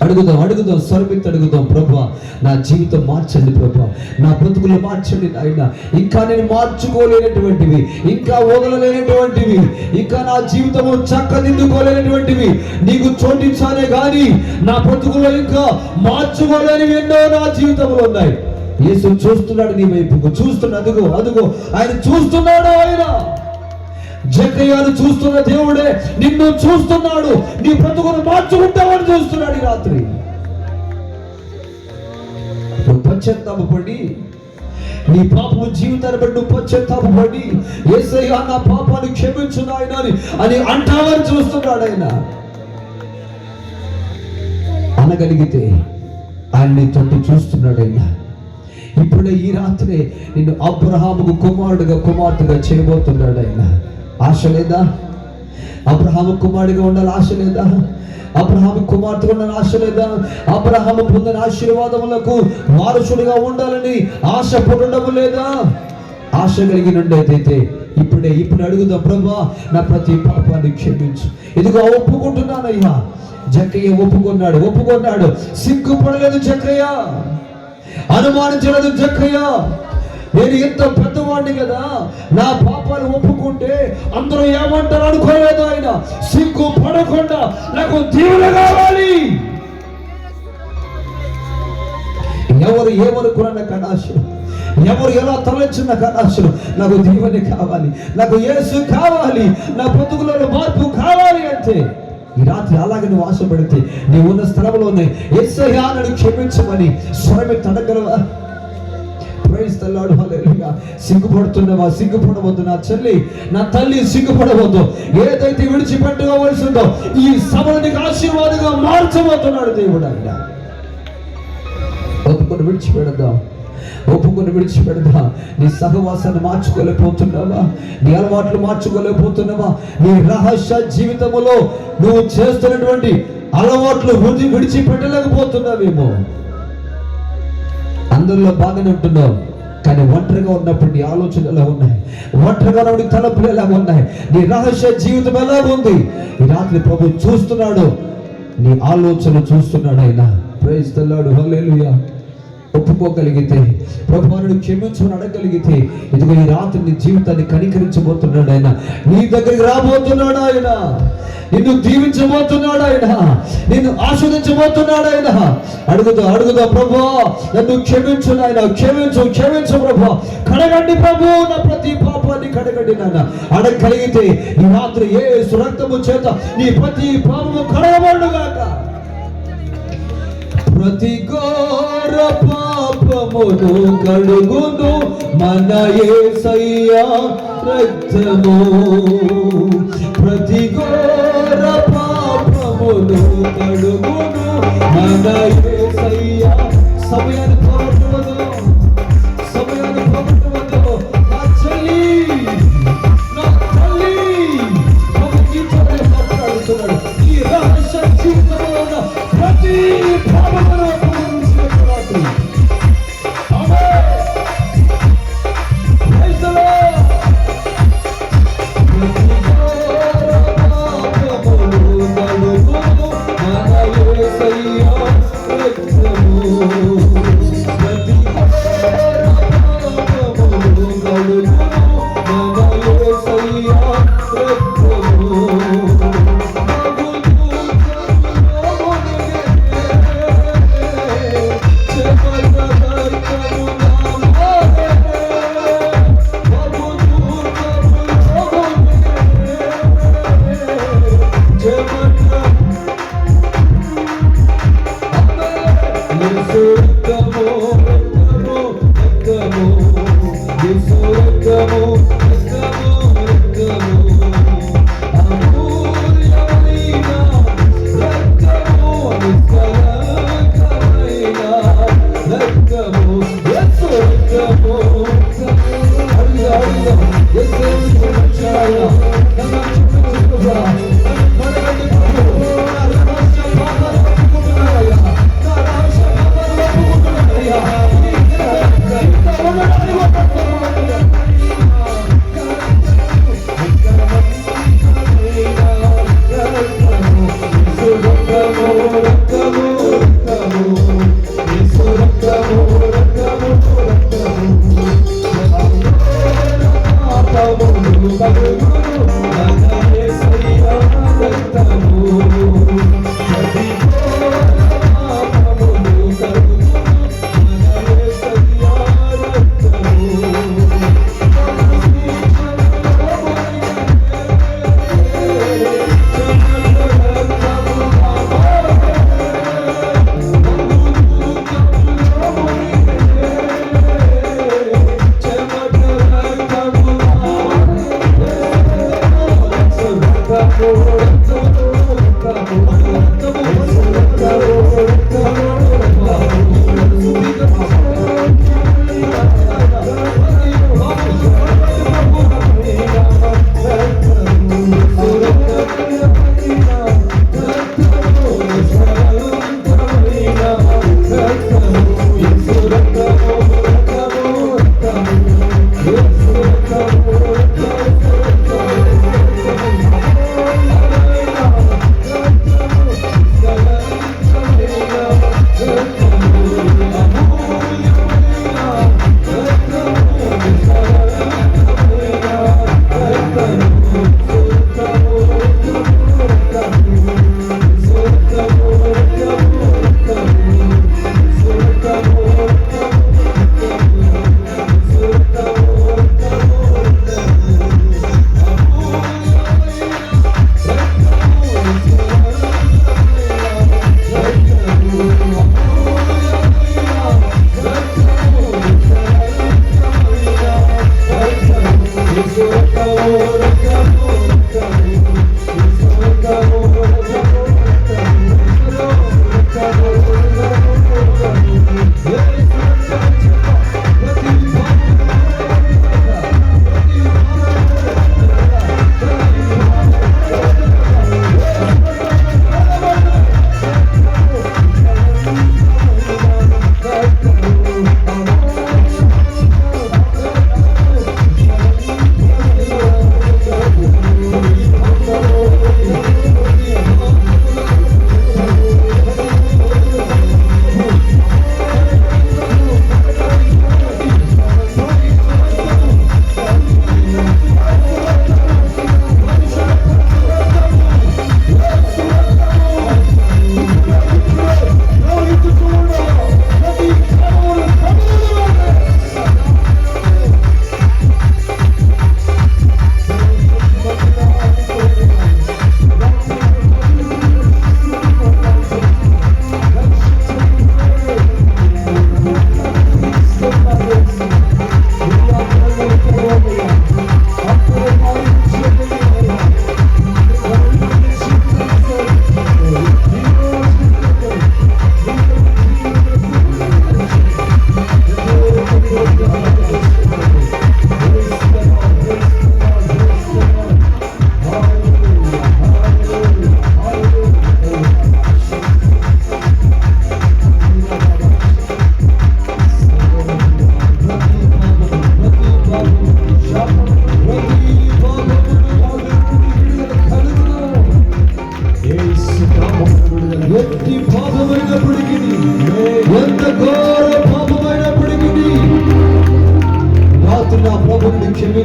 అడుగుదాం స్వరమిత్తి అడుగుదాం, ప్రభువా నా జీవితం మార్చండి ప్రభువా, నా బ్రతుకులు మార్చండి నాయన. ఇంకా నేను మార్చుకోలేనటువంటివి, ఇంకా వదలలేనటువంటివి, ఇంకా నా జీవితము చక్కదిద్దుకోలేనటువంటివి నీకు చోటించానే కానీ నా బ్రతుకులో ఇంకా మార్చుకోలేనివి ఎన్నో నా జీవితంలో ఉన్నాయి. యేసు చూస్తున్నాడు నీ వైపుకు, చూస్తున్నాడు, అదుగో ఆయన చూస్తున్నాడు. ఆయన జక్కయ్యను చూస్తున్న దేవుడే నిన్ను చూస్తున్నాడు. నీ బ్రతుకును మార్చుకుంటావని చూస్తున్నాడు ఈ రాత్రి. నువ్వు పశ్చాత్తాపపడి, నీ పాపము జీవితాన్ని బట్టి నువ్వు పశ్చాత్తాపపడి, యేసయ్యా నా పాపాన్ని క్షమించు నాయనా అని అంటావని చూస్తున్నాడు. ఆయన అనగలిగితే ఆయన నీ తట్టు చూస్తున్నాడు. ఆయన ఇప్పుడే ఈ రాత్రి నిన్ను అబ్రహాముకు కుమారుడుగా, కుమార్తెగా చేయబోతున్నాడు. ఆయన ఆశ లేదా? అబ్రహాము కుమారుడిగా ఉండాలి ఆశ లేదా? అబ్రహాము కుమార్తెగా ఉండాలని ఆశ లేదా? అబ్రహాము పొందిన ఆశీర్వాదములకు వారసుడిగా ఉండాలని ఆశ పొందడం లేదా? ఆశ కలిగినట్టయితే ఇప్పుడు అడుగుదాం, ప్రభువా నా ప్రతి పాపాన్ని క్షమించు. ఇదిగో ఒప్పుకుంటున్నానయ్యా. జక్కయ్య ఒప్పుకున్నాడు. సిగ్గుపడలేదు జక్కయ్య, అనుమానించలేదు జక్కయ్య. నేను ఎంత పెద్దవాడిని కదా, నా పాపాలు ఒప్పుకుంటే అందరూ ఏమంటారు అనుకోలేదు. ఆయన సిగ్గు పడకుండా నాకు దీవెన కావాలి. ఎవరు ఏమనుకున్నా నాకు అనవసరం, ఎవరు ఎలా తలచిన అనవసరం. నాకు దీవెన కావాలి, నాకు యేసు కావాలి, నా బ్రతుకులో మార్పు కావాలి అంటే ఈ రాత్రి అలాగే నువ్వు ఆశపడితే నీవు ఉన్న స్థలంలోనే యేసయ్యా నన్ను క్షమించమని స్వరమే తడగలవా? ప్రైజ్ ది లార్డ్, హల్లెలూయా. సిగ్గుపడుతున్నావా? సిగ్గుపడవద్దు నా చెల్లి, నా తల్లి, సిగ్గుపడవద్దు. ఏదైతే విడిచిపెట్టుకోవలసిందో ఈ సభను నీకు ఆశీర్వాదంగా మార్చబోతున్నాడు దేవుడు. ఆయన ఒప్పుకొని విడిచిపెడదా. నీ సహవాసాన్ని మార్చుకోలేకపోతున్నావా? నీ అలవాట్లు మార్చుకోలేకపోతున్నావా? నీ రహస్య జీవితంలో నువ్వు చేస్తున్నటువంటి అలవాట్లు విడిచిపెట్టలేకపోతున్నావేమో. అందరిలో బాగానే ఉంటున్నావు, కానీ ఒంటరిగా ఉన్నప్పుడు నీ ఆలోచనలు ఎలా ఉన్నాయి? ఒంటరిగా ఉన్నప్పుడు తలపులు ఎలా ఉన్నాయి? నీ రహస్య జీవితం ఎలా ఉంది? ఈ రాత్రి ప్రభు చూస్తున్నాడు, నీ ఆలోచన చూస్తున్నాడు. ఆయన ప్రైజ్ ది లార్డ్, హల్లెలూయా. ఒప్పుకోగలిగితే, ప్రభువును క్షమించమని అడగగలిగితే, ఇదిగో ఈ రాత్రి నీ జీవితాన్ని కనికరించబోతున్నాడు. ఆయన నీ దగ్గరికి రాబోతున్నాడు. ఆయన నిన్ను దీవించబోతున్నాడు. ఆయన నిన్ను ఆస్వాదించబోతున్నాడు. ఆయన అడుగుదా ప్రభువా నన్ను క్షమించు నాయన, క్షమించు ప్రభువా, కడగండి ప్రభు నా ప్రతి పాపాన్ని కడగండి నాయన అడగగలిగితే ఈ రాత్రి యేసు రక్తము చేత నీ ప్రతి పాపము కడగబడుగాక. ప్రతి ఘోర పాపమును కడుగును మన యేసయ్య రక్తము. ప్రతి ఘోర పాపమును కడుగును మన యేసయ్య. సమయాన్ని పోగొట్టవద్దు. నా చెల్లి, నా తల్లి, మాట్లాడుతున్నాడు. ఈ రహస్య జీవితంలో ఉన్న ప్రతి పాపమును రాత్రి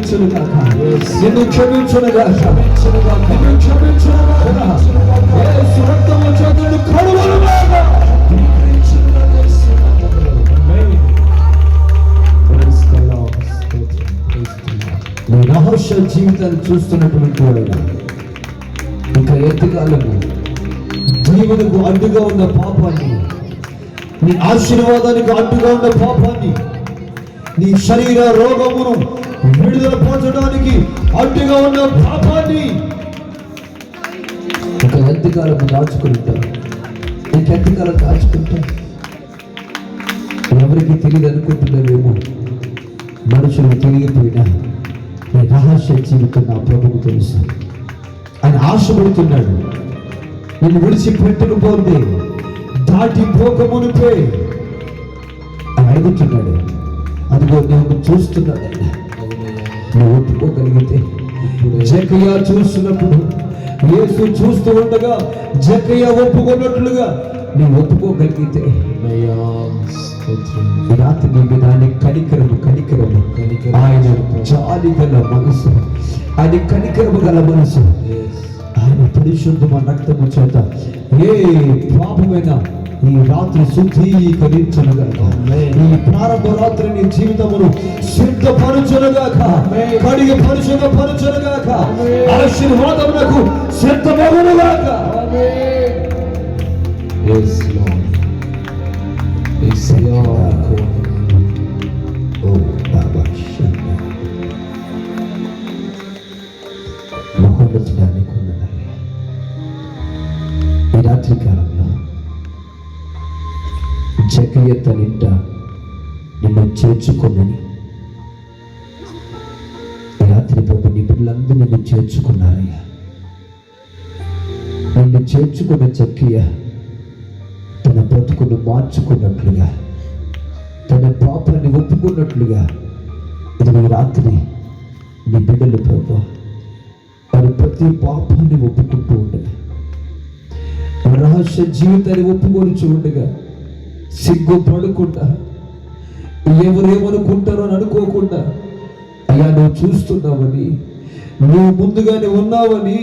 క్షమించును గాక, నిన్ను క్షమించును గాక, నిన్ను క్షమించును గాక, యేసు రక్తము చేత నిన్ను కడుగును గాక. నీ రహస్య జీవితాన్ని చూస్తున్నటువంటి వాడైనా ఇంకా ఎంతకాలము జీవనకు అడ్డుగా ఉన్న పాపాన్ని, నీ ఆశీర్వాదానికి అడ్డుగా ఉన్న పాపాన్ని, నీ శరీర రోగమును విడుదల పొందడానికి అడ్డుగా ఉన్న పాపాన్ని ఇంకా ఎంతకాలం దాచుకుంటాం? ఇంకెంతకాలం దాచుకుంటాం? ఎవరికి తెలియదు అనుకుంటున్నారేమో, మనుషులకు తెలియపోయినా ఈ రహస్య జీవితం నా ప్రభుకు తెలుసు. ఆయన ఆశపడుతున్నాడు, నిన్ను విడిచిపెట్టకపోతే దాటి పోకమునిపే అని అడుగుతున్నాడు. అదిగో నువ్వు చూస్తున్నాడు. నువ్వు ఒప్పుకోగలిగితే, జక్కయ్య చూస్తున్నప్పుడు, యేసు చూస్తూ ఉండగా జక్కయ్య ఒప్పుకున్నట్లుగా నువ్వు ఒప్పుకోగలిగితే, ఈ రాత్రి నీ మీద ఆయన కనికరము ఆయన జాలి గల మనసు, ఆయన కనికరము గల మనసు, ఆయన పరిశుద్ధమైన రక్తము చేత ఏ పాపమైన ఈ రాత్రి శుద్ధీకరించునుగాక. ఈ ప్రారంభ రాత్రి నీ జీవితమును సిద్ధపరచునుగాక, కడిగి పరిశుద్ధపరచునుగాక, ఆశీర్వాదమునకు సిద్ధమగునుగాక. మహోన్నతుడానికి ఉన్నదాన్ని ఈ రాత్రి కాలంలో జక్కయ్య తన ఇంట నిన్ను చేర్చుకున్నని ఈ రాత్రి ప్రభు నీ బిడ్డలందరూ నిన్ను చేర్చుకున్నారయ్యా. నిన్ను చేర్చుకున్న జక్కయ్య తన బ్రతుకును మార్చుకున్నట్లుగా, తన పాపాన్ని ఒప్పుకున్నట్లుగా ఇది ఈ రాత్రి నీ బిడ్డలు ప్రభు వారు ప్రతి పాపాన్ని ఒప్పుకుంటూ ఉండగా, రహస్య జీవితాన్ని ఒప్పుకొనిచూ ఉండగా, సిగ్గుపడకుండా, ఎవరేమనుకుంటారో అని అనుకోకుండా, అయ్యా నువ్వు చూస్తున్నావని, నువ్వు ముందుగానే ఉన్నావని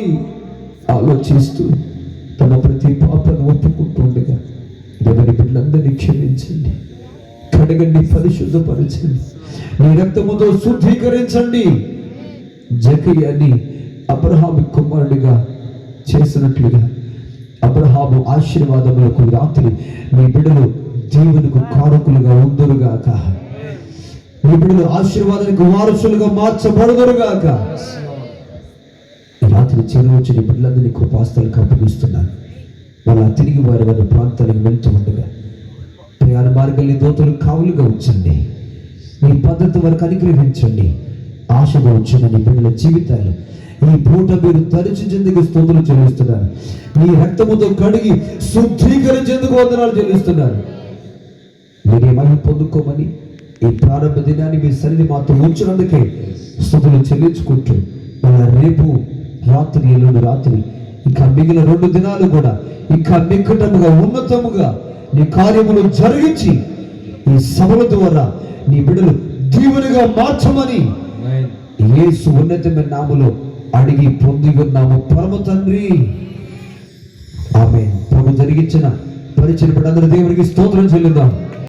ఆలోచిస్తూ తన ప్రతి పాపాన్ని ఒప్పుకుంటూ ఉండగా, ఎవరి బిడ్డలందరినీ క్షమించండి, కడగండి, పరిశుద్ధపరచండి, నీ రక్తముతో శుద్ధీకరించండి. జక్కయ్యని అబ్రహాము కుమారుడిగా చేసినట్లుగా అబ్రహాము ఆశీర్వాదములకు రాత్రి మీ బిడ్డలు దీవెనకు కారకులుగా ఉందురుగాక, మీ బిడ్డలు ఆశీర్వాదానికి వారసులుగా మార్చబడుదురుగాక. ఈ రాత్రి చేరువచ్చి నీ బిడ్డలందరినీ కృపాస్థలకు అప్పగిస్తున్నాను. వాళ్ళ తిరిగి వారి వారి ప్రాంతాలకు వెళ్తూ ఉండగా ప్రయాణ మార్గాన్ని దోతలు కావులుగా ఉంచండి, నీ పద్ధతి వారికి అనుగ్రహించండి. ఆశగా ఉంచిన నీ బిడ్డల జీవితాలు ఈ పూట మీరు దర్శించేందుకు స్తుతులు చెల్లిస్తున్నారు, నీ రక్తముతో కడిగి శుద్ధీకరించేందుకు వందనాలు చెల్లిస్తున్నారు. మీరే మహిమ పొందుకోమని ఈ ప్రారంభ దినాన్ని మీ సన్నిధి మాతో ఉంచినందుకే స్తుతులు చెల్లించుకుంటూ, మళ్ళా రేపు రాత్రి, ఎల్లుండి రాత్రి, ఇంకా మిగిలిన 2 దినాలు కూడా ఇంకా నికటముగా ఉన్నతముగా నీ కార్యములు జరిగించి ఈ సభల ద్వారా నీ బిడ్డలు దీవెనగా మార్చమని యేసు ఉన్నతమైన నామములో అడిగి పొంది ఉన్నాము పరమ తండ్రి, ఆమేన్. ప్రభు జరిగించిన పరిచయ బిడ్డలందరూ దేవునికి స్తోత్రం చెల్లిద్దాం.